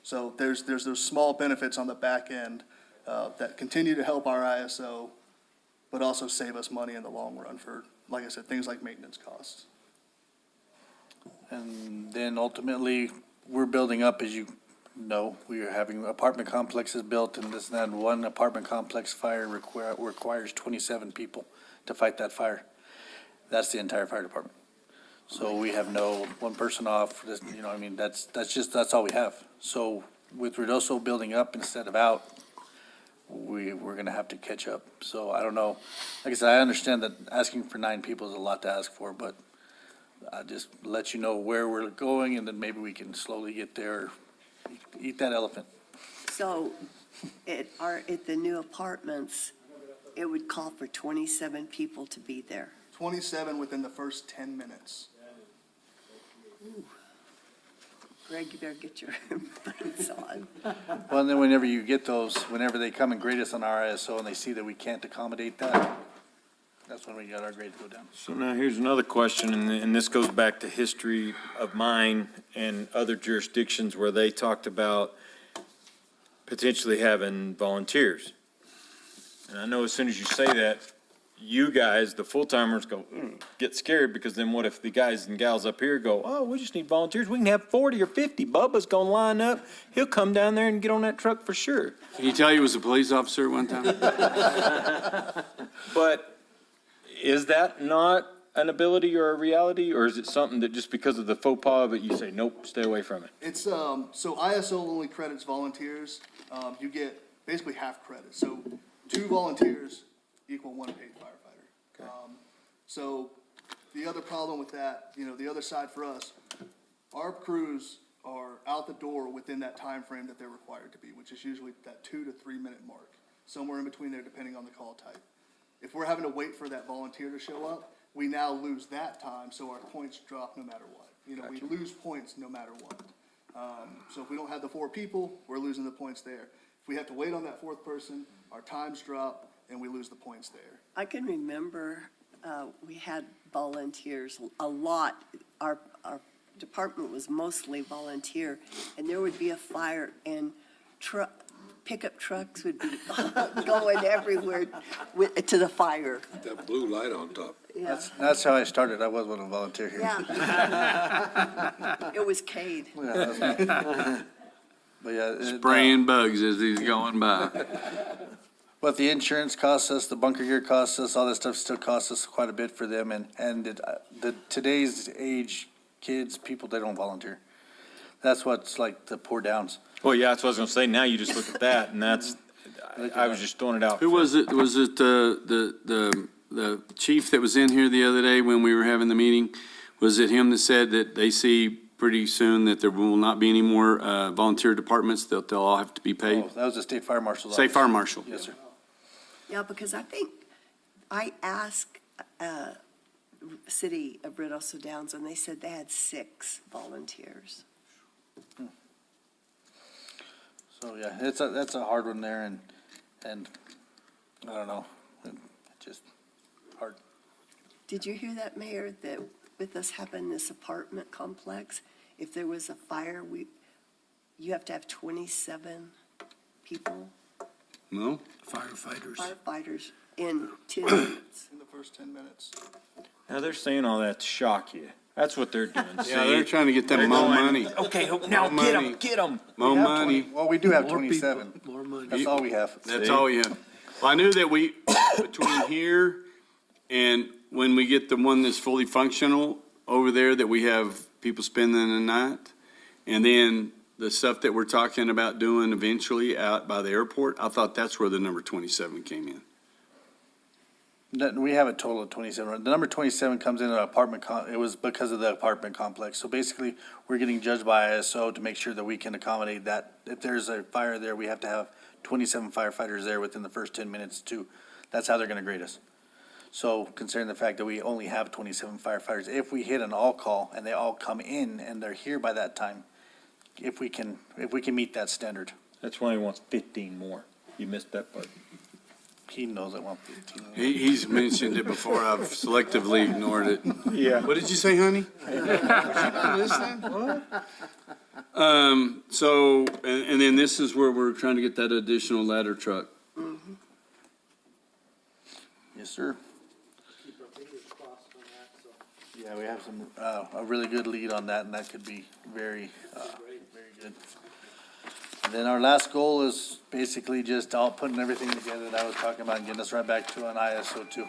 So there's those small benefits on the back end that continue to help our ISO, but also save us money in the long run for, like I said, things like maintenance costs. And then ultimately, we're building up, as you know, we are having apartment complexes built and this and that. And one apartment complex fire requires 27 people to fight that fire. That's the entire fire department. So we have no one person off, that's all we have. So with Ruidoso building up instead of out, we're gonna have to catch up. So I don't know. Like I said, I understand that asking for 9 people is a lot to ask for, but I just let you know where we're going, and then maybe we can slowly get there, eat that elephant. So at the new apartments, it would call for 27 people to be there. 27 within the first 10 minutes. Greg, you better get your boots on. Well, and then whenever you get those, whenever they come and grade us on our ISO and they see that we can't accommodate that, that's when we got our grade to go down. So now here's another question, and this goes back to history of mine and other jurisdictions where they talked about potentially having volunteers. And I know as soon as you say that, you guys, the full-timers, go, get scared, because then what if the guys and gals up here go, oh, we just need volunteers, we can have 40 or 50, Bubba's gonna line up, he'll come down there and get on that truck for sure. Can you tell he was a police officer at one time? But is that not an ability or a reality, or is it something that just because of the faux pas of it, you say, nope, stay away from it? It's, so ISO only credits volunteers. You get basically half credit. So 2 volunteers equal 1 paid firefighter. So the other problem with that, the other side for us, our crews are out the door within that time frame that they're required to be, which is usually that 2 to 3 minute mark, somewhere in between there, depending on the call type. If we're having to wait for that volunteer to show up, we now lose that time, so our points drop no matter what. We lose points no matter what. So if we don't have the 4 people, we're losing the points there. If we have to wait on that 4th person, our times drop and we lose the points there. I can remember, we had volunteers a lot. Our department was mostly volunteer, and there would be a fire and pickup trucks would be going everywhere to the fire. That blue light on top. Yeah, That's how I started. I was one of the volunteer here. yeah. It was Cade. Yeah, that's me. But yeah. Spraying bugs as he's going by. But the insurance costs us, the bunker gear costs us, all that stuff still costs us quite a bit for them, and today's age, kids, people, they don't volunteer. That's what's like the poor downs. Well, yeah, that's what I was gonna say, now you just look at that, and that's, I was just throwing it out. Who was it? Was it the chief that was in here the other day when we were having the meeting? Was it him that said that they see pretty soon that there will not be any more volunteer departments, that they'll all have to be paid? Oh, that was the state fire marshal's State office. fire marshal. Yes, sir. Yeah, because I think I asked City of Ruidoso Downs, and they said they had 6 volunteers. So, yeah, that's a hard one there, and I don't know, just hard. Did you hear that, Mayor, that with us having this apartment complex, if there was a fire, you have to have 27 people, No? firefighters, in 10 minutes. In the first 10 minutes. Now, they're saying all that to shock you. That's what they're doing. Yeah, they're trying to get them more money. Okay, now More get money. them, get them. More money. Well, we do have 27. That's all we have. That's all you have. Well, I knew that we, between here and when we get the one that's fully functional over there, that we have people spending the night. And then the stuff that we're talking about doing eventually out by the airport, I thought that's where the number 27 came in. We have a total of 27. The number 27 comes in an apartment, it was because of the apartment complex. So basically, we're getting judged by ISO to make sure that we can accommodate that. If there's a fire there, we have to have 27 firefighters there within the first 10 minutes too. That's how they're gonna grade us. So considering the fact that we only have 27 firefighters, if we hit an all call and they all come in and they're here by that time, if we can meet that standard. That's why he wants 15 more. You missed that part. he knows I want 15. He's mentioned it before. I've selectively ignored it. Yeah. What did you say, honey? So, and then this is where we're trying to get that additional ladder truck. Yes, sir. Yeah, we have some, a really good lead on that, and that could be very, very good. And then our last goal is basically just all putting everything together that I was talking about and getting us right back to an ISO 2.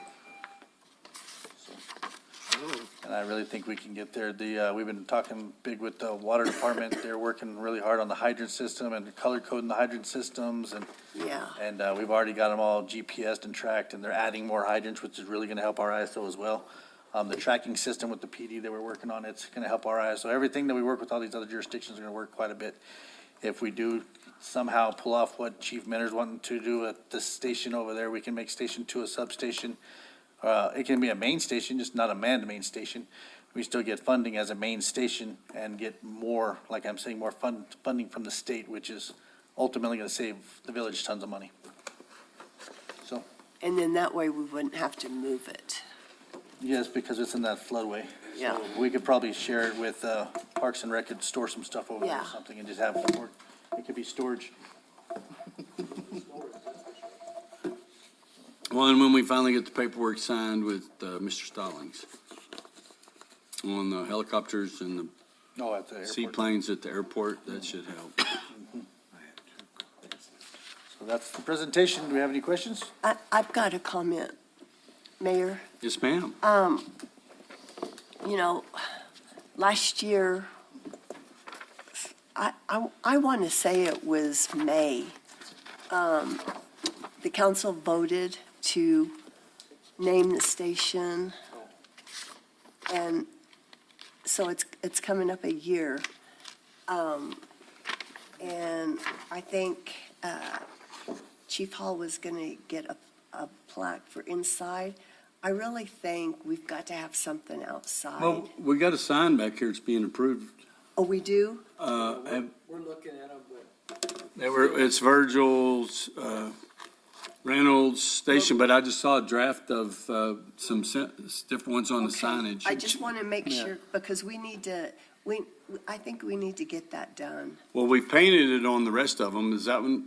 And I really think we can get there. We've been talking big with the water department. They're working really hard on the hydrant system and color coding the hydrant systems, and Yeah. and we've already got them all GPSed and tracked, and they're adding more hydrants, which is really gonna help our ISO as well. The tracking system with the PD that we're working on, it's gonna help our ISO. Everything that we work with all these other jurisdictions are gonna work quite a bit. If we do somehow pull off what Chief Minner's wanting to do at the station over there, we can make Station 2 a substation. It can be a main station, just not a manned main station. We still get funding as a main station and get more, like I'm saying, more funding from the state, which is ultimately gonna save the village tons of money. So, And then that way we wouldn't have to move it. yes, because it's in that floodway. Yeah. So we could probably share it with, Parks and Rec, could store some stuff over there or Yeah. something and just have, it could be storage. Well, and when we finally get the paperwork signed with Mr. Stallings on the helicopters and the Oh, at the airport. seaplanes at the airport, that should help. So that's the presentation. Do we have any questions? I've got a comment, Mayor. Yes, ma'am. You know, last year, I want to say it was May, the council voted to name the station. And so it's coming up a year. And I think Chief Hall was going to get a plaque for inside. I really think we've got to have something outside. Well, we got a sign back here, it's being approved. Oh, we do? We're looking at them, but. It's Virgil's, Reynolds Station, but I just saw a draft of some different ones on the signage. I just want to make sure, because we need to, I think we need to get that done. Well, we painted it on the rest of them. Is that one,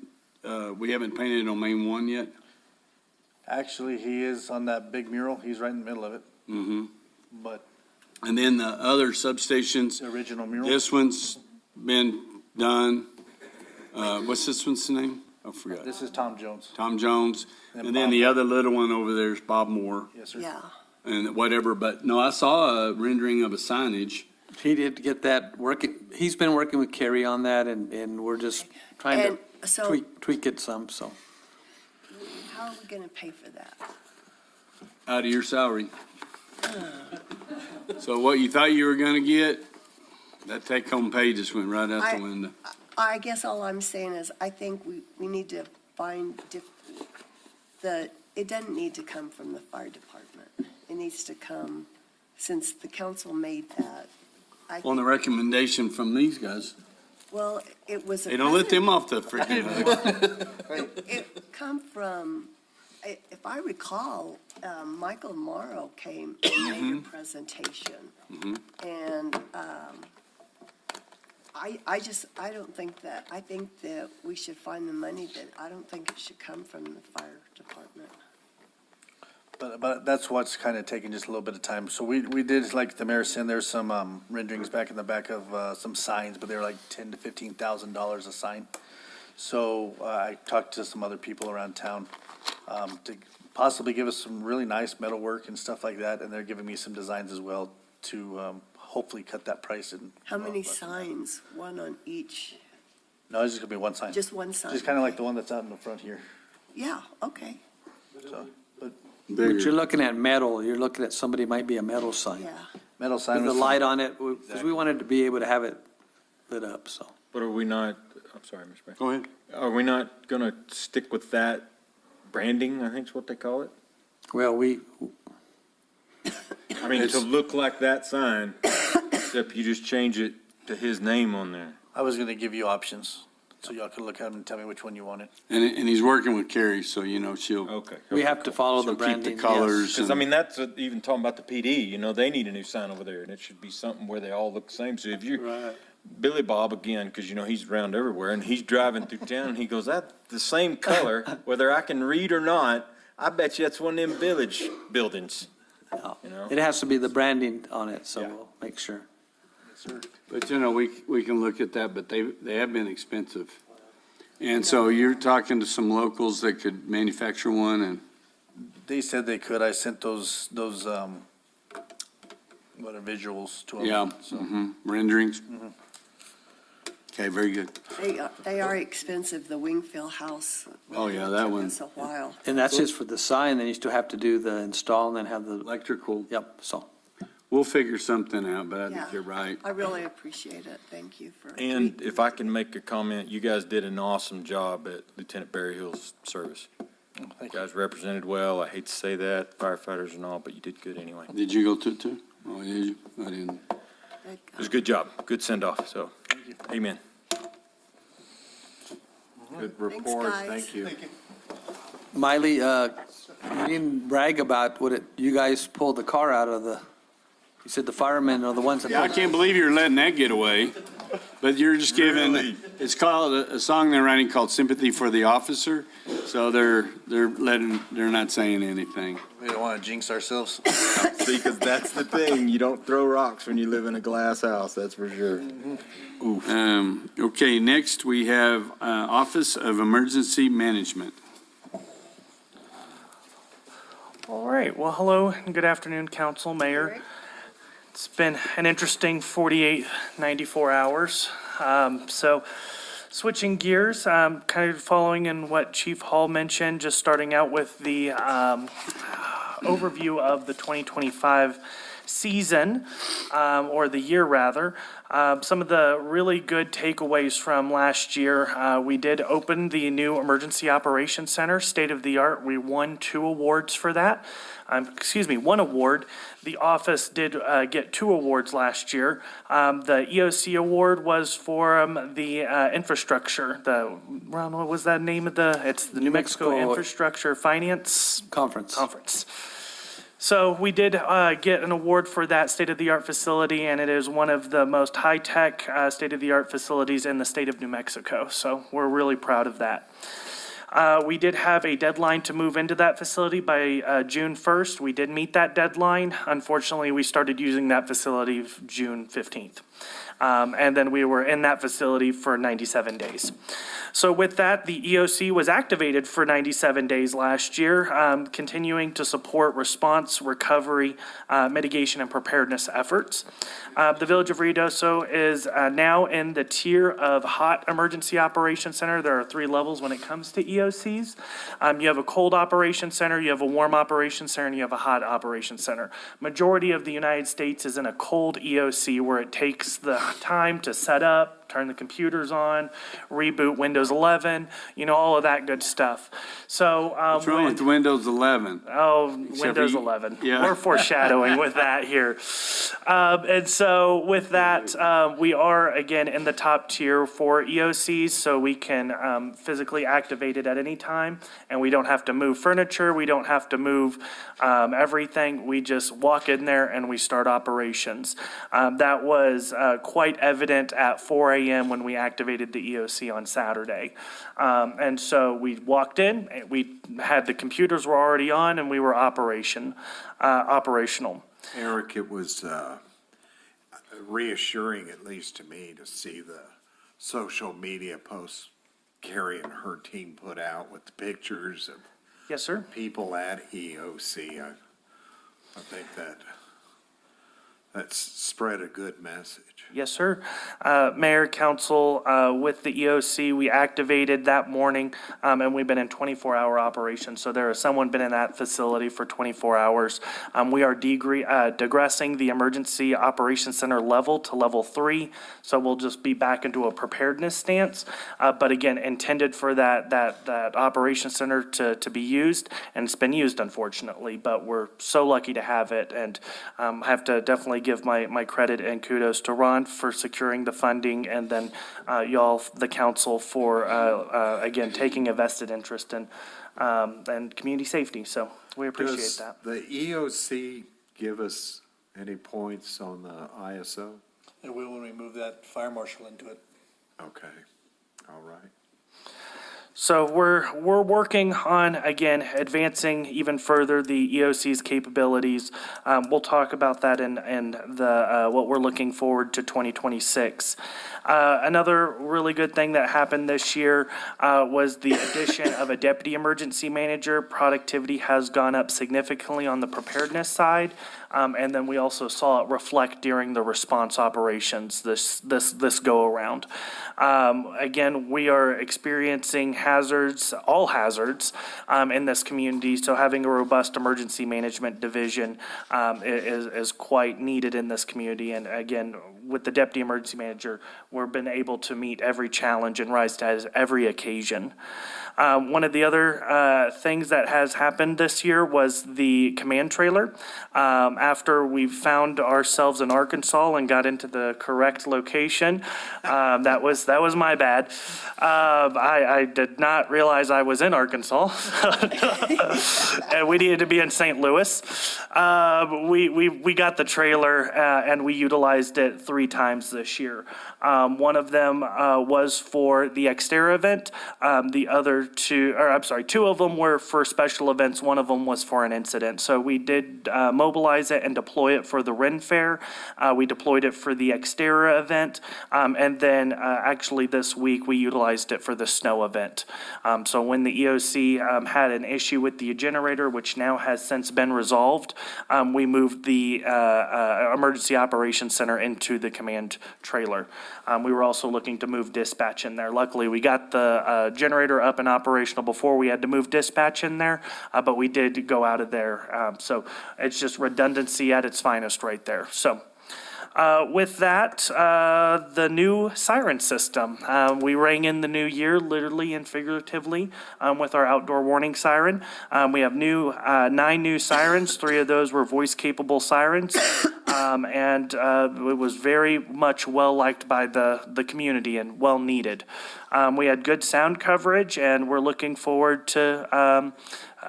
we haven't painted it on Main One yet? Actually, he is on that big mural. He's right in the middle of it. Mm-hmm. But And then the other substations, the original mural, this one's been done. What's this one's name? I forgot. this is Tom Jones. Tom Jones. And And then Bob. the other little one over there is Bob Moore Yes, sir. Yeah. and whatever. But no, I saw a rendering of a signage. He did get that working, he's been working with Kerry on that, and we're just trying And to so tweak it some, so. how are we going to pay for that? Out of your salary. So what you thought you were gonna get, that take-home pay just went right out the window. I guess all I'm saying is, I think we need to find it doesn't need to come from the fire department. It needs to come, since the council made that. On the recommendation from these guys. Well, it was. They don't let them off the freaking hook. It come from, if I recall, Michael Morrow came and made a presentation. And I don't think that, I think that we should find the money, that I don't think it should come from the fire department. But that's what's kind of taking just a little bit of time. So we did, like the mayor said, there's some renderings back in the back of some signs, but they were like $10,000 to $15,000 a sign. So I talked to some other people around town to possibly give us some really nice metal work and stuff like that, and they're giving me some designs as well to hopefully cut that price in. How many signs? One on each? No, it's just gonna be one sign. Just one sign? Just kind of like the one that's out in the front here, Yeah, okay, so, but But you're looking at metal, you're looking at somebody might be a metal sign. yeah. metal sign. With with the some- light on it, because we wanted to be able to have it lit up, so. But are we not, I'm sorry, Mr. Mayor. Go ahead. Are we not gonna stick with that branding, I think is what they call it? Well, I mean, to look like that sign, except you just change it to his name on there. I was gonna give you options so y'all can look at them and tell me which one you wanted. And he's working with Carrie, so you know she'll Okay. We have to follow the she'll keep branding. the colors. Because, I and- mean, that's even talking about the PD, you know, they need a new sign over there, and it should be something where they all look the same. So if you, Billy Bob, again, because, you know, he's around everywhere, and he's driving through town, and he goes, that's the same color, whether I can read or not, I bet you that's one of them village buildings, you know? It has to be the branding on it, so Yeah. we'll make sure. But, you know, we can look at that, but they have been expensive. And so you're talking to some locals that could manufacture one and, They said they could. I sent those, what are visuals to them. yeah, So, renderings. Okay, very good. They are expensive, the Wingfield House. Oh, yeah, that one. It's a while. And that's just for the sign, then you still have to do the install and then have the, Electrical, yep, so. we'll figure something out, but I Yeah. think you're right. I really appreciate it. Thank you for. And if I can make a comment, you guys did an awesome job at Lieutenant Berryhill's service. You guys represented well. I hate to say that, firefighters and all, but you did good anyway. Did you go to it too? Oh, did you? I didn't. It was a good job, good send-off, so, amen. Good report, guys. thank you. Miley, you didn't brag about you guys pulled the car out of you said the firemen are the ones that. Yeah, I can't believe you're letting that get away. But you're just giving, it's called, a song they're writing called Sympathy for the Officer. So they're not saying anything. we don't want to jinx ourselves. See, because that's the thing, you don't throw rocks when you live in a glass house, that's for sure. Okay, next we have Office of Emergency Management. All right, well, hello and good afternoon, council, mayor. It's been an interesting 48, 94 hours. So switching gears, kind of following in what Chief Hall mentioned, just starting out with the overview of the 2025 season, or the year rather. Some of the really good takeaways from last year, we did open the new Emergency Operations Center, state-of-the-art. We won 2 awards for that. 1 award. The office did get 2 awards last year. The EOC award was for the infrastructure, Ron, what was that name of it's the New Mexico Mexico Infrastructure Finance Conference. So we did get an award for that state-of-the-art facility, and it is one of the most high-tech state-of-the-art facilities in the state of New Mexico. So we're really proud of that. We did have a deadline to move into that facility by June 1st. We did meet that deadline. Unfortunately, we started using that facility June 15th. And then we were in that facility for 97 days. So with that, the EOC was activated for 97 days last year, continuing to support response, recovery, mitigation, and preparedness efforts. The Village of Ruidoso is now in the tier of hot emergency operations center. There are 3 levels when it comes to EOCs. You have a cold operations center, you have a warm operations center, and you have a hot operations center. Majority of the United States is in a cold EOC where it takes the time to set up, turn the computers on, reboot Windows 11, all of that good stuff. So, What's wrong with Windows 11? Windows for- 11. Yeah. We're foreshadowing with that here. And so with that, we are again in the top tier for EOCs, so we can physically activate it at any time, and we don't have to move furniture, we don't have to move everything. We just walk in there and we start operations. That was quite evident at 4 a.m. when we activated the EOC on Saturday. And so we walked in, we had the computers were already on, and we were operational. Eric, it was reassuring, at least to me, to see the social media posts Carrie and her team put out with the pictures of Yes, sir. people at EOC. I think that's spread a good message. Yes, sir. Mayor, council, with the EOC, we activated that morning, and we've been in 24-hour operation. So there is someone been in that facility for 24 hours. We are digressing the emergency operations center level to level 3. So we'll just be back into a preparedness stance. But again, intended for that operations center to be used, and it's been used unfortunately, but we're so lucky to have it, and have to definitely give my credit and kudos to Ron for securing the funding, and then y'all, the council, for, again, taking a vested interest in, and community safety. So we appreciate Does that. the EOC give us any points on the ISO? It will when we move that fire marshal into it. Okay, all right. So we're working on, again, advancing even further the EOC's capabilities. We'll talk about that in the, what we're looking forward to 2026. Another really good thing that happened this year was the addition of a deputy emergency manager. Productivity has gone up significantly on the preparedness side. And then we also saw it reflect during the response operations this go around. Again, we are experiencing hazards, all hazards, in this community. So having a robust emergency management division is quite needed in this community. And again, with the deputy emergency manager, we've been able to meet every challenge and rise to every occasion. One of the other things that has happened this year was the command trailer. After we found ourselves in Arkansas and got into the correct location, that was my bad. I did not realize I was in Arkansas. And we needed to be in St. Louis. We got the trailer and we utilized it 3 times this year. One of them was for the Xterra event. The other 2 of them were for special events. One of them was for an incident. So we did mobilize it and deploy it for the Ren Fair. We deployed it for the Xterra event. And then actually this week we utilized it for the snow event. So when the EOC had an issue with the generator, which now has since been resolved, we moved the emergency operations center into the command trailer. We were also looking to move dispatch in there. Luckily, we got the generator up and operational before we had to move dispatch in there, but we did go out of there. So it's just redundancy at its finest right there. So with that, the new siren system. We rang in the new year, literally and figuratively, with our outdoor warning siren. We have 9 new sirens. 3 of those were voice-capable sirens. And it was very much well-liked by the community and well-needed. We had good sound coverage, and we're looking forward to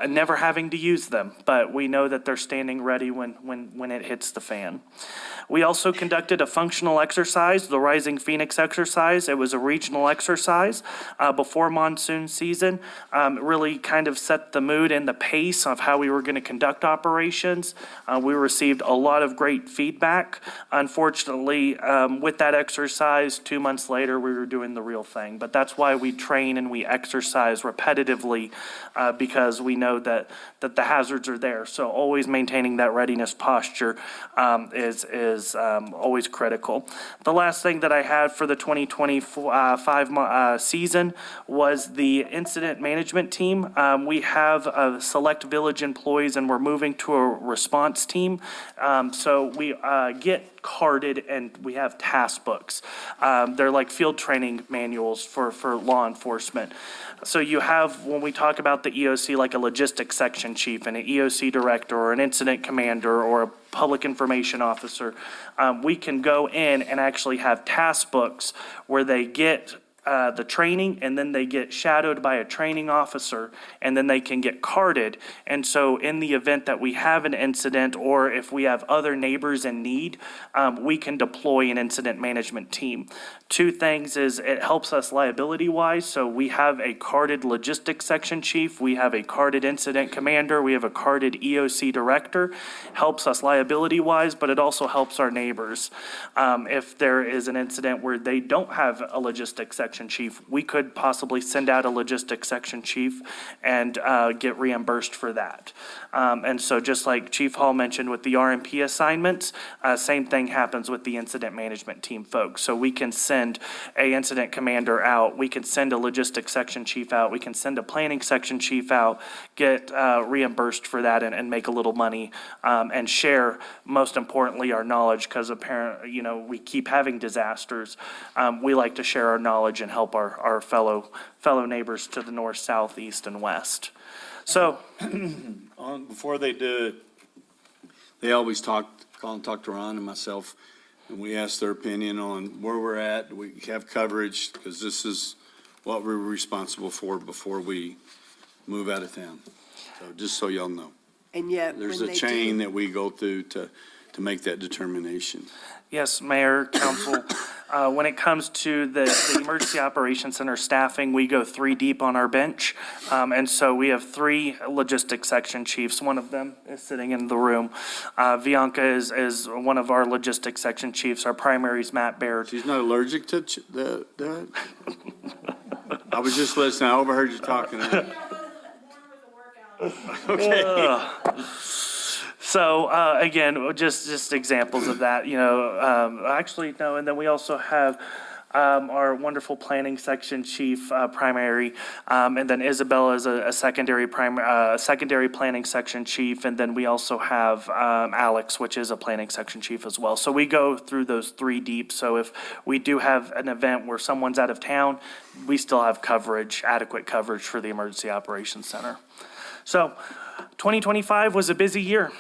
never having to use them, but we know that they're standing ready when it hits the fan. We also conducted a functional exercise, the Rising Phoenix exercise. It was a regional exercise before monsoon season. It really kind of set the mood and the pace of how we were going to conduct operations. We received a lot of great feedback. Unfortunately, with that exercise, 2 months later, we were doing the real thing. But that's why we train and we exercise repetitively, because we know that the hazards are there. So always maintaining that readiness posture is always critical. The last thing that I had for the 2025 season was the incident management team. We have select village employees and we're moving to a response team. So we get carded and we have task books. They're like field training manuals for law enforcement. So you have, when we talk about the EOC, like a logistics section chief and an EOC director or an incident commander or a public information officer, we can go in and actually have task books where they get the training, and then they get shadowed by a training officer, and then they can get carded. And so in the event that we have an incident, or if we have other neighbors in need, we can deploy an incident management team. 2 things is it helps us liability-wise. So we have a carded logistics section chief, we have a carded incident commander, we have a carded EOC director. Helps us liability-wise, but it also helps our neighbors. If there is an incident where they don't have a logistics section chief, we could possibly send out a logistics section chief and get reimbursed for that. And so just like Chief Hall mentioned with the RMP assignments, same thing happens with the incident management team folks. So we can send a incident commander out, we can send a logistics section chief out, we can send a planning section chief out, get reimbursed for that and make a little money and share, most importantly, our knowledge, because apparently, we keep having disasters. We like to share our knowledge and help our fellow neighbors to the north, south, east, and west. So Before they do it, They always talked call and talk to Ron and myself, and we ask their opinion on where we're at. We have coverage, because this is what we're responsible for before we move out of town. So just so y'all know, And yet, there's when a they chain do, that we go through to make that determination. Yes, Mayor, Council, when it comes to the Emergency Operations Center staffing, we go 3 deep on our bench. And so we have 3 logistics section chiefs. One of them is sitting in the room. Bianca is one of our logistics section chiefs. Our primary is Matt Baird. She's not allergic to that? I was just listening. I overheard you talking. Okay. So, again, just examples of that, actually, no, and then we also have, our wonderful planning section chief, primary, and then Isabella is a secondary secondary planning section chief, and then we also have, Alex, which is a planning section chief as well. So we go through those 3 deep, so if we do have an event where someone's out of town, we still have coverage, adequate coverage for the Emergency Operations Center. So, 2025 was a busy year.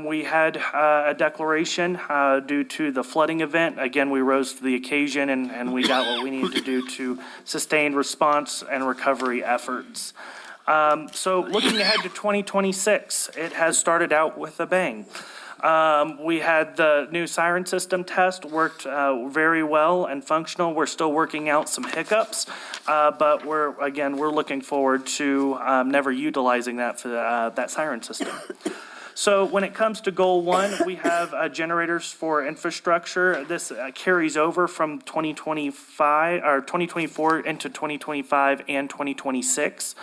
We had a declaration due to the flooding event. Again, we rose to the occasion and we got what we needed to do to sustain response and recovery efforts. So looking ahead to 2026, it has started out with a bang. We had the new siren system test, worked very well and functional. We're still working out some hiccups, but we're looking forward to never utilizing that for that siren system. So when it comes to goal 1, we have generators for infrastructure. This carries over from 2025 or 2024 into 2025 and 2026.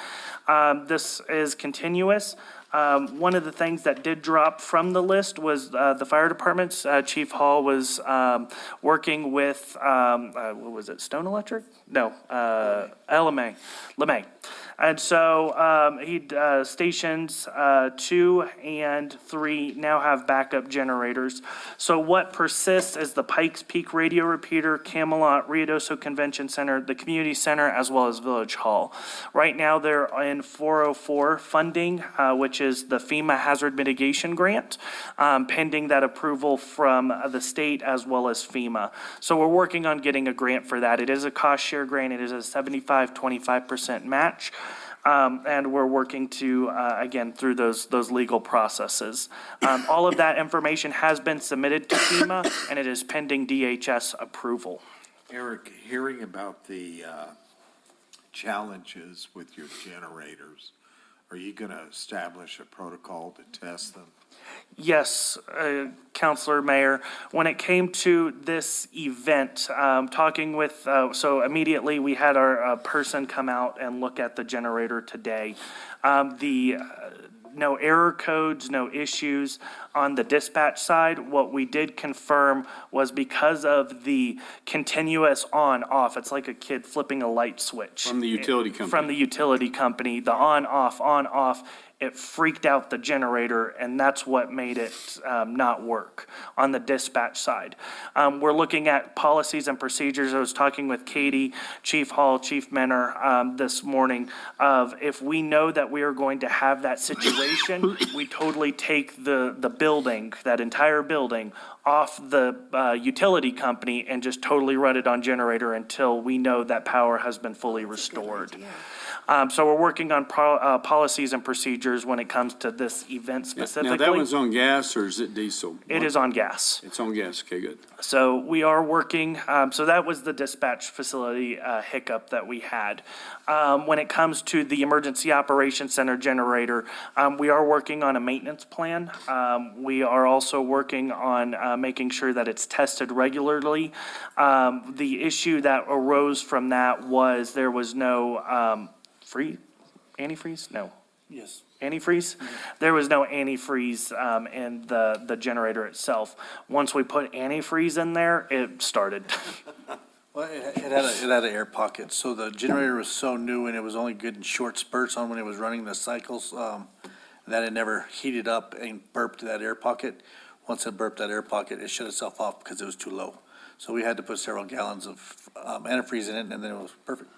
This is continuous. One of the things that did drop from the list was the fire departments. Chief Hall was working with, what was it, Stone Electric? No, LeMay. And so stations 2 and 3 now have backup generators. So what persists is the Pikes Peak Radio Repeater, Camelot, Ruidoso Convention Center, the Community Center, as well as Village Hall. Right now, they're in 404 funding, which is the FEMA Hazard Mitigation Grant, pending that approval from the state as well as FEMA. So we're working on getting a grant for that. It is a cost share grant. It is a 75-25% match. And we're working to, again, through those legal processes. All of that information has been submitted to FEMA, and it is pending DHS approval. Eric, hearing about the challenges with your generators, are you going to establish a protocol to test them? Yes, Counselor Mayor, when it came to this event, talking with, so immediately we had our person come out and look at the generator today. No error codes, no issues on the dispatch side. What we did confirm was because of the continuous on-off, it's like a kid flipping a light switch. From the utility company. From the utility company, the on-off, it freaked out the generator, and that's what made it not work on the dispatch side. We're looking at policies and procedures. I was talking with Katie, Chief Hall, Chief Menor this morning of if we know that we are going to have that situation, we totally take the building, that entire building, off the utility company and just totally run it on generator until we know that power has been fully restored. So we're working on policies and procedures when it comes to this event specifically. Now, that one's on gas, or is it diesel? It is on gas. It's on gas, okay, good. So we are working, so that was the dispatch facility hiccup that we had. When it comes to the Emergency Operations Center generator, we are working on a maintenance plan. We are also working on making sure that it's tested regularly. The issue that arose from that was there was no antifreeze? No. Yes. Antifreeze? There was no antifreeze in the generator itself. Once we put antifreeze in there, it started. Well, it had an air pocket, so the generator was so new and it was only good in short spurts on when it was running the cycles, that it never heated up and burped that air pocket. Once it burped that air pocket, it shut itself off because it was too low. So we had to put several gallons of antifreeze in it, and then it was perfect.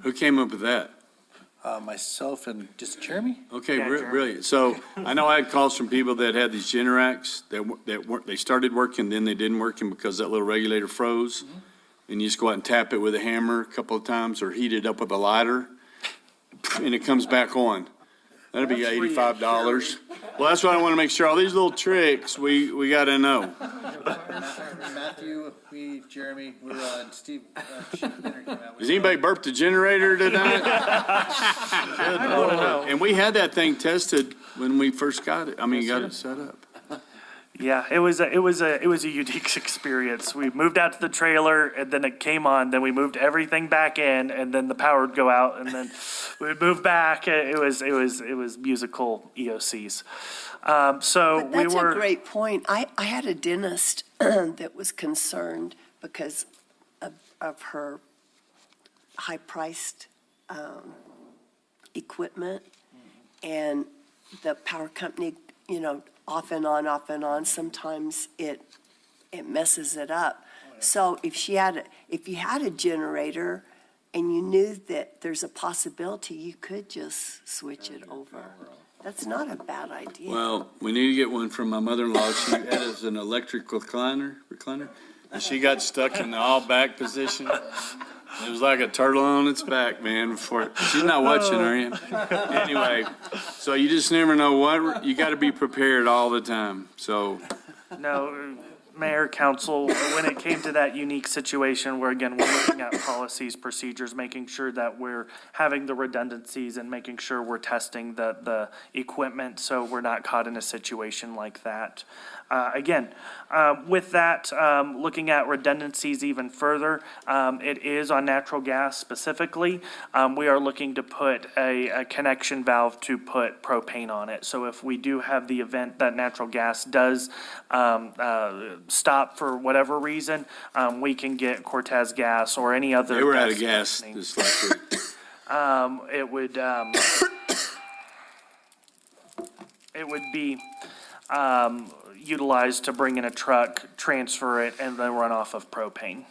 Who came up with that? Myself and just Jeremy? Okay, Yeah, Jeremy. brilliant. So I know I had calls from people that had these Generacs that weren't, they started working, then they didn't work because that little regulator froze. And you just go out and tap it with a hammer a couple of times or heat it up with a lighter and it comes back on. That'd be $85. Well, that's what I want to make sure. All these little tricks, we got to know. Matthew, me, Jeremy, we're on Steve, Chief Dinner came out. Has anybody burped the generator tonight? Good Lord. And we had that thing tested when we first got it. I mean, got it set up. Yeah, it was a unique experience. We moved out to the trailer and then it came on, then we moved everything back in and then the power would go out and then we would move back. It was musical EOCs. So But we that's a were, great point. I had a dentist that was concerned because of her high-priced equipment. And the power company, off and on, sometimes it messes it up. So if you had a generator and you knew that there's a possibility, you could just switch it over. That's not a bad idea. Well, we need to get one from my mother-in-law. She had it as an electric recliner, and she got stuck in the all-back position. It was like a turtle on its back, man, before, she's not watching, are you? Anyway, so you just never know what, you gotta be prepared all the time, so. no, Mayor, Council, when it came to that unique situation where, again, we're looking at policies, procedures, making sure that we're having the redundancies and making sure we're testing the equipment so we're not caught in a situation like that. Again, with that, looking at redundancies even further, it is on natural gas specifically. We are looking to put a connection valve to put propane on it. So if we do have the event that natural gas does stop for whatever reason, we can get Cortez gas or any other. They were out of gas this last week. It would be utilized to bring in a truck, transfer it, and then run off of propane.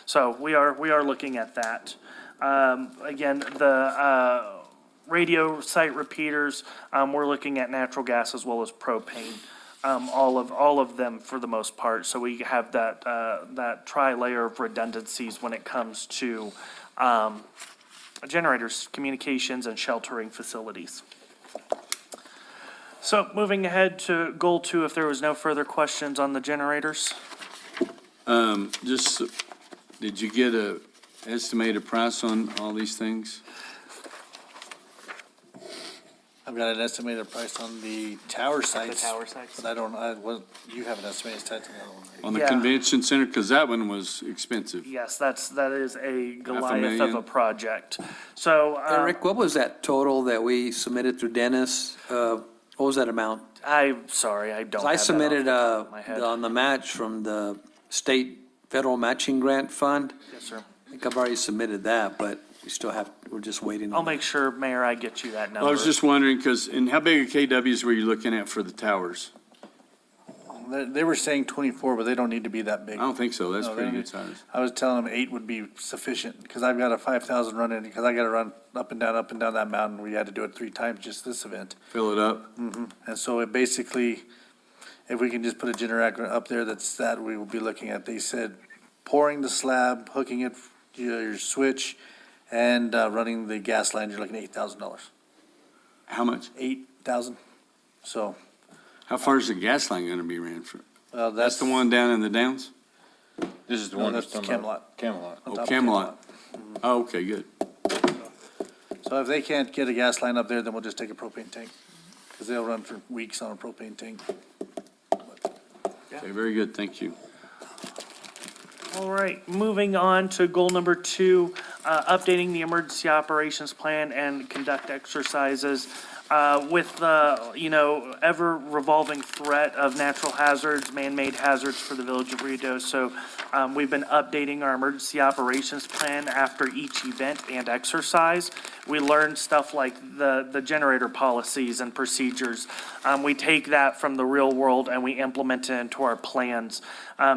So we are looking at that. Again, the radio site repeaters, we're looking at natural gas as well as propane. All of them for the most part. So we have that tri-layer of redundancies when it comes to generators, communications, and sheltering facilities. So moving ahead to goal 2, if there was no further questions on the generators. Just, did you get a estimated price on all these things? I've got an estimated price on the tower sites. sites. But you have an estimated price on the other one, right? On the Yeah. convention center, because that one was expensive. Yes, that is a Goliath of $500,000. a project. So, Eric, what was that total that we submitted through Dennis? What was that amount? I'm sorry, I don't 'Cause have I that submitted off the top of my head. on the match from the state federal matching grant fund. Yes, sir. I think I've already submitted that, but we still have, we're just waiting. I'll make sure, Mayor, I get you that number. I was just wondering, because, and how big a KWs were you looking at for the towers? They were saying 24, but they don't need to be that I big. don't think so. That's No, pretty they- good size. I was telling them 8 would be sufficient, because I've got a 5,000 run in, because I gotta run up and down that mountain. We had to do it 3 times just this event. Fill it up. And so it basically, if we can just put a generator up there that we will be looking at, they said pouring the slab, hooking it, your switch, and running the gas line, you're looking at $8,000. How much? 8,000. So, How far is the gas line gonna be ran for? well, That's the one down in the downs? This is the No, one that's that's talking about Camelot. Camelot. on Oh, top of Camelot. Oh, okay, good. So if they can't get a gas line up there, then we'll just take a propane tank, because they'll run for weeks on a propane tank. Okay, very good. Thank you. All right, moving on to goal number 2, updating the emergency operations plan and conduct exercises. With the, ever revolving threat of natural hazards, man-made hazards for the village of Ruidoso, we've been updating our emergency operations plan after each event and exercise. we learn stuff like the generator policies and procedures. We take that from the real world and we implement it into our plans.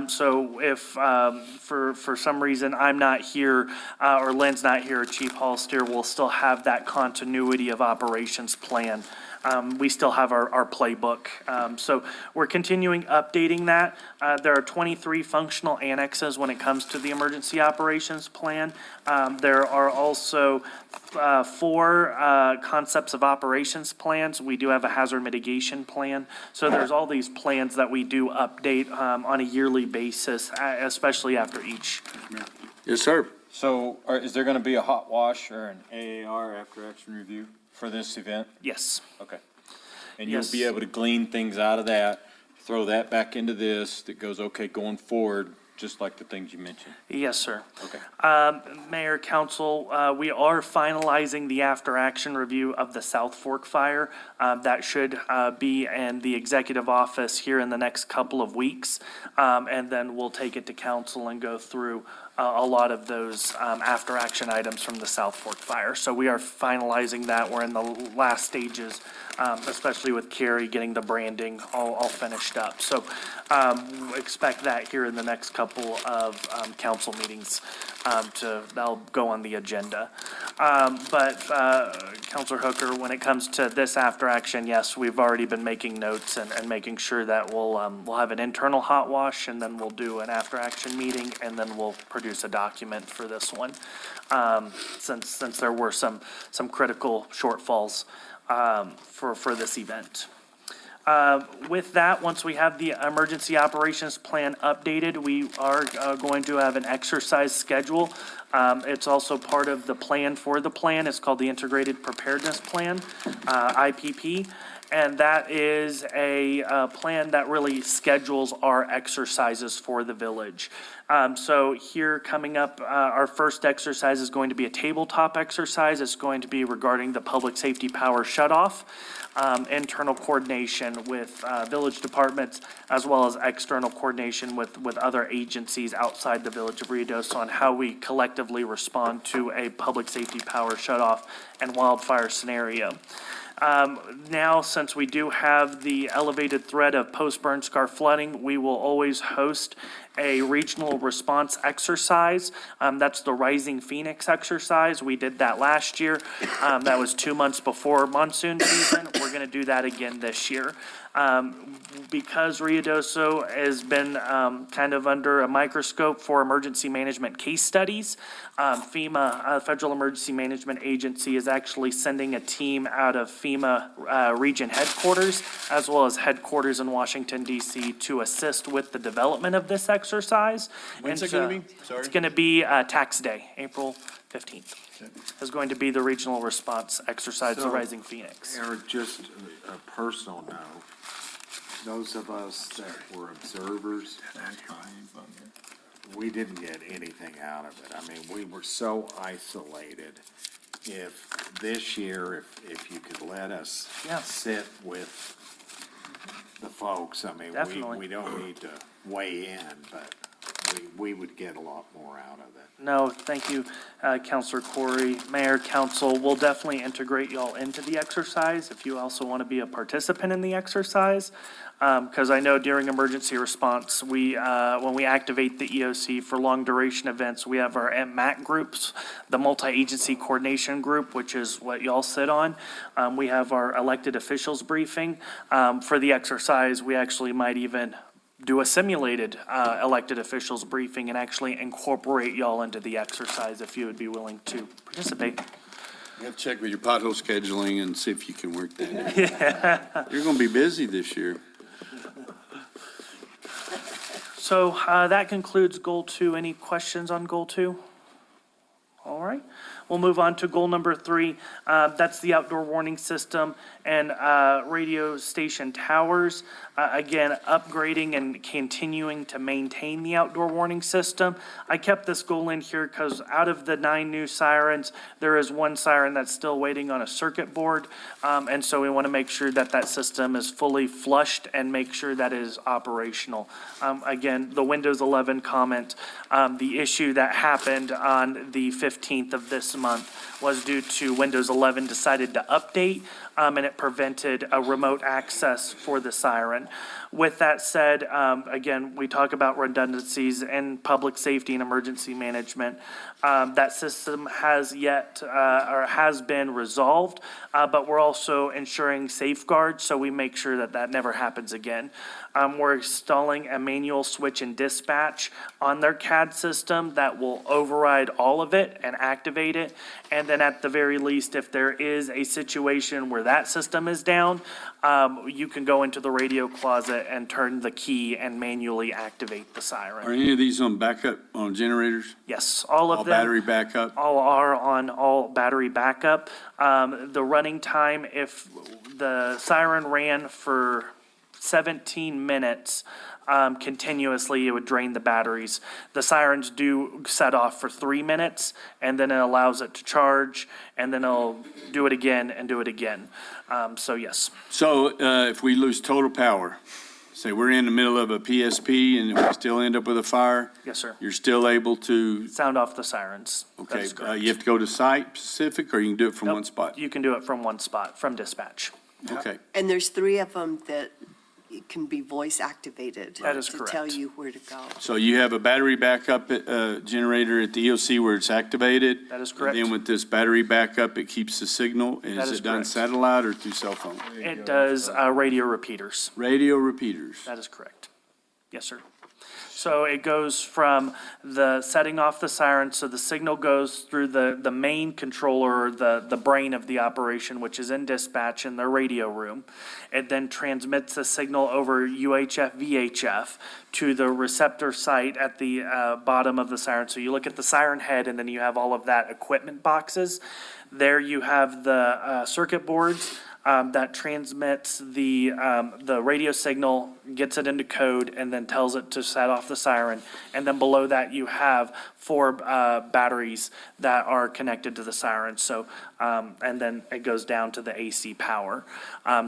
So if, for some reason I'm not here, or Lynn's not here, Chief Hollister will still have that continuity of operations plan. We still have our playbook. So we're continuing updating that. There are 23 functional annexes when it comes to the emergency operations plan. There are also 4 concepts of operations plans. We do have a hazard mitigation plan. So there's all these plans that we do update on a yearly basis, especially after each. Yes, sir. So is there going to be a hot wash or an AAR after action review for this event? Yes. Okay. And you'll be Yes. able to glean things out of that, throw that back into this, that goes, okay, going forward, just like the things you mentioned. Yes, sir. Okay. Mayor, council, we are finalizing the after-action review of the South Fork fire. That should be in the executive office here in the next couple of weeks. And then we'll take it to council and go through a lot of those after-action items from the South Fork fire. So we are finalizing that. We're in the last stages, especially with Carrie getting the branding all finished up. So expect that here in the next couple of council meetings that'll go on the agenda. But Councilor Hooker, when it comes to this after action, yes, we've already been making notes and making sure that we'll have an internal hot wash, and then we'll do an after action meeting, and then we'll produce a document for this one. Since there were some critical shortfalls for this event. With that, once we have the emergency operations plan updated, we are going to have an exercise schedule. It's also part of the plan for the plan. It's called the Integrated Preparedness Plan, IPP. And that is a plan that really schedules our exercises for the village. So here coming up, our first exercise is going to be a tabletop exercise. It's going to be regarding the public safety power shutoff, internal coordination with village departments, as well as external coordination with other agencies outside the village of Ruidoso on how we collectively respond to a public safety power shutoff and wildfire scenario. Now, since we do have the elevated threat of post-burn scar flooding, we will always host a regional response exercise. That's the Rising Phoenix exercise. We did that last year. That was 2 months before monsoon season. We're going to do that again this year. Because Ruidoso has been kind of under a microscope for emergency management case studies, FEMA, Federal Emergency Management Agency, is actually sending a team out of FEMA region headquarters, as well as headquarters in Washington, D.C., to assist with the development of this exercise. When's And, it gonna be? Sorry. It's going to be tax day, April 15th. Is going to be the regional response exercise, the So, Rising Phoenix. Eric, just a personal note, those of us that were observers, we didn't get anything out of it. I mean, we were so isolated. If this year, if you could let us Yeah. sit with the folks, I mean, Definitely. we don't need to weigh in, but we would get a lot more out of it. No, thank you, Counselor Corey. Mayor, council, we'll definitely integrate y'all into the exercise if you also want to be a participant in the exercise. Because I know during emergency response, when we activate the EOC for long duration events, we have our MAC groups, the multi-agency coordination group, which is what y'all sit on. We have our elected officials briefing. For the exercise, we actually might even do a simulated elected officials briefing and actually incorporate y'all into the exercise if you would be willing to participate. You have to check with your pothole scheduling and see if you can work that in. You're gonna be busy this year. So that concludes Goal 2. Any questions on Goal 2? All right, we'll move on to goal number 3. That's the outdoor warning system. and radio station towers. Again, upgrading and continuing to maintain the outdoor warning system. I kept this goal in here because out of the 9 new sirens, there is 1 siren that's still waiting on a circuit board. And so we want to make sure that that system is fully flushed and make sure that it is operational. Again, the Windows 11 comment, the issue that happened on the 15th of this month was due to Windows 11 decided to update, and it prevented a remote access for the siren. With that said, again, we talk about redundancies in public safety and emergency management. That system has yet, or has been resolved, but we're also ensuring safeguards, so we make sure that that never happens again. We're installing a manual switch and dispatch on their CAD system that will override all of it and activate it. And then at the very least, if there is a situation where that system is down, you can go into the radio closet and turn the key and manually activate the Are siren. any of these on backup, on generators? Yes, all of All them. battery backup? All are on all battery backup. The running time, if the siren ran for 17 minutes continuously, it would drain the batteries. The sirens do set off for 3 minutes, and then it allows it to charge, and then it'll do it again and do it again. So yes, So if we lose total power, say we're in the middle of a PSP and we still end up with a fire, yes, sir. you're still able to, Sound off the sirens. That okay, is correct. you have to go to site specific or you can do it from Nope. one spot? You can do it from one spot, from dispatch. Okay. And there's 3 of them that can be voice activated. That is To tell correct. you where to go. So you have a battery backup generator at the EOC where it's activated? That is correct. And then with this battery backup, it keeps the signal? And That is is it done correct. satellite or through cell phone? It does radio repeaters. Radio repeaters? That is correct. Yes, sir. So it goes from the setting off the siren, so the signal goes through the main controller, or the brain of the operation, which is in dispatch in the radio room. It then transmits the signal over UHF, VHF to the receptor site at the bottom of the siren. So you look at the siren head, and then you have all of that equipment boxes. There you have the circuit boards. That transmits the radio signal, gets it into code, and then tells it to set off the siren. And then below that, you have 4 batteries that are connected to the siren. So, and then it goes down to the AC power.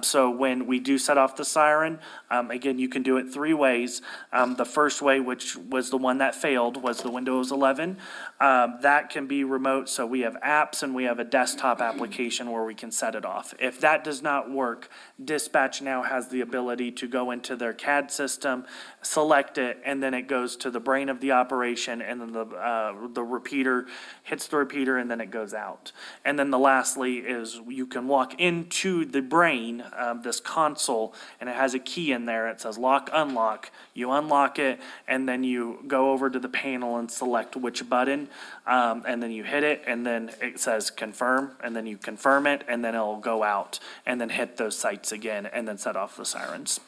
So when we do set off the siren, again, you can do it 3 ways. The first way, which was the one that failed, was the Windows 11. That can be remote, so we have apps and we have a desktop application where we can set it off. If that does not work, dispatch now has the ability to go into their CAD system, select it, and then it goes to the brain of the operation, and then the repeater hits the repeater, and then it goes out. And then the lastly is you can walk into the brain, this console, and it has a key in there. It says lock, unlock. You unlock it, and then you go over to the panel and select which button, and then you hit it, and then it says confirm, and then you confirm it, and then it'll go out, and then hit those sites again, and then set off the sirens.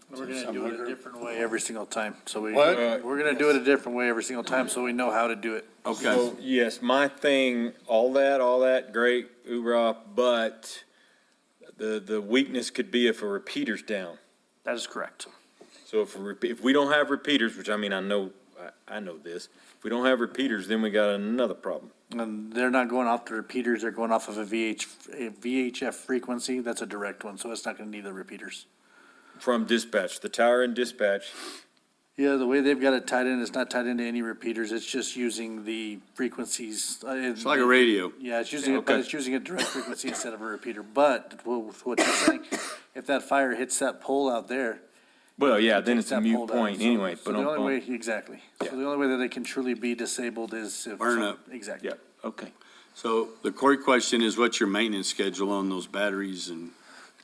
We're gonna do it a different way every single time, so What? we're gonna do it a different way every single time, so we know how to do it. Okay. So, yes, my thing, all that, great, hoorah, but the weakness could be if a repeater's down. That is correct. So if we don't have repeaters, which I mean, I know this, if we don't have repeaters, then we got another problem. And they're not going off the repeaters, they're going off of a VHF frequency, that's a direct one, so it's not gonna need the repeaters. From dispatch, the tower and dispatch, Yeah, the way they've got it tied in, it's not tied into any repeaters, it's just using the frequencies. It's like a radio. Yeah, it's using it, but Okay. it's using a direct frequency instead of a repeater, but what you're saying, if that fire hits that pole out there. well, yeah, then takes it's a that moot pole down. point So- anyway, so but the only on, way, exactly. Yeah. So the only way that they can truly be disabled is if. Burn up. Exactly. yeah, okay. So the core question is, what's your maintenance schedule on those batteries and?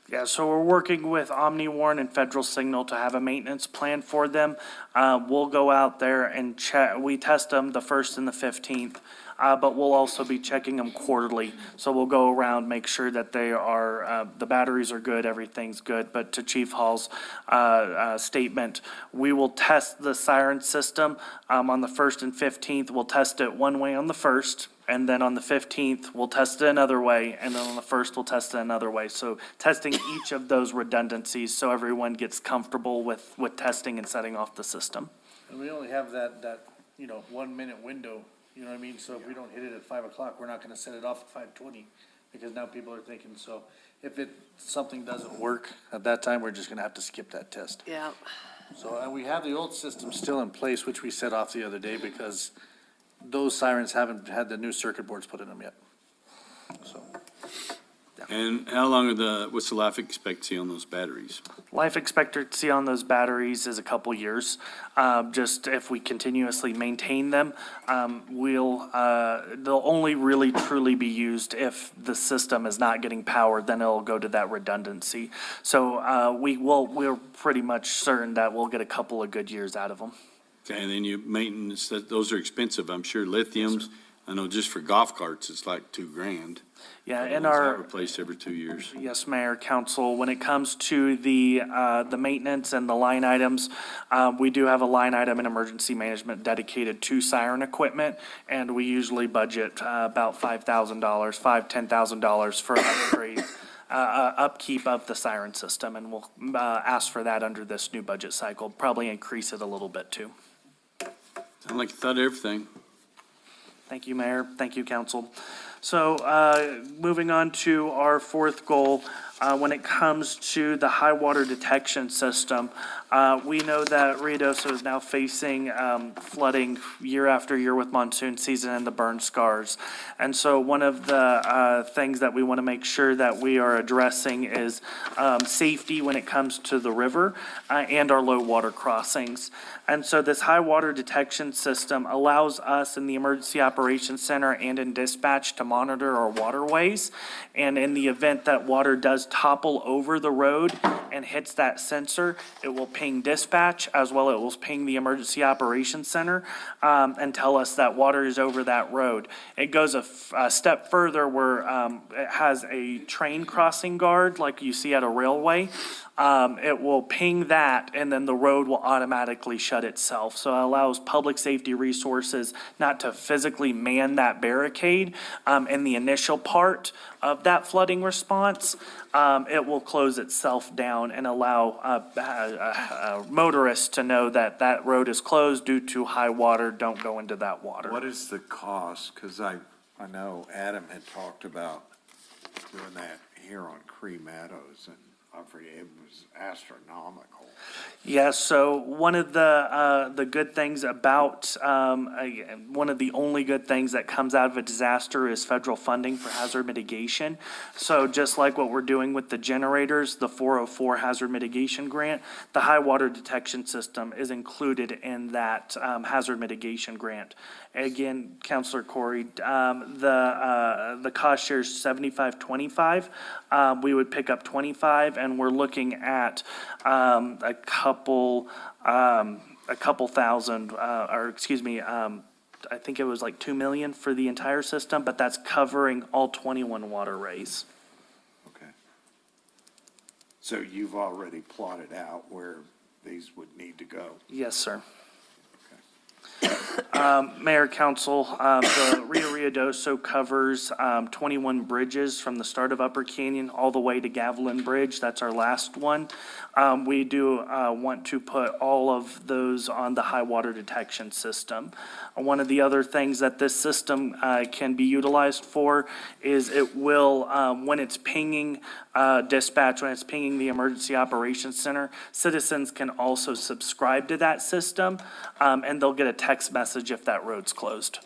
Yeah, so we're working with Omni Warn and Federal Signal to have a maintenance plan for them. We'll go out there and check, we test them the 1st and the 15th, but we'll also be checking them quarterly. So we'll go around, make sure that they are, the batteries are good, everything's good. But to Chief Hall's statement, we will test the siren system on the 1st and 15th. We'll test it one way on the 1st, And then on the 15th, we'll test it another way, and then on the 1st, we'll test it another way. So testing each of those redundancies so everyone gets comfortable with testing and setting off the system. And we only have that, 1 minute window, you know what I mean? So if we don't hit it at 5 o'clock, we're not gonna set it off at 5:20, because now people are thinking, so if something doesn't work at that time, we're just gonna have to skip that test. Yeah. So, and we have the old system still in place, which we set off the other day, because those sirens haven't had the new circuit boards put in them yet. So, And how long what's the life expectancy on those batteries? Life expectancy on those batteries is a couple years. Just if we continuously maintain them, they'll only really truly be used if the system is not getting powered, then it'll go to that redundancy. So we're pretty much certain that we'll get a couple of good years out of them. Okay, and then maintenance, those are expensive, I'm sure. Lithiums, I know just for golf carts, it's like $2,000. Yeah, The and ones I our. replace every 2 years. Yes, Mayor, Council, when it comes to the maintenance and the line items, we do have a line item in emergency management dedicated to siren equipment, and we usually budget about $5,000, $10,000 for upgrades, upkeep of the siren system, and we'll ask for that under this new budget cycle, probably increase it a little bit too. Sound like you thought of everything. Thank you, Mayor. Thank you, Council. So moving on to our fourth goal, when it comes to the high water detection system, we know that Ruidoso is now facing flooding year after year with monsoon season and the burn scars. And so one of the things that we want to make sure that we are addressing is safety when it comes to the river and our low water crossings. And so this high water detection system allows us in the Emergency Operations Center and in dispatch to monitor our waterways. And in the event that water does topple over the road and hits that sensor, it will ping dispatch as well. It will ping the Emergency Operations Center and tell us that water is over that road. It goes a step further where it has a train crossing guard like you see at a railway. It will ping that, and then the road will automatically shut itself. So it allows public safety resources not to physically man that barricade in the initial part of that flooding response. It will close itself down and allow motorists to know that that road is closed due to high water. Don't go into that water. What is the cost? Because I know Adam had talked about doing that here on Cree Meadows, and I forget, it was astronomical. Yeah, so one of the good things about, one of the only good things that comes out of a disaster is federal funding for hazard mitigation. So just like what we're doing with the generators, the 404 hazard mitigation grant, the high water detection system is included in that hazard mitigation grant. Again, Councilor Corey, the cost share is 75-25. We would pick up 25, and we're looking at a couple thousand, I think it was like 2 million for the entire system, but that's covering all 21 waterways. Okay. So you've already plotted out where these would need to go? Yes, sir. Mayor, Council, the Rio Ruidoso covers 21 bridges from the start of Upper Canyon all the way to Gavilan Bridge. That's our last one. We do want to put all of those on the high water detection system. One of the other things that this system can be utilized for is it will, when it's pinging dispatch, when it's pinging the Emergency Operations Center, citizens can also subscribe to that system, and they'll get a text message if that road's closed.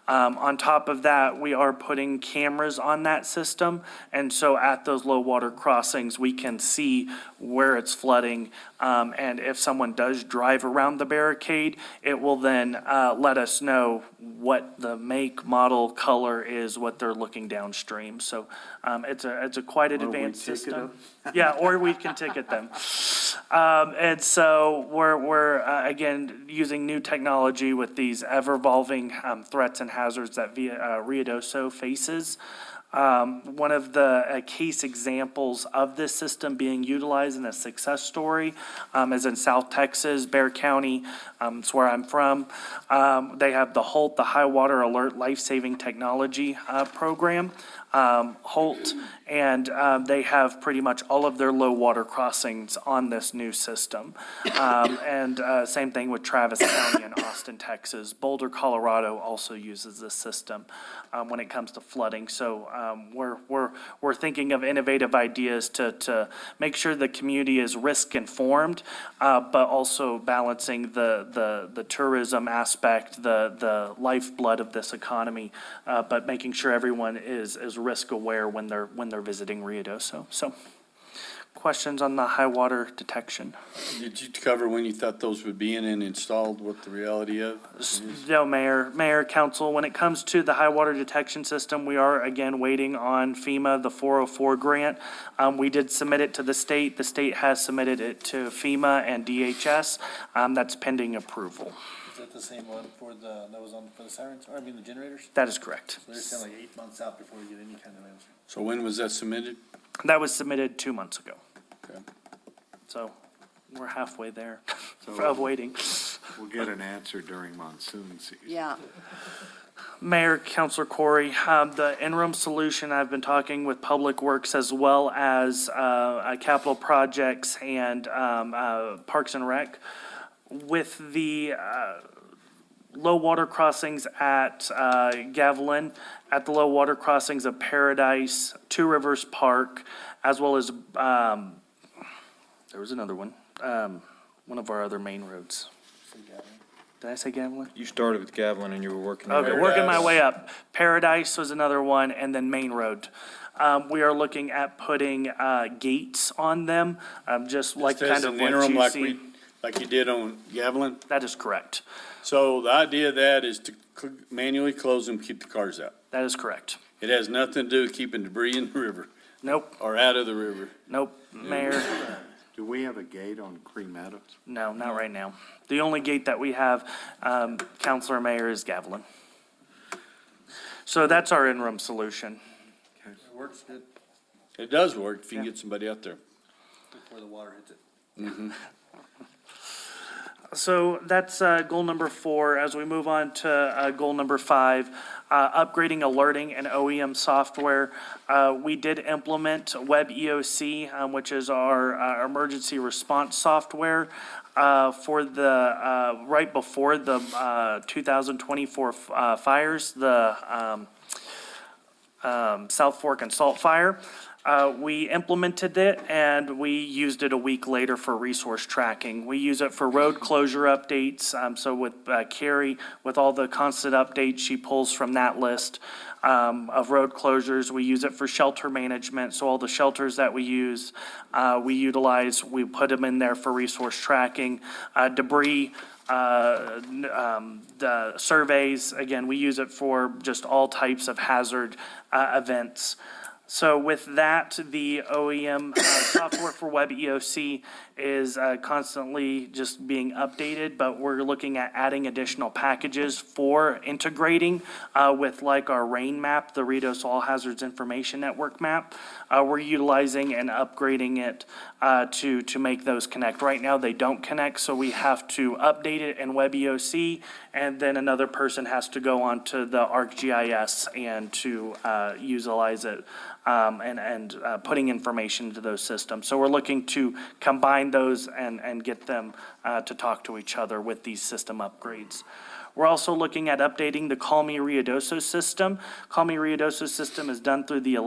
On top of that, we are putting cameras on that system, and so at those low water crossings, we can see where it's flooding, and if someone does drive around the barricade, it will then let us know what the make, model, color is, what they're looking downstream. So it's a quite an advanced system. Yeah, or we can ticket them. And so we're again, using new technology with these ever-evolving threats and hazards that Ruidoso faces. One of the case examples of this system being utilized in a success story is in South Texas, Bexar County. It's where I'm from. They have the HOLT, the High Water Alert Life-Saving Technology Program. HOLT, and they have pretty much all of their low water crossings on this new system. And same thing with Travis County and Austin, Texas. Boulder, Colorado also uses this system when it comes to flooding. So we're thinking of innovative ideas to make sure the community is risk informed, but also balancing the tourism aspect, the lifeblood of this economy, but making sure everyone is risk aware when they're visiting Ruidoso. So, questions on the high water detection? Did you cover when you thought those would be in and installed, what the reality of? No, Mayor, Council, when it comes to the high water detection system, we are again waiting on FEMA, the 404 grant. We did submit it to the state. The state has submitted it to FEMA and DHS. That's pending approval. Is that the same one that was on for the sirens, or I mean the generators? That is correct. So they're saying like 8 months out before we get any kind of answer. So when was that submitted? That was submitted 2 months ago. Okay. So we're halfway there of waiting. We'll get an answer during monsoon season. Yeah. Mayor, Councilor Corey, the interim solution, I've been talking with Public Works as well as capital projects and Parks and Rec. With the low water crossings at Gavilan, at the low water crossings of Paradise, Two Rivers Park, as well as, there was another one of our other main roads. Did I say Gavilan? You started with Gavilan and you were working. your Okay, way working up. my way up. Paradise was another one, and then Main Road. We are looking at putting gates on them, just like Just kind as of an what interim, you like see. like you did on Gavilan? That is correct. So the idea of that is to manually close them, keep the cars out. That is correct. It has nothing to do with keeping debris in the river Nope, or out of the river. nope, Mayor. Do we have a gate on Cream Meadows? No, not right now. The only gate that we have, Councilor Mayor, is Gavilan. So that's our interim solution. It works good It does work if you can get somebody out there. before the water hits it. So that's goal number 4. As we move on to goal number 5, upgrading alerting and OEM software. We did implement Web EOC, which is our emergency response software for the right before the 2024 fires, the South Fork and Salt Fire. We implemented it and we used it a week later for resource tracking. We use it for road closure updates. So with Carrie, with all the constant updates she pulls from that list of road closures, we use it for shelter management. So all the shelters that we use, we put them in there for resource tracking. Debris, the surveys, again, we use it for just all types of hazard events. So with that, the OEM software for Web EOC is constantly just being updated, but we're looking at adding additional packages for integrating with like our RAIN map, the Ruidoso All Hazards Information Network map. We're utilizing and upgrading it to make those connect. Right now, they don't connect, so we have to update it in Web EOC, and then another person has to go onto the ArcGIS and to utilize it and putting information into those systems. So we're looking to combine those and get them to talk to each other with these system upgrades. We're also looking at updating the Call Me Ruidoso system. Call Me Ruidoso system is done through the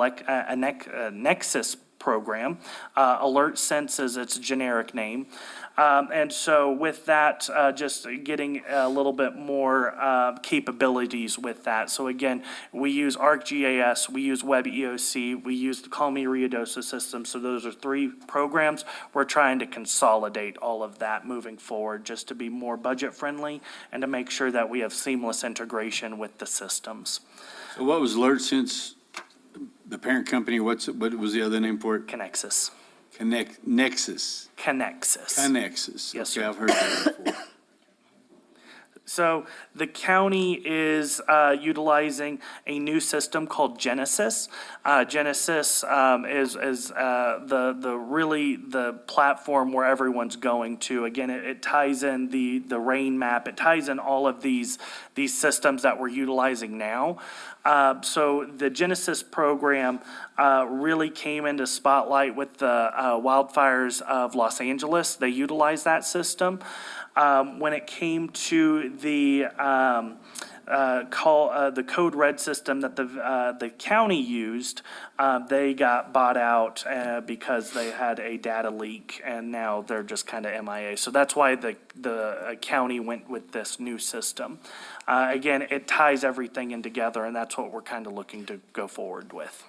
Nexus program. AlertSense is its generic name. And so with that, just getting a little bit more capabilities with that. So again, we use ArcGIS, we use Web EOC, we use the Call Me Ruidoso system. So those are 3 programs. We're trying to consolidate all of that moving forward just to be more budget friendly and to make sure that we have seamless integration with the systems. So what was AlertSense, the parent company, what was the other name for it? Connexus. Nexus. Connexus. Connexus. Yes, Okay, sir. I've heard that before. So the county is utilizing a new system called Genesis. Genesis is the platform where everyone's going to. Again, it ties in the rain map. It ties in all of these systems that we're utilizing now. So the Genesis program really came into spotlight with the wildfires of Los Angeles. They utilized that system. When it came to the Code Red system that the county used, they got bought out because they had a data leak, and now they're just kind of MIA. So that's why the county went with this new system. Again, it ties everything in together, and that's what we're kind of looking to go forward with.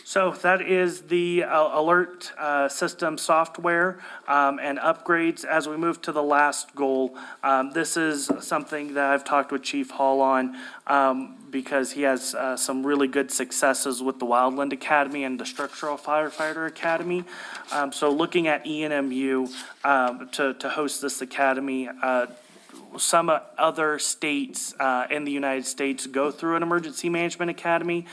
So that is the alert system software and upgrades. As we move to the last goal, this is something that I've talked with Chief Hall on because he has some really good successes with the Wildland Academy and the Structural Firefighter Academy. So looking at ENMU to host this academy, some other states in the United States go through an emergency management academy,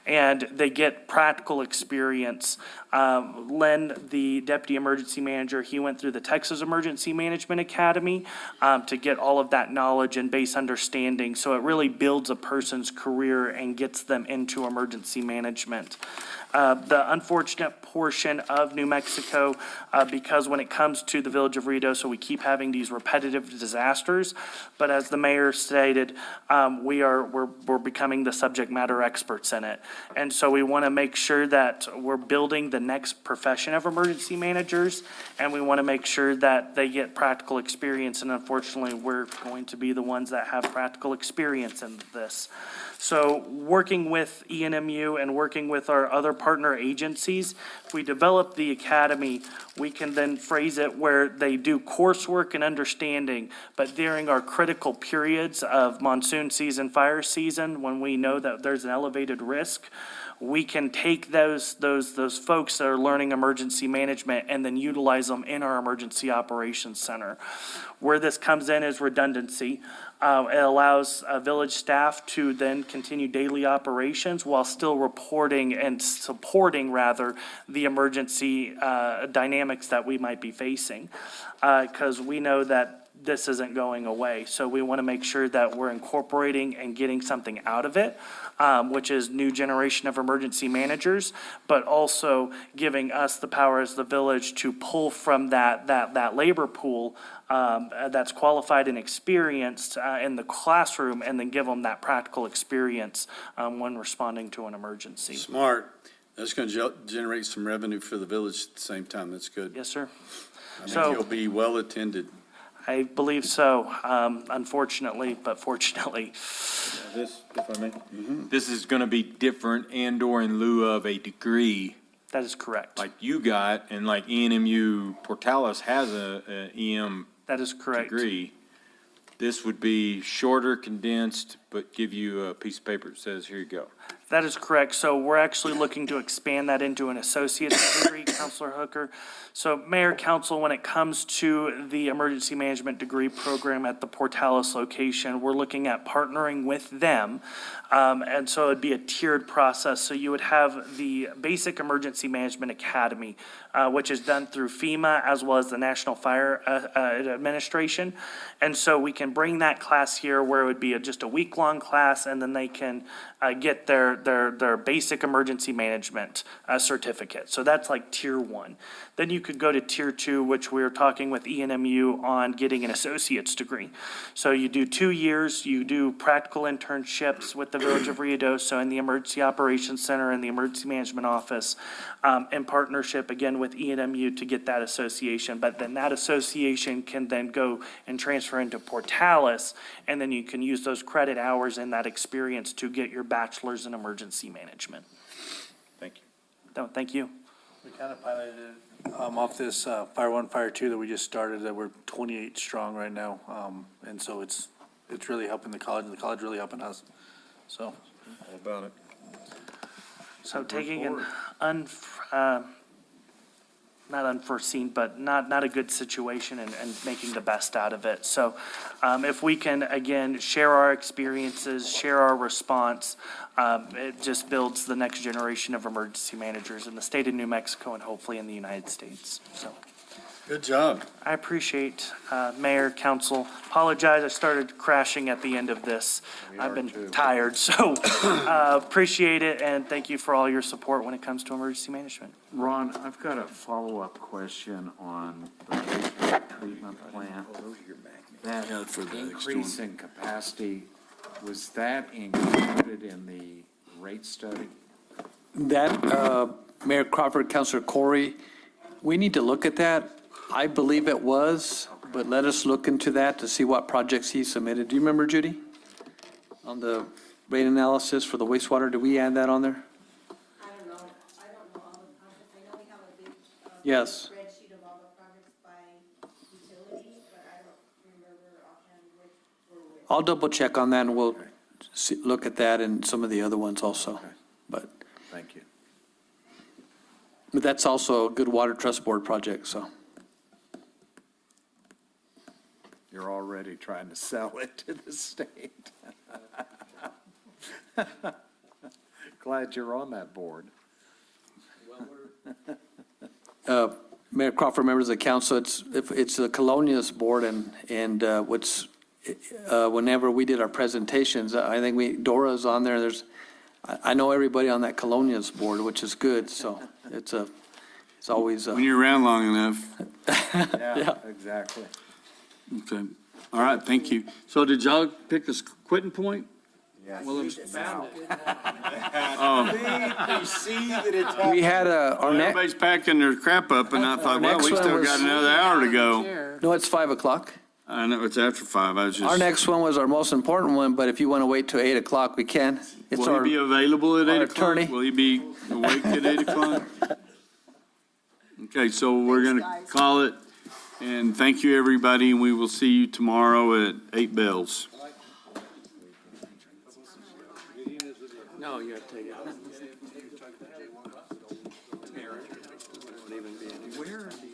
and they get practical experience. Len, the deputy emergency manager, he went through the Texas Emergency Management Academy to get all of that knowledge and base understanding. So it really builds a person's career and gets them into emergency management. The unfortunate portion of New Mexico, because when it comes to the village of Ruidoso, we keep having these repetitive disasters. But as the mayor stated, we're becoming the subject matter experts in it. And so we want to make sure that we're building the next profession of emergency managers, and we want to make sure that they get practical experience. And unfortunately, we're going to be the ones that have practical experience in this. So working with ENMU and working with our other partner agencies, if we develop the academy, we can then phrase it where they do coursework and understanding, but during our critical periods of monsoon season, fire season, when we know that there's an elevated risk, we can take those folks that are learning emergency management and then utilize them in our emergency operations center. Where this comes in is redundancy. It allows village staff to then continue daily operations while still reporting and supporting, rather, the emergency dynamics that we might be facing. Because we know that this isn't going away. So we want to make sure that we're incorporating and getting something out of it, which is new generation of emergency managers, but also giving us the power as the village to pull from that labor pool that's qualified and experienced in the classroom, and then give them that practical experience when responding to an emergency. Smart. That's going to generate some revenue for the village at the same time. That's good. Yes, sir. I think you'll be well attended. I believe so, unfortunately, but fortunately. This, if I may, this is gonna be different and/or in lieu of a degree. That is correct. Like you got, and like ENMU Portales has a EM That is correct. degree. This would be shorter, condensed, but give you a piece of paper that says, here you go. That is correct. So we're actually looking to expand that into an associate's degree, Counselor Hooker. So Mayor, Council, when it comes to the emergency management degree program at the Portales location, we're looking at partnering with them. And so it'd be a tiered process. So you would have the Basic Emergency Management Academy, which is done through FEMA as well as the National Fire Administration. And so we can bring that class here where it would be just a week-long class, and then they can get their basic emergency management certificate. So that's like tier 1. Then you could go to tier 2, which we were talking with ENMU on getting an associate's degree. So you do 2 years, you do practical internships with the Village of Ruidoso and the Emergency Operations Center and the Emergency Management Office in partnership again with ENMU to get that association. But then that association can then go and transfer into Portales, and then you can use those credit hours and that experience to get your bachelor's in emergency management. Thank you. No, thank you. We kind of piloted off this Fire 1, Fire 2 that we just started, that we're 28 strong right now. And so it's really helping the college, and the college really helping us. So. All about it. So taking an not unforeseen, but not a good situation and making the best out of it. So if we can, again, share our experiences, share our response, it just builds the next generation of emergency managers in the state of New Mexico and hopefully in the United States. So Good job. I appreciate, Mayor, Council. Apologize, I started crashing at the end of this. I've been tired, so appreciate it, and thank you for all your support when it comes to emergency management. Ron, I've got a follow-up question on the wastewater treatment plant. That for the next increase in capacity, was that included in the rate study? That, Mayor Crawford, Councilor Corey, we need to look at that. I believe it was, but let us look into that to see what projects he submitted. Do you remember, Judy? On the rate analysis for the wastewater, did we add that on there? I don't know all the projects. I know we have a big, Yes. spreadsheet of all the projects by utility, but I don't remember offhand which were which. I'll double check on that and we'll look at that and some of the other ones also. But Thank you. that's also a good water trust board project, so. You're already trying to sell it to the state. Glad you're on that board. Mayor Crawford, members of the council, it's the Colonias Board and whenever we did our presentations, I think Dora's on there, I know everybody on that Colonias Board, which is good, so it's always, When you're around long enough. Yeah, exactly. Okay. All right, thank you. So did y'all pick this quitting point? Yes. Well, we had our next, everybody's packing their crap up and I thought, well, next we one still was- got another hour to go. no, it's 5 o'clock. I know it's after 5. I was just. Our next one was our most important one, but if you want to wait till 8 o'clock, we can. It's Will our, he be available at 8 our o'clock? attorney. Will he be awake at 8 o'clock? Okay, so we're going to Thanks, guys. call it, and thank you, everybody, and we will see you tomorrow at 8 bells. No, you have to take it. Where are the